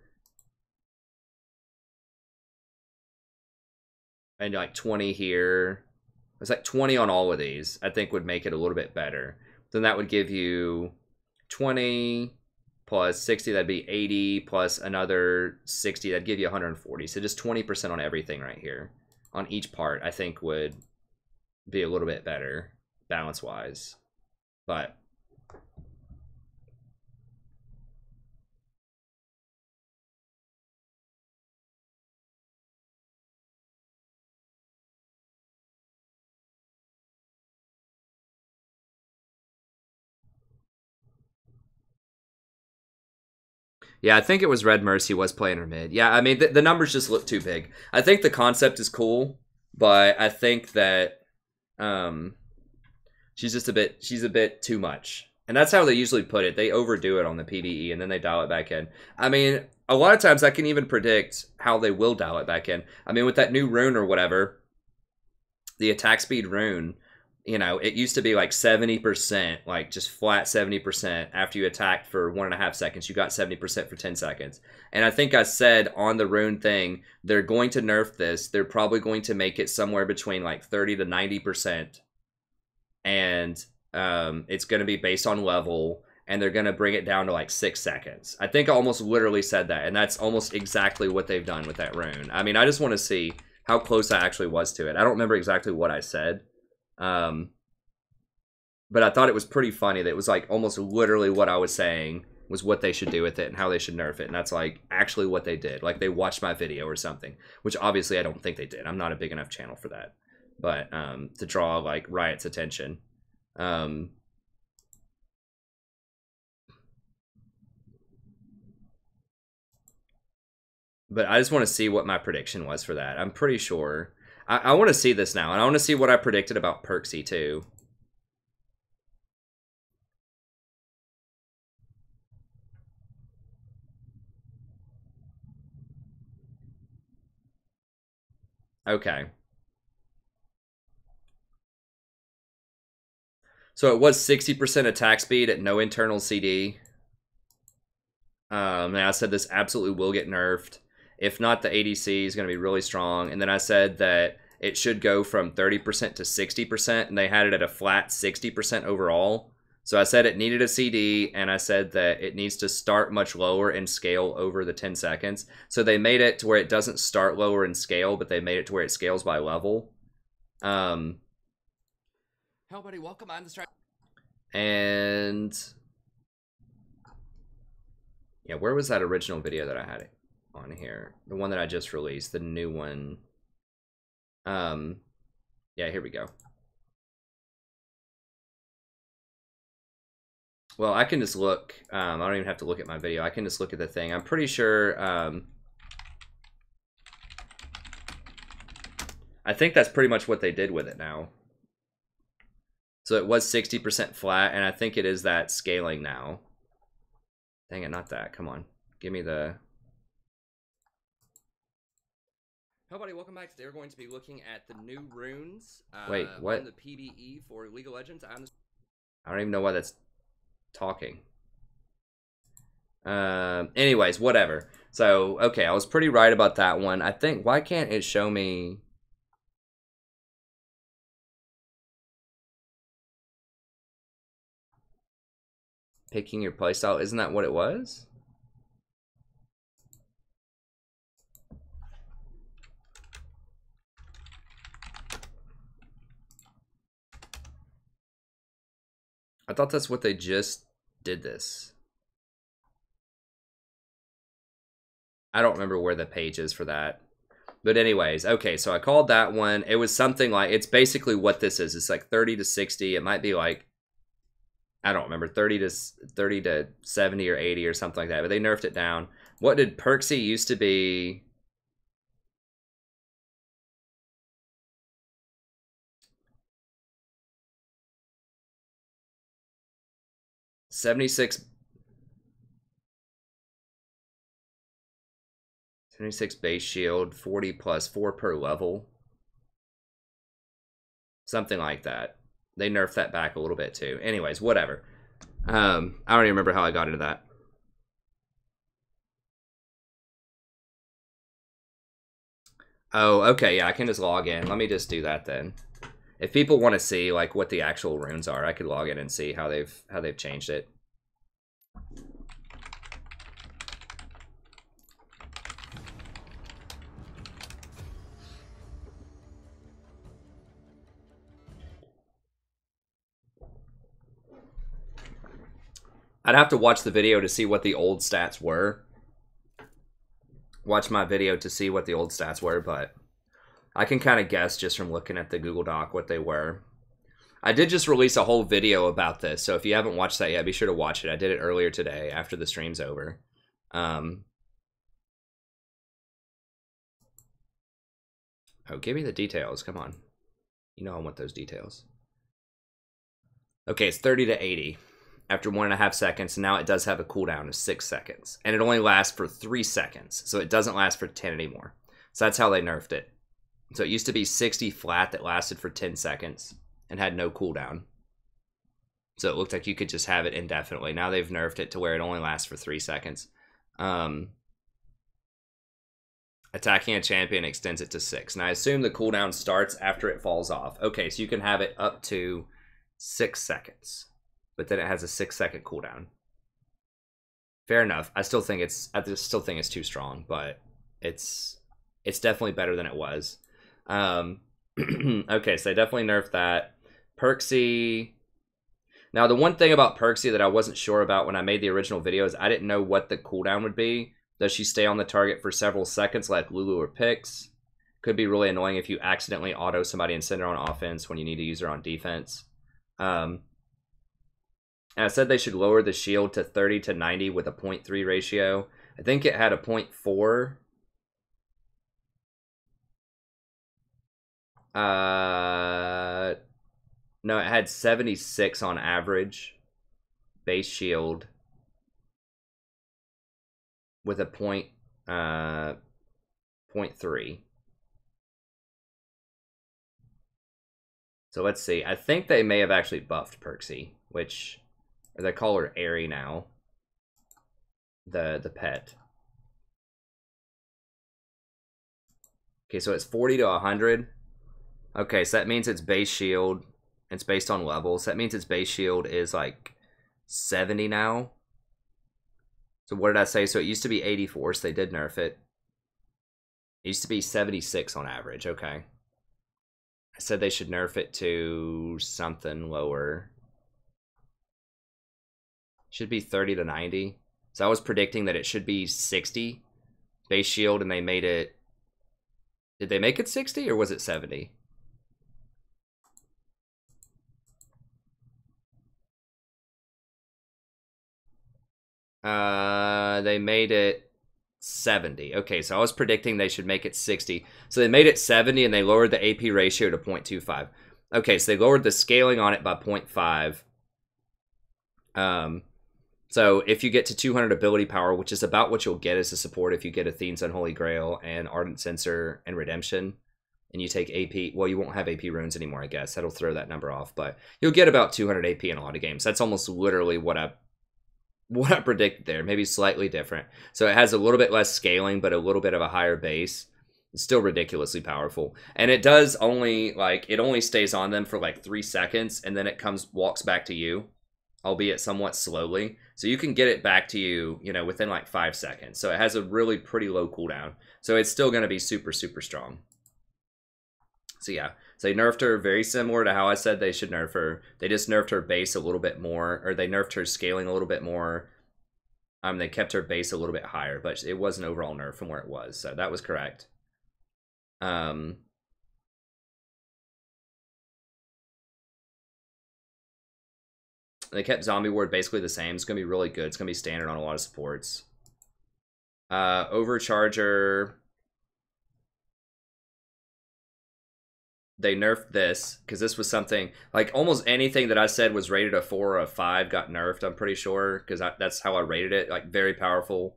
and like 20 here. It's like 20 on all of these, I think would make it a little bit better. Then that would give you 20 plus 60, that'd be 80, plus another 60, that'd give you 140. So just 20% on everything right here, on each part, I think would be a little bit better balance-wise. But yeah, I think it was Red Mercy was playing her mid. Yeah, I mean, the numbers just look too big. I think the concept is cool, but I think that she's a bit too much. And that's how they usually put it. They overdo it on the PBE, and then they dial it back in. I mean, a lot of times I can even predict how they will dial it back in. I mean, with that new rune or whatever, the attack speed rune, you know, it used to be like 70%, like just flat 70% after you attacked for 1.5 seconds. You got 70% for 10 seconds. And I think I said on the rune thing, they're going to nerf this. They're probably going to make it somewhere between like 30 to 90%. And it's going to be based on level, and they're going to bring it down to like 6 seconds. I think I almost literally said that, and that's almost exactly what they've done with that rune. I mean, I just want to see how close I actually was to it. I don't remember exactly what I said. But I thought it was pretty funny that it was like almost literally what I was saying was what they should do with it and how they should nerf it. And that's like actually what they did. Like they watched my video or something, which obviously I don't think they did. I'm not a big enough channel for that. But to draw like Riot's attention. But I just want to see what my prediction was for that. I'm pretty sure. I want to see this now. And I want to see what I predicted about Perksy too. Okay. So it was 60% attack speed at no internal CD. And I said this absolutely will get nerfed. If not, the ADC is going to be really strong. And then I said that it should go from 30% to 60%, and they had it at a flat 60% overall. So I said it needed a CD, and I said that it needs to start much lower and scale over the 10 seconds. So they made it to where it doesn't start lower and scale, but they made it to where it scales by level. Hello, buddy. Welcome on the strike. And yeah, where was that original video that I had it on here? The one that I just released, the new one. Yeah, here we go. Well, I can just look. I don't even have to look at my video. I can just look at the thing. I'm pretty sure. I think that's pretty much what they did with it now. So it was 60% flat, and I think it is that scaling now. Dang it, not that. Come on. Give me the... Hello, buddy. Welcome back. Today we're going to be looking at the new runes. Wait, what? On the PBE for League of Legends. I don't even know why that's talking. Anyways, whatever. So, okay, I was pretty right about that one. I think, why can't it show me... Picking your playstyle, isn't that what it was? I thought that's what they just did this. I don't remember where the page is for that. But anyways, okay, so I called that one. It was something like, it's basically what this is. It's like 30 to 60. It might be like, I don't remember, 30 to 70 or 80 or something like that, but they nerfed it down. What did Perksy used to be? $76 base shield, 40 plus 4 per level. Something like that. They nerfed that back a little bit too. Anyways, whatever. I don't even remember how I got into that. Oh, okay, yeah, I can just log in. Let me just do that then. If people want to see like what the actual runes are, I could log in and see how they've changed it. I'd have to watch the video to see what the old stats were. Watch my video to see what the old stats were, but I can kind of guess just from looking at the Google Doc what they were. I did just release a whole video about this, so if you haven't watched that yet, be sure to watch it. I did it earlier today after the stream's over. Oh, give me the details. Come on. You know I want those details. Okay, it's 30 to 80. After 1.5 seconds, and now it does have a cooldown of 6 seconds. And it only lasts for 3 seconds, so it doesn't last for 10 anymore. So that's how they nerfed it. So it used to be 60 flat that lasted for 10 seconds and had no cooldown. So it looked like you could just have it indefinitely. Now they've nerfed it to where it only lasts for 3 seconds. Attacking a champion extends it to 6. And I assume the cooldown starts after it falls off. Okay, so you can have it up to 6 seconds. But then it has a 6-second cooldown. Fair enough. I still think it's too strong, but it's definitely better than it was. Okay, so they definitely nerfed that. Perksy, Now, the one thing about Perksy that I wasn't sure about when I made the original video is I didn't know what the cooldown would be. Does she stay on the target for several seconds like Lulu or Pix? Could be really annoying if you accidentally auto somebody and send her on offense when you need to use her on defense. And I said they should lower the shield to 30 to 90 with a 0.3 ratio. I think it had a 0.4. No, it had 76 on average. Base shield. With a 0.3. So let's see. I think they may have actually buffed Perksy, which... Or they call her Airy now. The pet. Okay, so it's 40 to 100. Okay, so that means its base shield. It's based on levels. So that means its base shield is like 70 now. So what did I say? So it used to be 84, so they did nerf it. It used to be 76 on average. Okay. I said they should nerf it to something lower. Should be 30 to 90. So I was predicting that it should be 60 base shield, and they made it... Did they make it 60 or was it 70? They made it 70. Okay, so I was predicting they should make it 60. So they made it 70 and they lowered the AP ratio to 0.25. Okay, so they lowered the scaling on it by 0.5. So if you get to 200 ability power, which is about what you'll get as a support if you get Athene's Unholy Grail and Ardent Censer and Redemption, and you take AP, well, you won't have AP runes anymore, I guess. That'll throw that number off, but you'll get about 200 AP in a lot of games. That's almost literally what I predicted there, maybe slightly different. So it has a little bit less scaling, but a little bit of a higher base. It's still ridiculously powerful. And it does only, like, it only stays on them for like 3 seconds, and then it walks back to you, albeit somewhat slowly. So you can get it back to you, you know, within like 5 seconds. So it has a really pretty low cooldown. So it's still going to be super, super strong. So yeah, so they nerfed her very similar to how I said they should nerf her. They just nerfed her base a little bit more, or they nerfed her scaling a little bit more. They kept her base a little bit higher, but it was an overall nerf from where it was. So that was correct. They kept Zombie Ward basically the same. It's going to be really good. It's going to be standard on a lot of supports. Overcharger. They nerfed this, because this was something, like almost anything that I said was rated a 4 or a 5 got nerfed, I'm pretty sure, because that's how I rated it. Like, very powerful.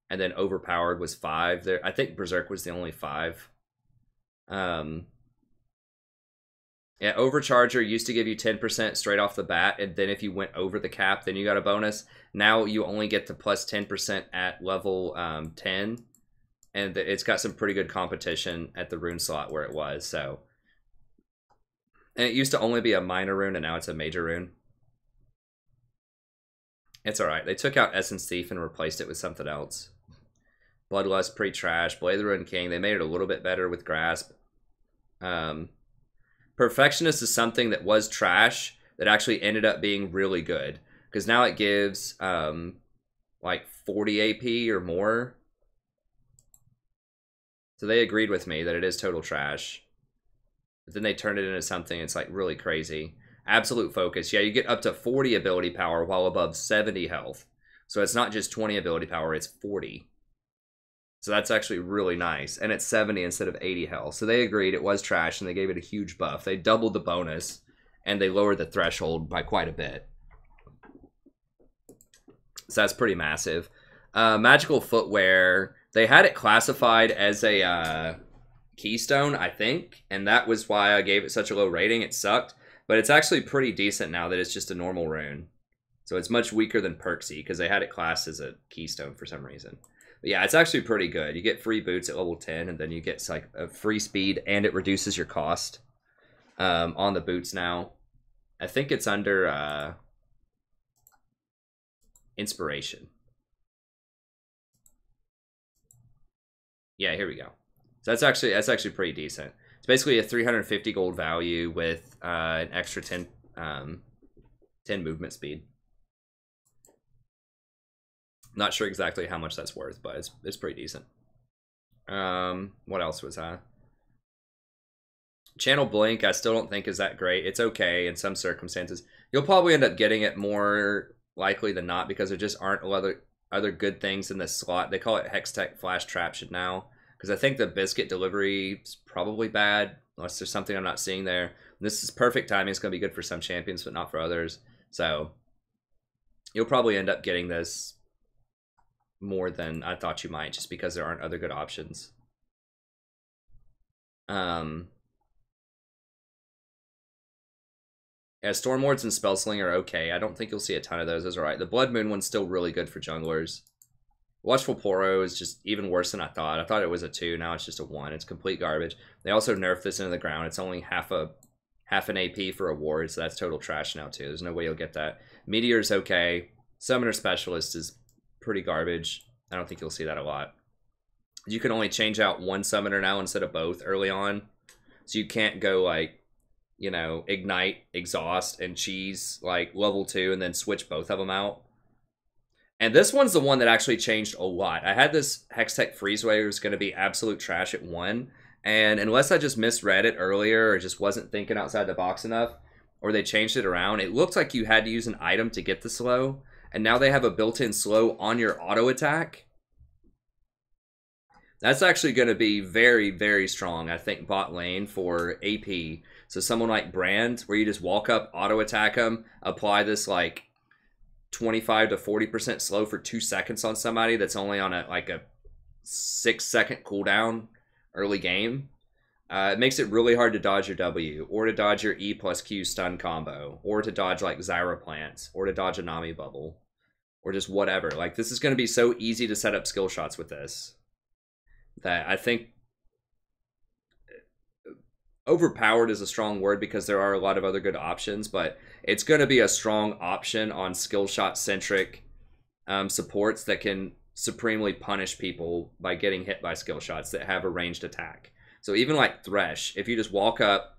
And then overpowered was 5. I think Berserk was the only 5. Yeah, Overcharger used to give you 10% straight off the bat, and then if you went over the cap, then you got a bonus. Now you only get the plus 10% at level 10, and it's got some pretty good competition at the rune slot where it was, so. And it used to only be a minor rune, and now it's a major rune. It's alright. They took out Essence Thief and replaced it with something else. Bloodlust, pretty trash. Blade of the Ruined King, they made it a little bit better with Grasp. Perfectionist is something that was trash that actually ended up being really good, because now it gives like 40 AP or more. So they agreed with me that it is total trash. But then they turned it into something that's like really crazy. Absolute Focus. Yeah, you get up to 40 ability power while above 70 health. So it's not just 20 ability power, it's 40. So that's actually really nice. And it's 70 instead of 80 health. So they agreed it was trash, and they gave it a huge buff. They doubled the bonus, and they lowered the threshold by quite a bit. So that's pretty massive. Magical Footwear. They had it classified as a keystone, I think. And that was why I gave it such a low rating. It sucked. But it's actually pretty decent now that it's just a normal rune. So it's much weaker than Perksy, because they had it classed as a keystone for some reason. But yeah, it's actually pretty good. You get free boots at level 10, and then you get like a free speed, and it reduces your cost on the boots now. I think it's under Inspiration. Yeah, here we go. So that's actually pretty decent. It's basically a 350 gold value with an extra 10 10 movement speed. Not sure exactly how much that's worth, but it's pretty decent. What else was I? Channel Blink, I still don't think is that great. It's okay in some circumstances. You'll probably end up getting it more likely than not because there just aren't other good things in this slot. They call it Hextech Flash Traption now because I think the biscuit delivery is probably bad unless there's something I'm not seeing there. And this is perfect timing. It's going to be good for some champions, but not for others. So you'll probably end up getting this more than I thought you might just because there aren't other good options. Yeah, Storm Wards and Spellsling are okay. I don't think you'll see a ton of those. Those are right. The Blood Moon one's still really good for junglers. Watchful Poro is just even worse than I thought. I thought it was a 2. Now it's just a 1. It's complete garbage. They also nerfed this into the ground. It's only half an AP for a ward, so that's total trash now too. There's no way you'll get that. Meteor's okay. Summoner Specialist is pretty garbage. I don't think you'll see that a lot. You can only change out one summoner now instead of both early on. So you can't go like, you know, Ignite, Exhaust, and Cheese like level 2 and then switch both of them out. And this one's the one that actually changed a lot. I had this Hextech Freeze Wave was going to be absolute trash at 1. And unless I just misread it earlier or just wasn't thinking outside the box enough, or they changed it around, it looked like you had to use an item to get the slow. And now they have a built-in slow on your auto attack. That's actually going to be very, very strong, I think, bot lane for AP. So someone like Brand, where you just walk up, auto attack them, apply this like 25 to 40% slow for 2 seconds on somebody that's only on a 6-second cooldown early game. It makes it really hard to dodge your W, or to dodge your E plus Q stun combo, or to dodge like Zyra plants, or to dodge a Nami bubble, or just whatever. Like, this is going to be so easy to set up skill shots with this that I think overpowered is a strong word because there are a lot of other good options, but it's going to be a strong option on skill shot centric supports that can supremely punish people by getting hit by skill shots that have a ranged attack. So even like Thresh, if you just walk up,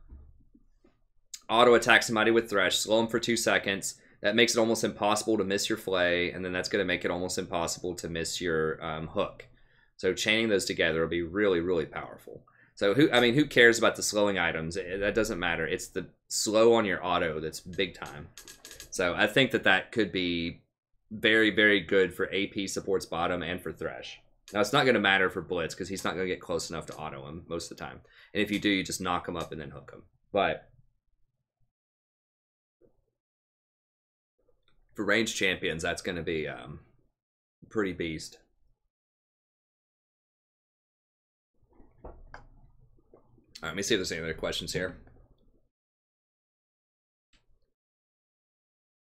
auto attack somebody with Thresh, slow them for 2 seconds, that makes it almost impossible to miss your flay, and then that's going to make it almost impossible to miss your hook. So chaining those together will be really, really powerful. So who cares about the slowing items? That doesn't matter. It's the slow on your auto that's big time. So I think that could be very, very good for AP supports bottom and for Thresh. Now it's not going to matter for Blitz because he's not going to get close enough to auto him most of the time. And if you do, you just knock him up and then hook him. But for ranged champions, that's going to be pretty beast. All right, let me see if there's any other questions here.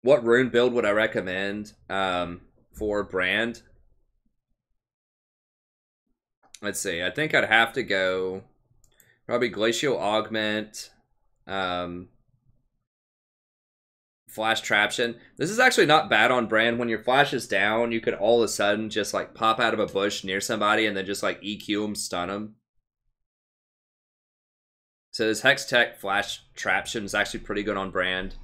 What rune build would I recommend for Brand? Let's see. I think I'd have to go probably Glacial Augment, Flash Traption. This is actually not bad on Brand. When your flash is down, you could all of a sudden just like pop out of a bush near somebody and then just like EQ them, stun them. So this Hextech Flash Traption is actually pretty good on Brand.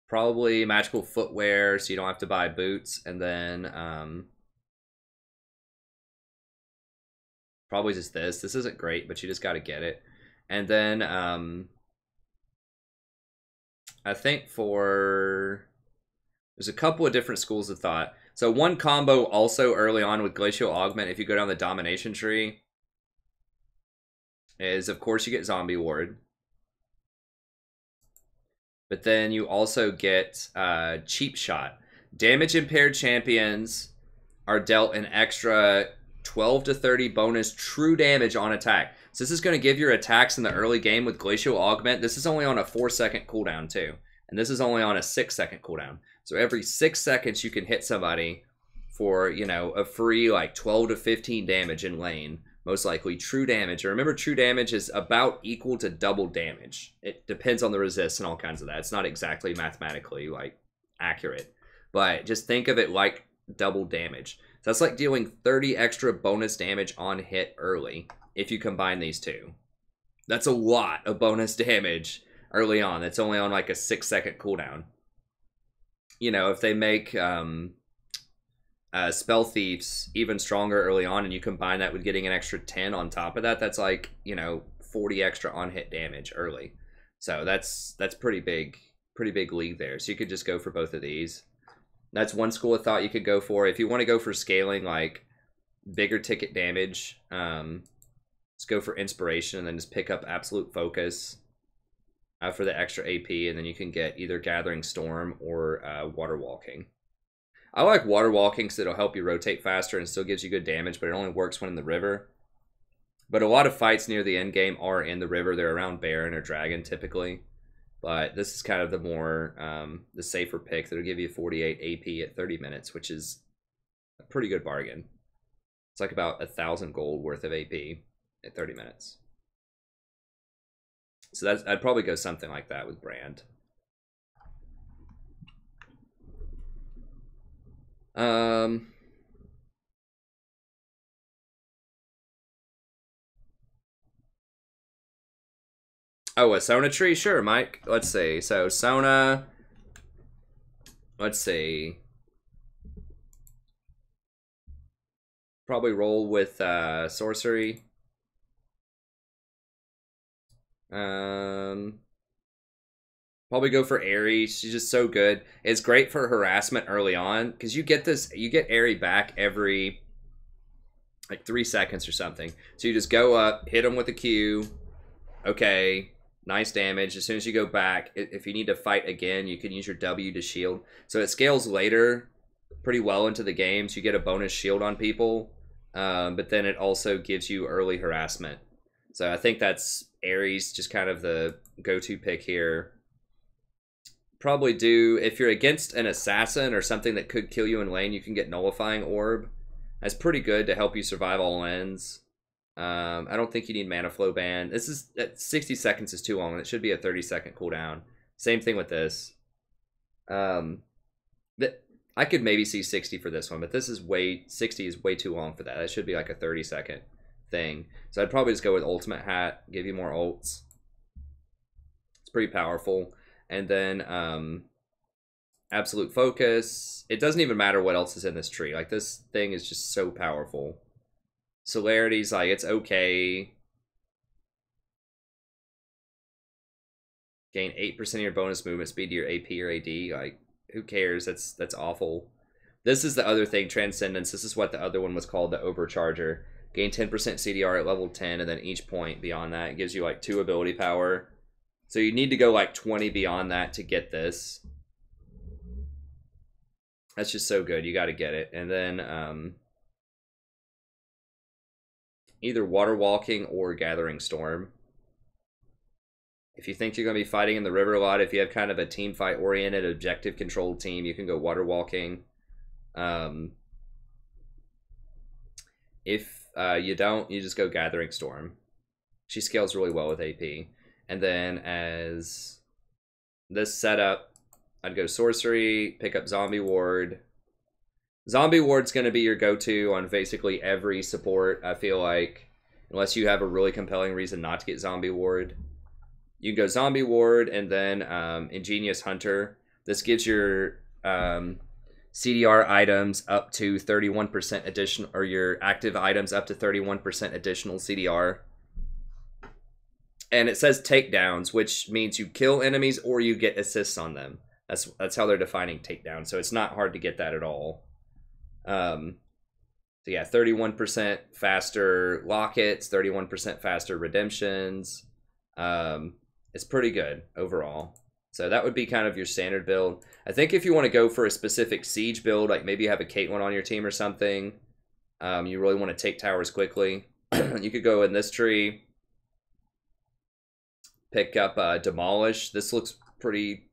Probably Magical Footwear, so you don't have to buy boots. And then probably just this. This isn't great, but you just got to get it. And then I think there's a couple of different schools of thought. So one combo also early on with Glacial Augment, if you go down the Domination tree, is of course you get Zombie Ward. But then you also get Cheap Shot. Damage impaired champions are dealt an extra 12 to 30 bonus true damage on attack. So this is going to give your attacks in the early game with Glacial Augment. This is only on a 4-second cooldown too. And this is only on a 6-second cooldown. So every 6 seconds you can hit somebody for, you know, a free like 12 to 15 damage in lane. Most likely true damage. And remember, true damage is about equal to double damage. It depends on the resist and all kinds of that. It's not exactly mathematically like accurate, but just think of it like double damage. So that's like dealing 30 extra bonus damage on hit early if you combine these two. That's a lot of bonus damage early on. That's only on like a 6-second cooldown. You know, if they make Spell Thieves even stronger early on, and you combine that with getting an extra 10 on top of that, that's like, you know, 40 extra on hit damage early. So that's pretty big league there. So you could just go for both of these. That's one school of thought you could go for. If you want to go for scaling like bigger ticket damage, just go for Inspiration and then just pick up Absolute Focus for the extra AP, and then you can get either Gathering Storm or Water Walking. I like Water Walking because it'll help you rotate faster and still gives you good damage, but it only works when in the river. But a lot of fights near the end game are in the river. They're around Baron or Dragon typically. But this is kind of the more, the safer pick that'll give you 48 AP at 30 minutes, which is a pretty good bargain. It's like about 1,000 gold worth of AP at 30 minutes. So that's, I'd probably go something like that with Brand. Oh, a Sona tree? Sure, Mike. Let's see. So, Sona. Let's see. Probably roll with Sorcery. Probably go for Aerie. She's just so good. It's great for harassment early on because you get Aerie back every like 3 seconds or something. So you just go up, hit them with a Q. Okay, nice damage. As soon as you go back, if you need to fight again, you can use your W to shield. So it scales later pretty well into the game. So you get a bonus shield on people, but then it also gives you early harassment. So I think that's Aerie's just kind of the go-to pick here. Probably do, if you're against an assassin or something that could kill you in lane, you can get Nullifying Orb. That's pretty good to help you survive all ends. I don't think you need Mana Flow Ban. This is, 60 seconds is too long. It should be a 30-second cooldown. Same thing with this. I could maybe see 60 for this one, but this is 60 is way too long for that. That should be like a 30-second thing. So I'd probably just go with Ultimate Hat, give you more ults. It's pretty powerful. And then Absolute Focus. It doesn't even matter what else is in this tree. Like, this thing is just so powerful. Celerity's like, it's okay. Gain 8% of your bonus movement speed to your AP or AD. Like, who cares? That's awful. This is the other thing, Transcendence. This is what the other one was called, the Overcharger. Gain 10% CDR at level 10, and then each point beyond that gives you like 2 ability power. So you need to go like 20 beyond that to get this. That's just so good. You got to get it. And then either Water Walking or Gathering Storm. If you think you're going to be fighting in the river a lot, if you have kind of a team fight oriented, objective controlled team, you can go Water Walking. If you don't, you just go Gathering Storm. She scales really well with AP. And then as this setup, I'd go Sorcery, pick up Zombie Ward. Zombie Ward's going to be your go-to on basically every support, I feel like. Unless you have a really compelling reason not to get Zombie Ward. You can go Zombie Ward and then Ingenious Hunter. This gives your CDR items up to 31% additional, or your active items up to 31% additional CDR. And it says takedowns, which means you kill enemies or you get assists on them. That's how they're defining takedown. So it's not hard to get that at all. So yeah, 31% faster lockets, 31% faster redemptions. It's pretty good overall. So that would be kind of your standard build. I think if you want to go for a specific siege build, like maybe you have a Caitlyn on your team or something, you really want to take towers quickly, you could go in this tree. Pick up Demolish. This looks pretty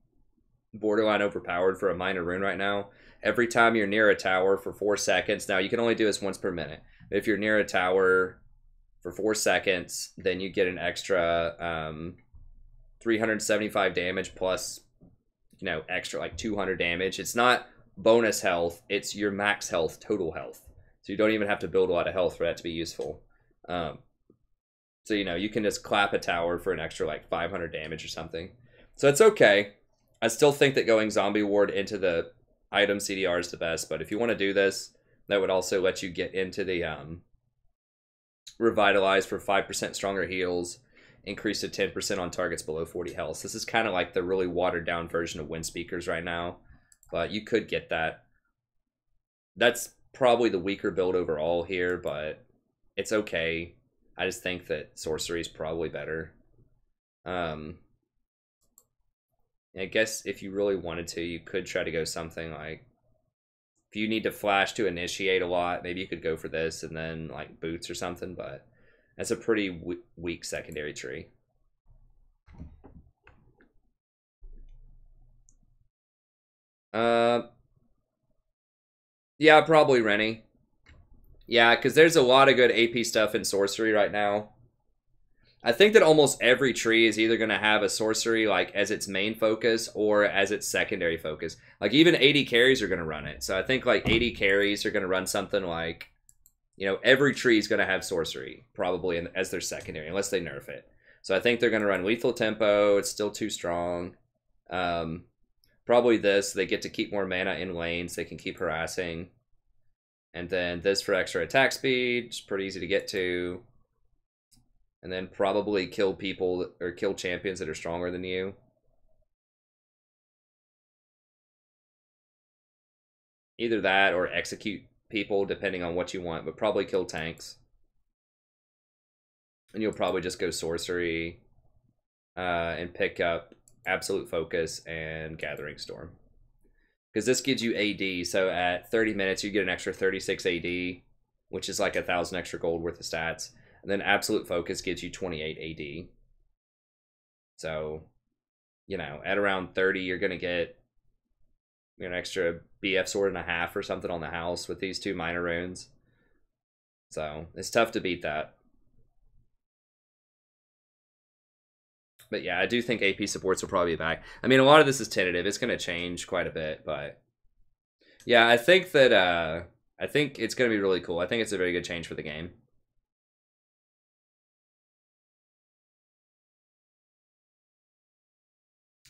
borderline overpowered for a minor rune right now. Every time you're near a tower for 4 seconds, now you can only do this once per minute. If you're near a tower for 4 seconds, then you get an extra 375 damage plus, you know, extra like 200 damage. It's not bonus health, it's your max health, total health. So you don't even have to build a lot of health for that to be useful. So, you know, you can just clap a tower for an extra like 500 damage or something. So it's okay. I still think that going Zombie Ward into the item CDR is the best, but if you want to do this, that would also let you get into the Revitalize for 5% stronger heals, increase to 10% on targets below 40 health. This is kind of like the really watered down version of Wind Speakers right now, but you could get that. That's probably the weaker build overall here, but it's okay. I just think that Sorcery is probably better. I guess if you really wanted to, you could try to go something like, if you need to flash to initiate a lot, maybe you could go for this and then like boots or something, but that's a pretty weak secondary tree. Yeah, probably Rennie. Yeah, because there's a lot of good AP stuff in Sorcery right now. I think that almost every tree is either going to have a Sorcery like as its main focus or as its secondary focus. Like even AD carries are going to run it. So I think like AD carries are going to run something like, you know, every tree is going to have Sorcery probably as their secondary unless they nerf it. So I think they're going to run Lethal Tempo. It's still too strong. Probably this. They get to keep more mana in lanes. They can keep harassing. And then this for extra attack speed. It's pretty easy to get to. And then probably kill people or kill champions that are stronger than you. Either that or execute people depending on what you want, but probably kill tanks. And you'll probably just go Sorcery and pick up Absolute Focus and Gathering Storm. Because this gives you AD, so at 30 minutes you get an extra 36 AD, which is like 1,000 extra gold worth of stats. And then Absolute Focus gives you 28 AD. So, you know, at around 30, you're going to get an extra BF sword and a half or something on the house with these two minor runes. So, it's tough to beat that. But yeah, I do think AP supports will probably be back. I mean, a lot of this is tentative. It's going to change quite a bit, but yeah, I think that I think it's going to be really cool. I think it's a very good change for the game.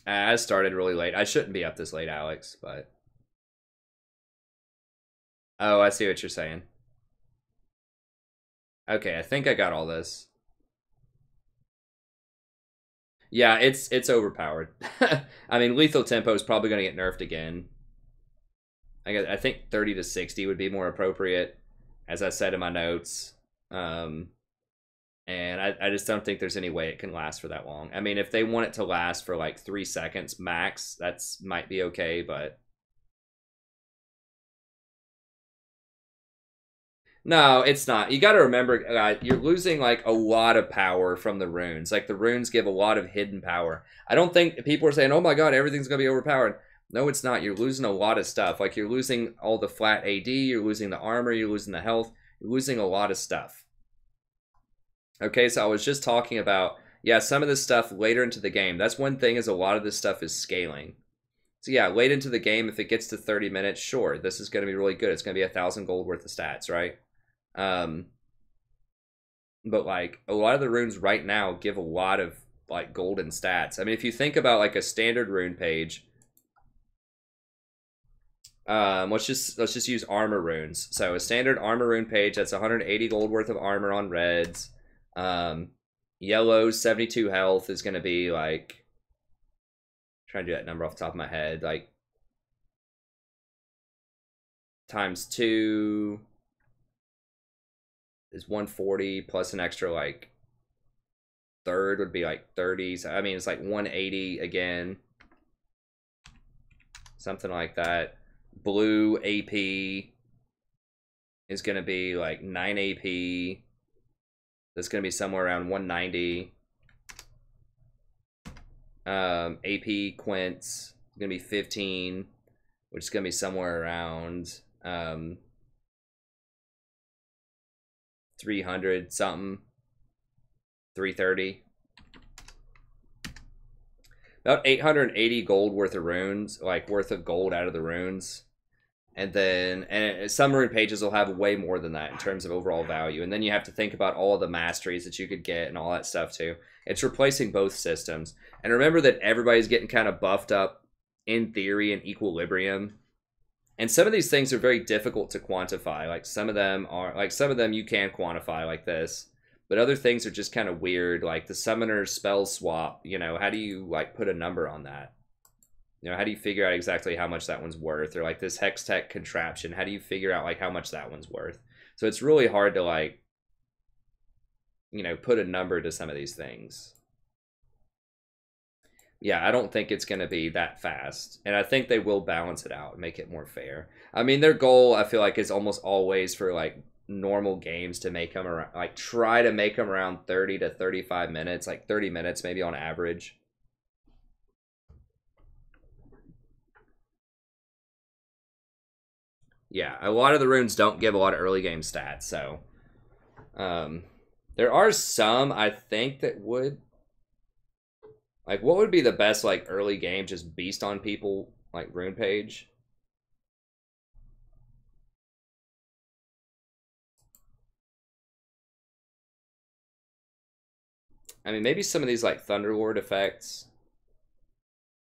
I started really late. I shouldn't be up this late, Alex, but... Oh, I see what you're saying. Okay, I think I got all this. Yeah, it's overpowered. I mean, Lethal Tempo is probably going to get nerfed again. I think 30 to 60 would be more appropriate, as I said in my notes. And I just don't think there's any way it can last for that long. I mean, if they want it to last for like 3 seconds max, that's might be okay, but... No, it's not. You got to remember, you're losing like a lot of power from the runes. Like the runes give a lot of hidden power. I don't think people are saying, oh my god, everything's going to be overpowered. No, it's not. You're losing a lot of stuff. Like you're losing all the flat AD, you're losing the armor, you're losing the health, you're losing a lot of stuff. Okay, so I was just talking about, yeah, some of this stuff later into the game. That's one thing, is a lot of this stuff is scaling. So yeah, late into the game, if it gets to 30 minutes, sure, this is going to be really good. It's going to be 1,000 gold worth of stats, right? But like a lot of the runes right now give a lot of like golden stats. I mean, if you think about like a standard rune page, let's just use armor runes. So a standard armor rune page, that's 180 gold worth of armor on reds. Yellow's 72 health is going to be like, I'm trying to do that number off the top of my head, like times 2 is 140 plus an extra like third would be like 30. So I mean, it's like 180 again, something like that. Blue AP is going to be like 9 AP. That's going to be somewhere around 190. AP Quints is going to be 15, which is going to be somewhere around 300 something, 330. About 880 gold worth of runes, like worth of gold out of the runes. And then some rune pages will have way more than that in terms of overall value. And then you have to think about all of the masteries that you could get and all that stuff too. It's replacing both systems. And remember that everybody's getting kind of buffed up in theory in equilibrium. And some of these things are very difficult to quantify. Like some of them you can quantify like this. But other things are just kind of weird. Like the summoner spell swap, you know, how do you like put a number on that? You know, how do you figure out exactly how much that one's worth? Or like this hex tech contraption, how do you figure out like how much that one's worth? So it's really hard to like, you know, put a number to some of these things. Yeah, I don't think it's going to be that fast. And I think they will balance it out and make it more fair. I mean, their goal, I feel like, is almost always for like normal games to make them around, like try to make them around 30 to 35 minutes, like 30 minutes maybe on average. Yeah, a lot of the runes don't give a lot of early game stats, so there are some I think that would, like, what would be the best like early game just beast on people like rune page? I mean, maybe some of these like Thunderlord effects.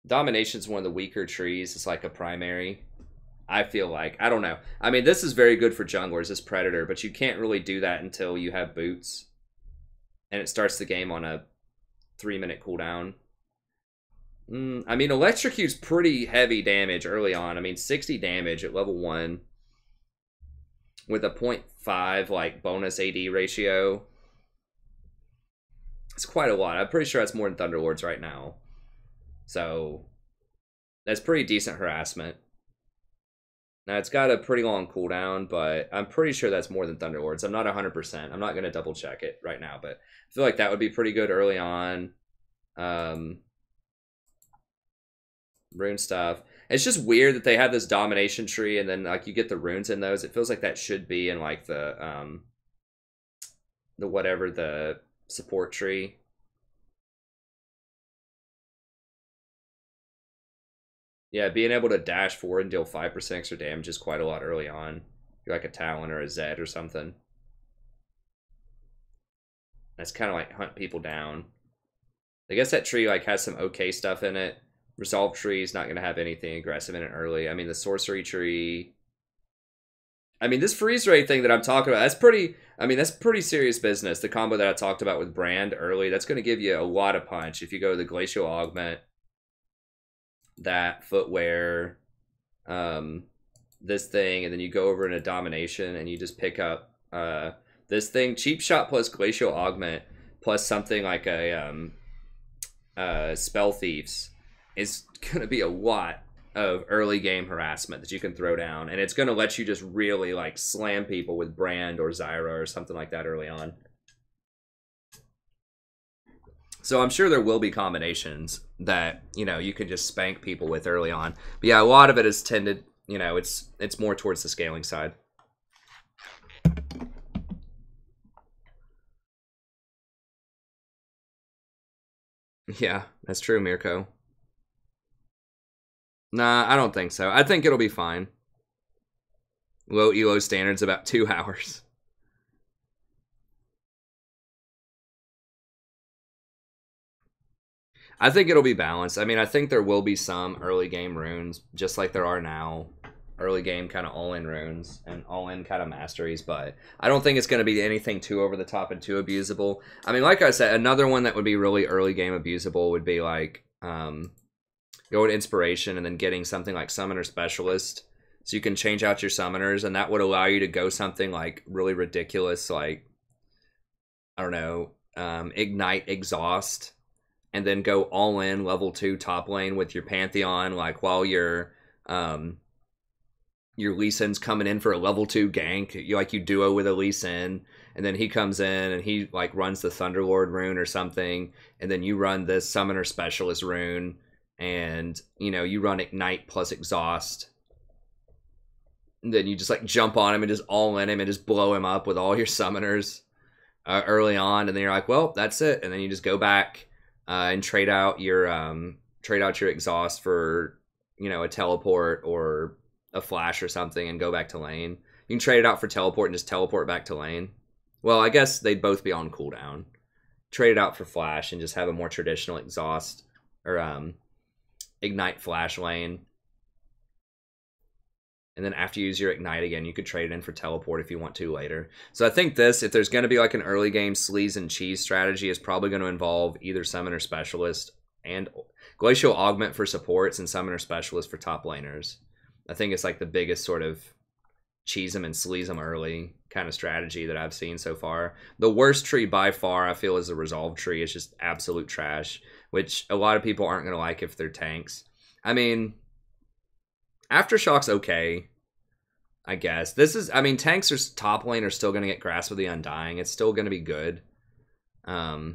Domination's one of the weaker trees. It's like a primary. I feel like, I don't know. I mean, this is very good for junglers, this Predator, but you can't really do that until you have boots. And it starts the game on a 3-minute cooldown. I mean, Electrocute's pretty heavy damage early on. I mean, 60 damage at level 1 with a 0.5 like bonus AD ratio. It's quite a lot. I'm pretty sure that's more than Thunderlords right now. So, that's pretty decent harassment. Now, it's got a pretty long cooldown, but I'm pretty sure that's more than Thunderlords. I'm not 100%. I'm not going to double check it right now, but I feel like that would be pretty good early on. Rune stuff. It's just weird that they have this domination tree, and then like you get the runes in those. It feels like that should be in like the whatever, the support tree. Yeah, being able to dash forward and deal 5% extra damage is quite a lot early on. You're like a Talon or a Zed or something. That's kind of like hunt people down. I guess that tree like has some okay stuff in it. Resolve tree is not going to have anything aggressive in it early. I mean, the sorcery tree. I mean, this freeze ray thing that I'm talking about, that's pretty, I mean, that's pretty serious business. The combo that I talked about with Brand early, that's going to give you a lot of punch if you go to the Glacial Augment. That footwear, this thing, and then you go over into domination and you just pick up this thing, cheap shot plus glacial augment plus something like a spell thieves is gonna be a lot of early game harassment that you can throw down, and it's gonna let you just really like slam people with Brand or Zyra or something like that early on. So I'm sure there will be combinations that, you know, you can just spank people with early on. But yeah, a lot of it is tended, you know, it's more towards the scaling side. Yeah, that's true, Mirko. Nah, I don't think so. I think it'll be fine. Low ELO standards about 2 hours. I think it'll be balanced. I mean, I think there will be some early game runes, just like there are now. Early game kind of all-in runes and all-in kind of masteries, but I don't think it's going to be anything too over the top and too abusable. I mean, like I said, another one that would be really early game abusable would be like going Inspiration and then getting something like Summoner Specialist. So you can change out your summoners, and that would allow you to go something like really ridiculous, like, I don't know, Ignite Exhaust, and then go all in level 2 top lane with your Pantheon, like while your Lee Sin's coming in for a level 2 gank. You duo with a Lee Sin, and then he comes in and he like runs the Thunderlord rune or something, and then you run this Summoner Specialist rune, and you know, you run Ignite plus Exhaust. And then you just like jump on him and just all in him and just blow him up with all your summoners early on, and then you're like, well, that's it, and then you just go back and trade out your exhaust for, you know, a teleport or a flash or something and go back to lane. You can trade it out for teleport and just teleport back to lane. Well, I guess they'd both be on cooldown. Trade it out for flash and just have a more traditional exhaust or ignite flash lane. And then after you use your ignite again, you could trade it in for teleport if you want to later. So I think this, if there's going to be like an early game sleaze and cheese strategy, is probably going to involve either Summoner Specialist and Glacial Augment for supports and Summoner Specialist for top laners. I think it's like the biggest sort of cheese them and sleaze them early kind of strategy that I've seen so far. The worst tree by far, I feel, is the Resolve tree. It's just absolute trash, which a lot of people aren't going to like if they're tanks. I mean, Aftershock's okay, I guess. This is, I mean, tanks are top lane are still going to get Grasp of the Undying. It's still going to be good. I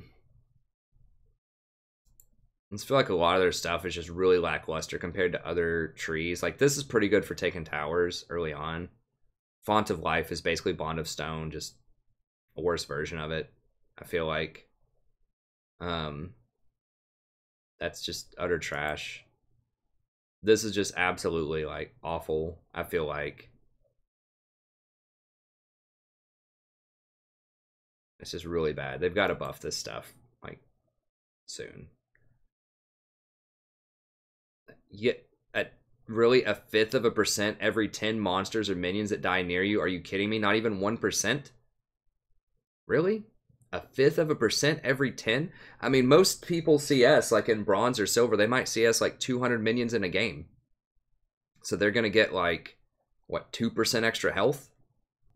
just feel like a lot of their stuff is just really lackluster compared to other trees. Like, this is pretty good for taking towers early on. Font of Life is basically Bond of Stone, just a worse version of it, I feel like. That's just utter trash. This is just absolutely, like, awful, I feel like. It's just really bad. They've got to buff this stuff, like, soon. Yet, at really a 1/5% every 10 monsters or minions that die near you? Are you kidding me? Not even 1%? Really? A 1/5% every 10? I mean, most people CS, like in bronze or silver, they might CS like 200 minions in a game. So they're going to get like, what, 2% extra health?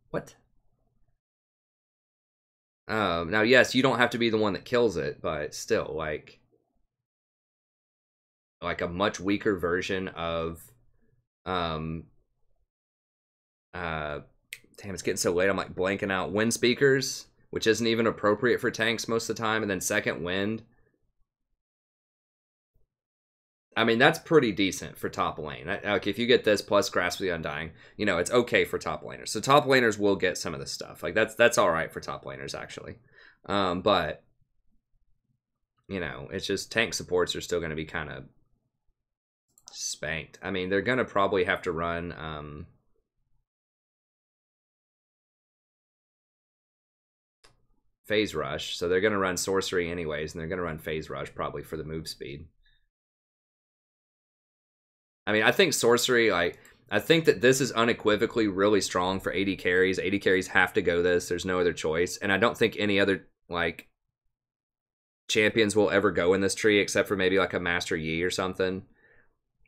What? Now, yes, you don't have to be the one that kills it, but still, like a much weaker version of, damn, it's getting so late, I'm like blanking out. Wind Speakers, which isn't even appropriate for tanks most of the time, and then Second Wind. I mean, that's pretty decent for top lane. Like, if you get this plus Grasp of the Undying, you know, it's okay for top laners. So top laners will get some of this stuff. Like, that's all right for top laners, actually. But, you know, it's just tank supports are still going to be kind of spanked. I mean, they're going to probably have to run Phase Rush. So they're going to run Sorcery anyways, and they're going to run Phase Rush probably for the move speed. I mean, I think Sorcery, like, I think that this is unequivocally really strong for AD carries. AD carries have to go this. There's no other choice. And I don't think any other, like, champions will ever go in this tree except for maybe like a Master Yi or something.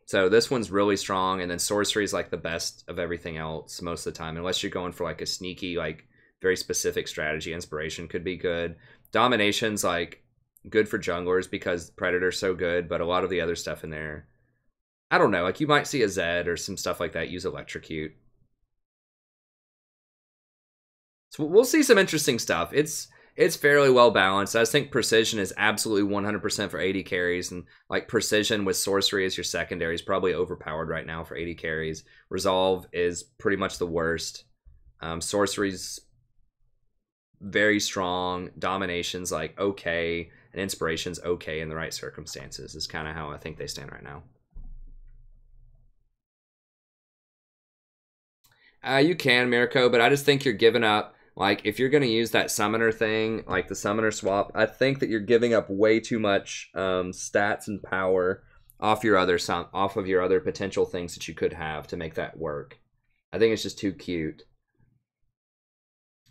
So this one's really strong, and then Sorcery is like the best of everything else most of the time, unless you're going for like a sneaky, like very specific strategy. Inspiration could be good. Domination's like good for junglers because Predator's so good, but a lot of the other stuff in there, I don't know, like you might see a Zed or some stuff like that use Electrocute. So we'll see some interesting stuff. It's fairly well balanced. I just think Precision is absolutely 100% for AD carries, and like Precision with Sorcery as your secondary is probably overpowered right now for AD carries. Resolve is pretty much the worst. Sorcery's very strong. Domination's like okay, and Inspiration's okay in the right circumstances. Is kind of how I think they stand right now. You can, Mirko, but I just think you're giving up. Like, if you're going to use that summoner thing, like the summoner swap, I think that you're giving up way too much stats and power off of your other potential things that you could have to make that work. I think it's just too cute.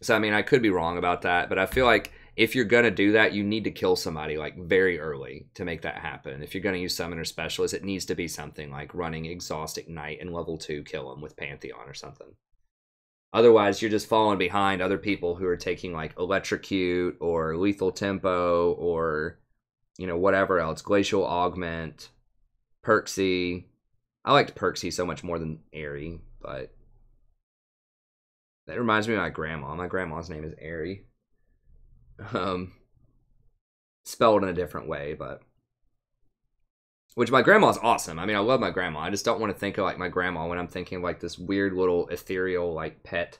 So, I mean, I could be wrong about that, but I feel like if you're going to do that, you need to kill somebody, like, very early to make that happen. If you're going to use Summoner Specialist, it needs to be something like running Exhaust Ignite and level 2 kill them with Pantheon or something. Otherwise, you're just falling behind other people who are taking, like, Electrocute or Lethal Tempo or, you know, whatever else. Glacial Augment, Perksy. I liked Perksy so much more than Airy, but that reminds me of my grandma. My grandma's name is Airy. Spelled in a different way, but which my grandma's awesome. I mean, I love my grandma. I just don't want to think of like my grandma when I'm thinking of like this weird little ethereal like pet.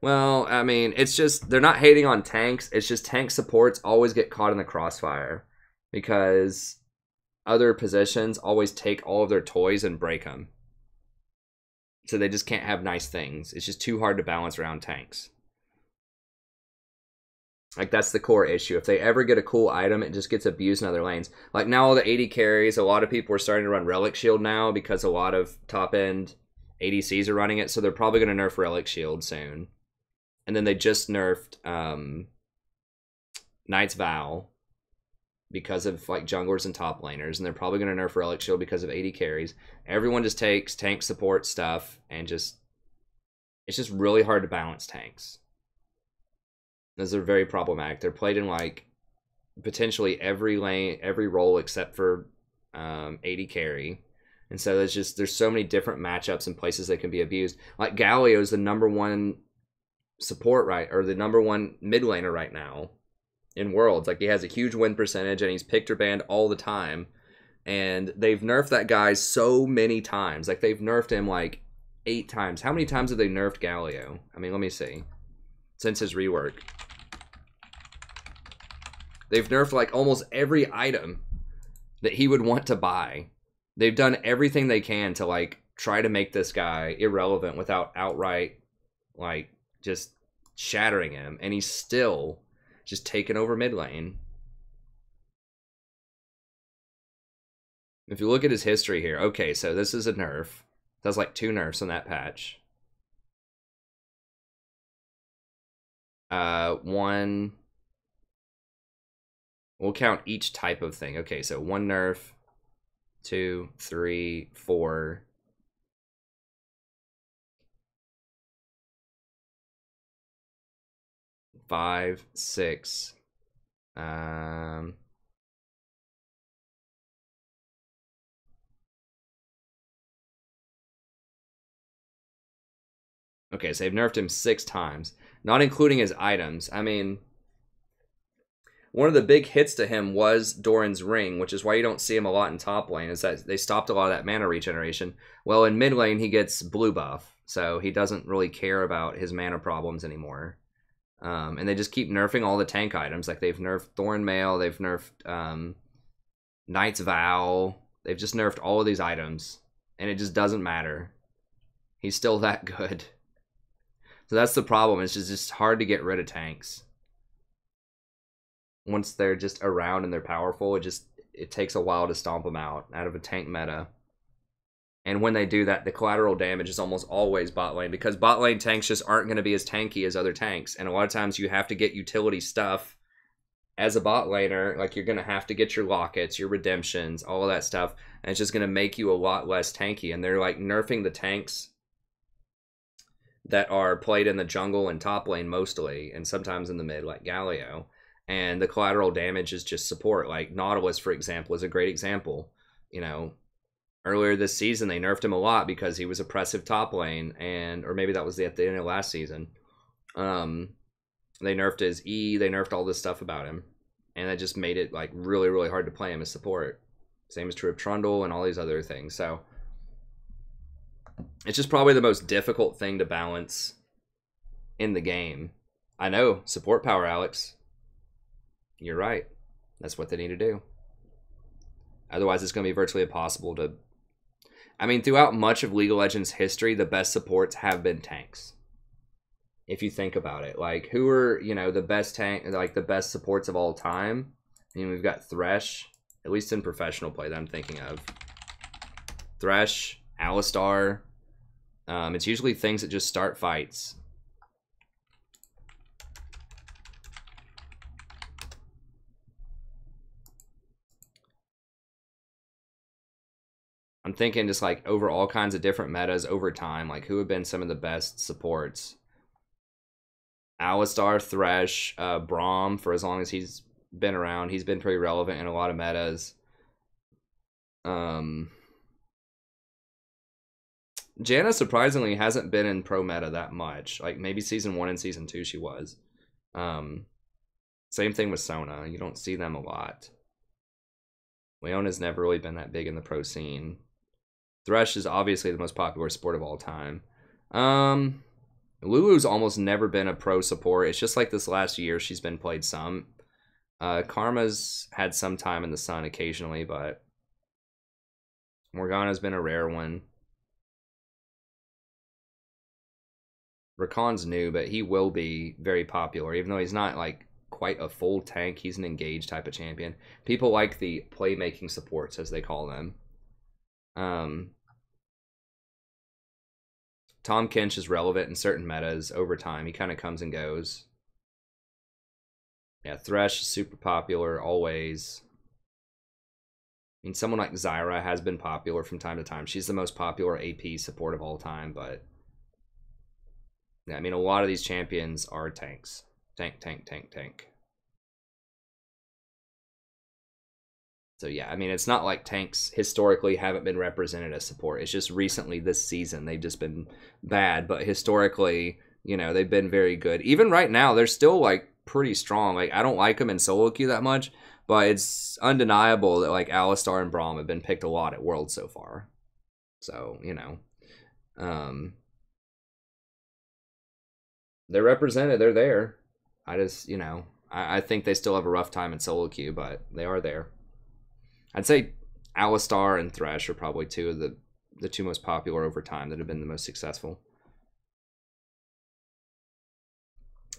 Well, I mean, it's just they're not hating on tanks. It's just tank supports always get caught in the crossfire because other positions always take all of their toys and break them. So they just can't have nice things. It's just too hard to balance around tanks. Like, that's the core issue. If they ever get a cool item, it just gets abused in other lanes. Like, now all the AD carries, a lot of people are starting to run Relic Shield now because a lot of top-end ADCs are running it, so they're probably going to nerf Relic Shield soon. And then they just nerfed Knight's Vow because of, like, junglers and top laners, and they're probably going to nerf Relic Shield because of AD carries. Everyone just takes tank support stuff, and just... it's just really hard to balance tanks. Those are very problematic. They're played in like potentially every lane, every role except for AD carry, and so there's so many different matchups and places that can be abused. Like Galio is the #1 support or the #1 mid laner right now in Worlds. Like, he has a huge win percentage and he's picked or banned all the time, and they've nerfed that guy so many times. Like, they've nerfed him like 8 times. How many times have they nerfed Galio? I mean, let me see. Since his rework, they've nerfed like almost every item that he would want to buy. They've done everything they can to like try to make this guy irrelevant without outright like just shattering him, and he's still just taking over mid lane. If you look at his history here, okay, so this is a nerf. That's like 2 nerfs in that patch. One, we'll count each type of thing. Okay, so 1 nerf, 2, 3, 4, 5, 6. Okay, so they've nerfed him 6 times, not including his items. I mean, one of the big hits to him was Doran's Ring, which is why you don't see him a lot in top lane, is that they stopped a lot of that mana regeneration. Well, in mid lane, he gets blue buff, so he doesn't really care about his mana problems anymore. And they just keep nerfing all the tank items. Like, they've nerfed Thorn Mail, they've nerfed Knight's Vow. They've just nerfed all of these items, and it just doesn't matter. He's still that good. So that's the problem. It's just hard to get rid of tanks. Once they're just around and they're powerful, it takes a while to stomp them out of a tank meta. And when they do that, the collateral damage is almost always bot lane, because bot lane tanks just aren't going to be as tanky as other tanks. And a lot of times you have to get utility stuff as a bot laner. Like, you're going to have to get your lockets, your redemptions, all of that stuff. And it's just going to make you a lot less tanky. And they're like nerfing the tanks that are played in the jungle and top lane mostly, and sometimes in the mid, like Galio. And the collateral damage is just support. Like Nautilus, for example, is a great example. You know, earlier this season, they nerfed him a lot because he was oppressive top lane, or maybe that was at the end of last season. They nerfed his E, they nerfed all this stuff about him, and that just made it like really, really hard to play him as support. Same is true of Trundle and all these other things. So it's just probably the most difficult thing to balance in the game. I know, support power, Alex. You're right. That's what they need to do. Otherwise, it's going to be virtually impossible to... I mean, throughout much of League of Legends history, the best supports have been tanks. If you think about it. Like, who are, you know, the best tank, like the best supports of all time? I mean, we've got Thresh, at least in professional play that I'm thinking of. Thresh, Alistar. It's usually things that just start fights. I'm thinking just like over all kinds of different metas over time, like who have been some of the best supports. Alistar, Thresh, Braum, for as long as he's been around. He's been pretty relevant in a lot of metas. Janna surprisingly hasn't been in pro meta that much. Like maybe season 1 and season 2 she was. Same thing with Sona. You don't see them a lot. Leona's never really been that big in the pro scene. Thresh is obviously the most popular sport of all time. Lulu's almost never been a pro support. It's just like this last year she's been played some. Karma's had some time in the sun occasionally, but Morgana's been a rare one. Rakan's new, but he will be very popular, even though he's not like quite a full tank. He's an engaged type of champion. People like the playmaking supports, as they call them. Tom Kench is relevant in certain metas over time. He kind of comes and goes. Yeah, Thresh is super popular always. I mean, someone like Zyra has been popular from time to time. She's the most popular AP support of all time, but yeah, I mean, a lot of these champions are tanks. Tank. So yeah, I mean, it's not like tanks historically haven't been represented as support. It's just recently this season they've just been bad, but historically, you know, they've been very good. Even right now, they're still like pretty strong. Like, I don't like them in solo queue that much, but it's undeniable that like Alistar and Braum have been picked a lot at Worlds so far. So, you know, they're represented. They're there. I just, you know, I think they still have a rough time in solo queue, but they are there. I'd say Alistar and Thresh are probably two of the two most popular over time that have been the most successful.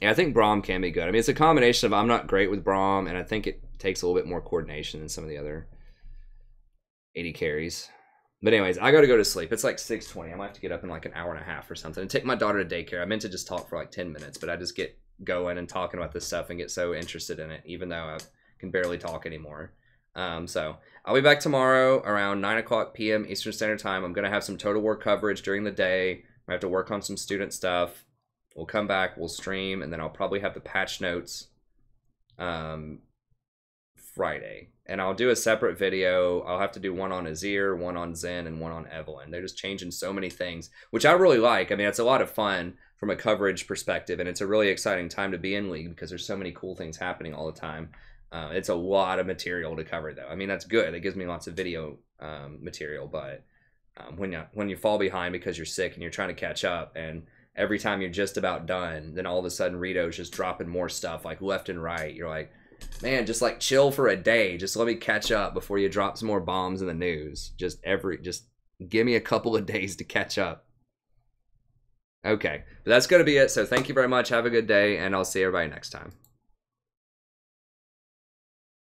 Yeah, I think Braum can be good. I mean, it's a combination of I'm not great with Braum, and I think it takes a little bit more coordination than some of the other AD carries. But anyways, I got to go to sleep. It's like 6:20. I might have to get up in like an hour and a half or something and take my daughter to daycare. I meant to just talk for like 10 minutes, but I just get going and talking about this stuff and get so interested in it, even though I can barely talk anymore. So I'll be back tomorrow around 9 p.m. Eastern Standard Time. I'm going to have some Total War coverage during the day. I have to work on some student stuff. We'll come back, we'll stream, and then I'll probably have the patch notes Friday. And I'll do a separate video. I'll have to do one on Azir, one on Zen, and one on Evelyn. They're just changing so many things, which I really like. I mean, it's a lot of fun from a coverage perspective, and it's a really exciting time to be in League because there's so many cool things happening all the time. It's a lot of material to cover, though. I mean, that's good. It gives me lots of video material, but when you fall behind because you're sick and you're trying to catch up, and every time you're just about done, then all of a sudden Rito's just dropping more stuff like left and right. You're like, man, just like chill for a day. Just let me catch up before you drop some more bombs in the news. Just give me a couple of days to catch up. Okay, but that's going to be it. So thank you very much. Have a good day, and I'll see everybody next time.